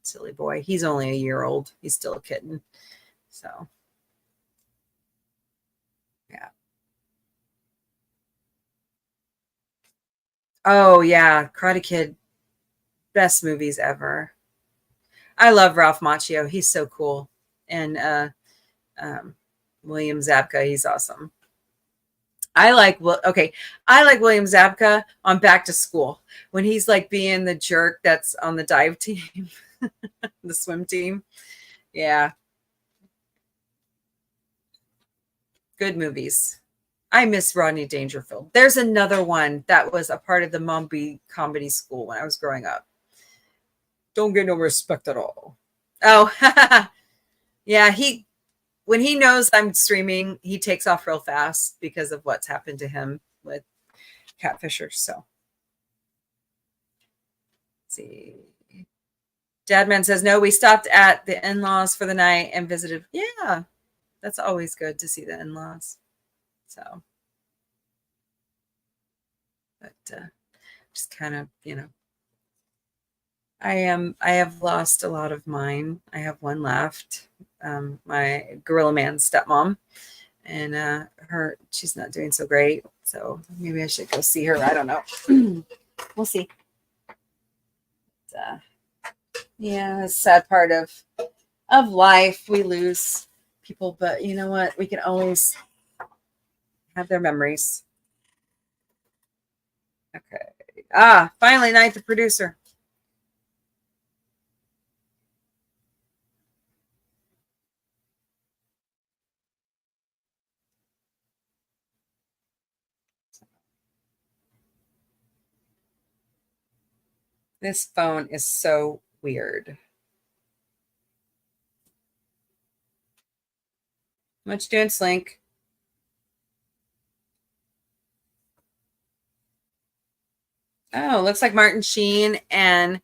Silly boy. He's only a year old. He's still a kitten. So, yeah. Oh, yeah. Karate Kid. Best movies ever. I love Ralph Macchio. He's so cool. And William Zabka. He's awesome. I like William Zabka on Back to School when he's like being the jerk that's on the dive team, the swim team. Yeah. Good movies. I miss Rodney Dangerfield. There's another one that was a part of the Mombie comedy school when I was growing up. Don't get no respect at all. Oh, yeah. When he knows I'm streaming, he takes off real fast because of what's happened to him with catfishers. So, let's see. Dadman says, no, we stopped at the in-laws for the night and visited. Yeah, that's always good to see the in-laws. So, but just kind of, I have lost a lot of mine. I have one left. My Gorilla Man stepmom, and she's not doing so great. So maybe I should go see her. I don't know. We'll see. But, yeah, it's a sad part of life. We lose people, but you know what? We can always have their memories. Okay. Finally, Night the producer. This phone is so weird. What you doing, Slink? Oh, looks like Martin Sheen and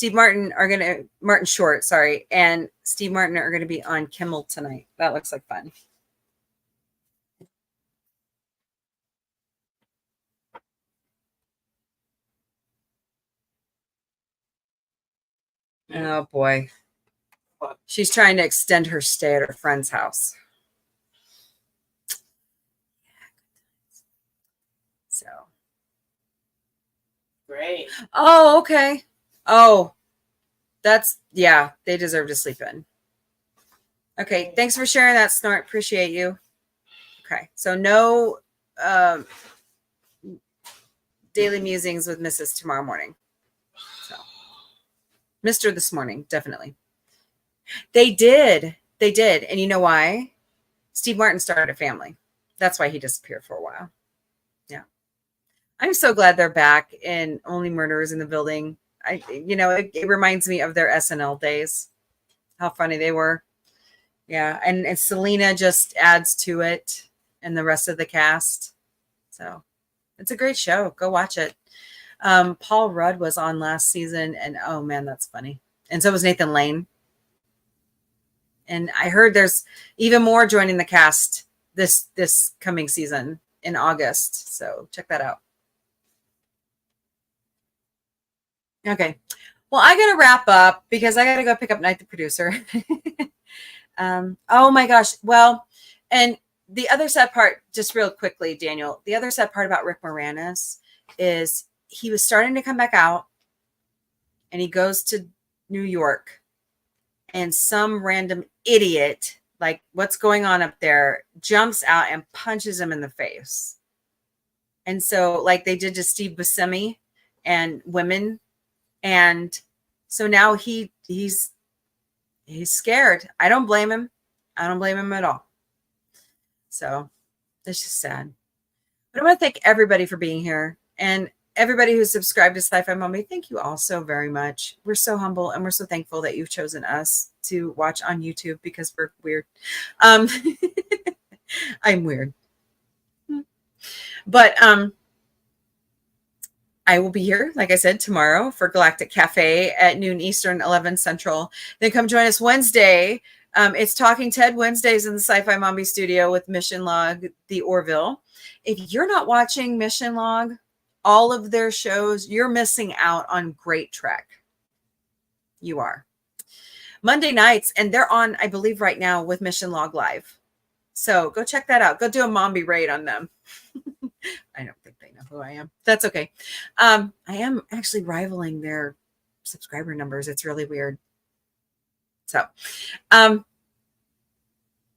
Martin Short, sorry, and Steve Martin are gonna be on Kimmel tonight. That looks like fun. Oh boy. She's trying to extend her stay at her friend's house. So. Great. Oh, okay. Oh, yeah, they deserve to sleep in. Okay, thanks for sharing that, Snort. Appreciate you. Okay, so no daily musings with Mrs. tomorrow morning. So, Mr. this morning, definitely. They did. And you know why? Steve Martin started a family. That's why he disappeared for a while. Yeah. I'm so glad they're back in Only Murderers in the Building. It reminds me of their SNL days, how funny they were. Yeah. And Selena just adds to it and the rest of the cast. So it's a great show. Go watch it. Paul Rudd was on last season, and oh man, that's funny. And so was Nathan Lane. And I heard there's even more joining the cast this coming season in August. So check that out. Okay. Well, I got to wrap up because I got to go pick up Night the producer. Oh my gosh. Well, and the other sad part, just real quickly, Daniel, the other sad part about Rick Moranis is he was starting to come back out and he goes to New York and some random idiot, like what's going on up there, jumps out and punches him in the face. And so like they did to Steve Buscemi and women. And so now he's scared. I don't blame him. I don't blame him at all. So it's just sad. But I want to thank everybody for being here. And everybody who's subscribed to Sci-Fi Mombie, thank you all so very much. We're so humble and we're so thankful that you've chosen us to watch on YouTube because we're weird. I'm weird. But I will be here, like I said, tomorrow for Galactic Cafe at noon Eastern, 11 Central. Then come join us Wednesday. It's Talking Ted Wednesdays in the Sci-Fi Mombie studio with Mission Log, the Orville. If you're not watching Mission Log, all of their shows, you're missing out on great Trek. You are. Monday nights, and they're on, I believe, right now with Mission Log Live. So go check that out. Go do a Mombie raid on them. I don't think they know who I am. That's okay. I am actually rivaling their subscriber numbers. It's really weird. So, but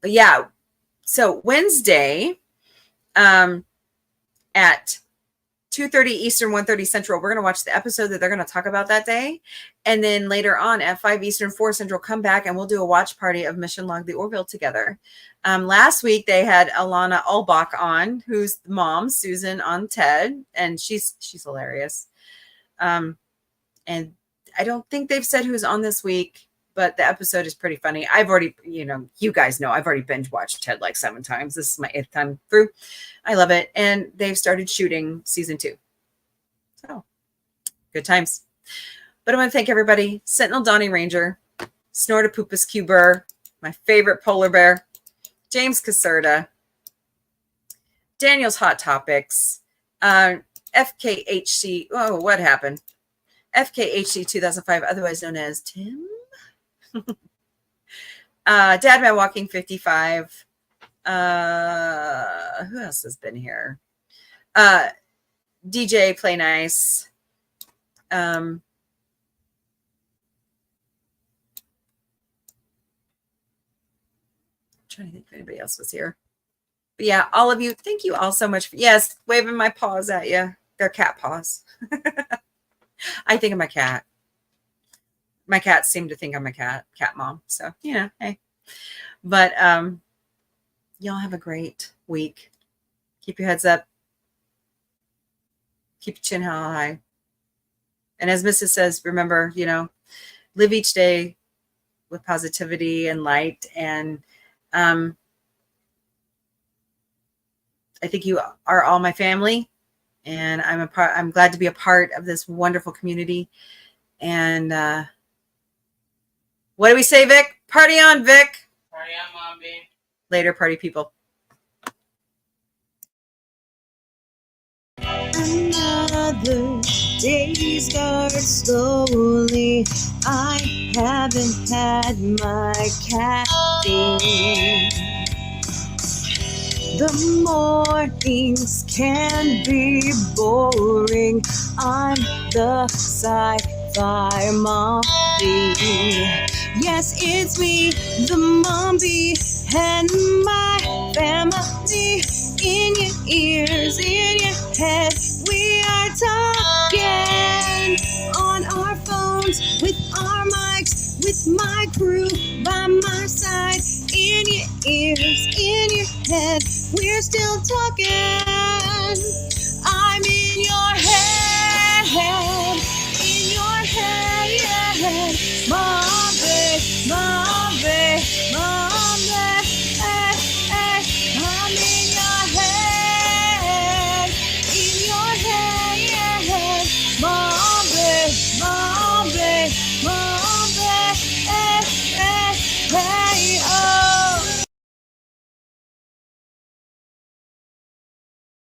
yeah. So Wednesday, at 2:30 Eastern, 1:30 Central, we're going to watch the episode that they're going to talk about that day. And then later on at 5 Eastern, 4 Central, come back and we'll do a watch party of Mission Log the Orville together. Last week they had Alana Ulbach on, who's the mom, Susan on Ted, and she's hilarious. And I don't think they've said who's on this week, but the episode is pretty funny. I've already, you guys know, I've already binge watched Ted like 7 times. This is my 8th time through. I love it. And they've started shooting season 2. So good times. But I want to thank everybody. Sentinel Donnie Ranger, Snortopupus Cuber, my favorite polar bear, James Caserta, Daniel's Hot Topics, FKHC. Oh, what happened? FKHC 2005, otherwise known as Tim. Dadman Walking 55. Who else has been here? DJ Play Nice. Trying to think if anybody else was here. But yeah, all of you, thank you all so much. Yes, waving my paws at you. They're cat paws. I think I'm a cat. My cats seem to think I'm a cat mom. So, hey. But y'all have a great week. Keep your heads up. Keep your chin high. And as Mrs. says, remember, live each day with positivity and light. And I think you are all my family, and I'm glad to be a part of this wonderful community. And what do we say, Vic? Party on, Vic. Party on, Mombie. Later, party people. Another day starts slowly. I haven't had my caffeine. The mornings can be boring. I'm the sci-fi Mombie. Yes, it's me, the Mombie, and my family. In your ears, in your head, we are talking on our phones, with our mics, with my crew by my side. In your ears, in your head, we're still talking.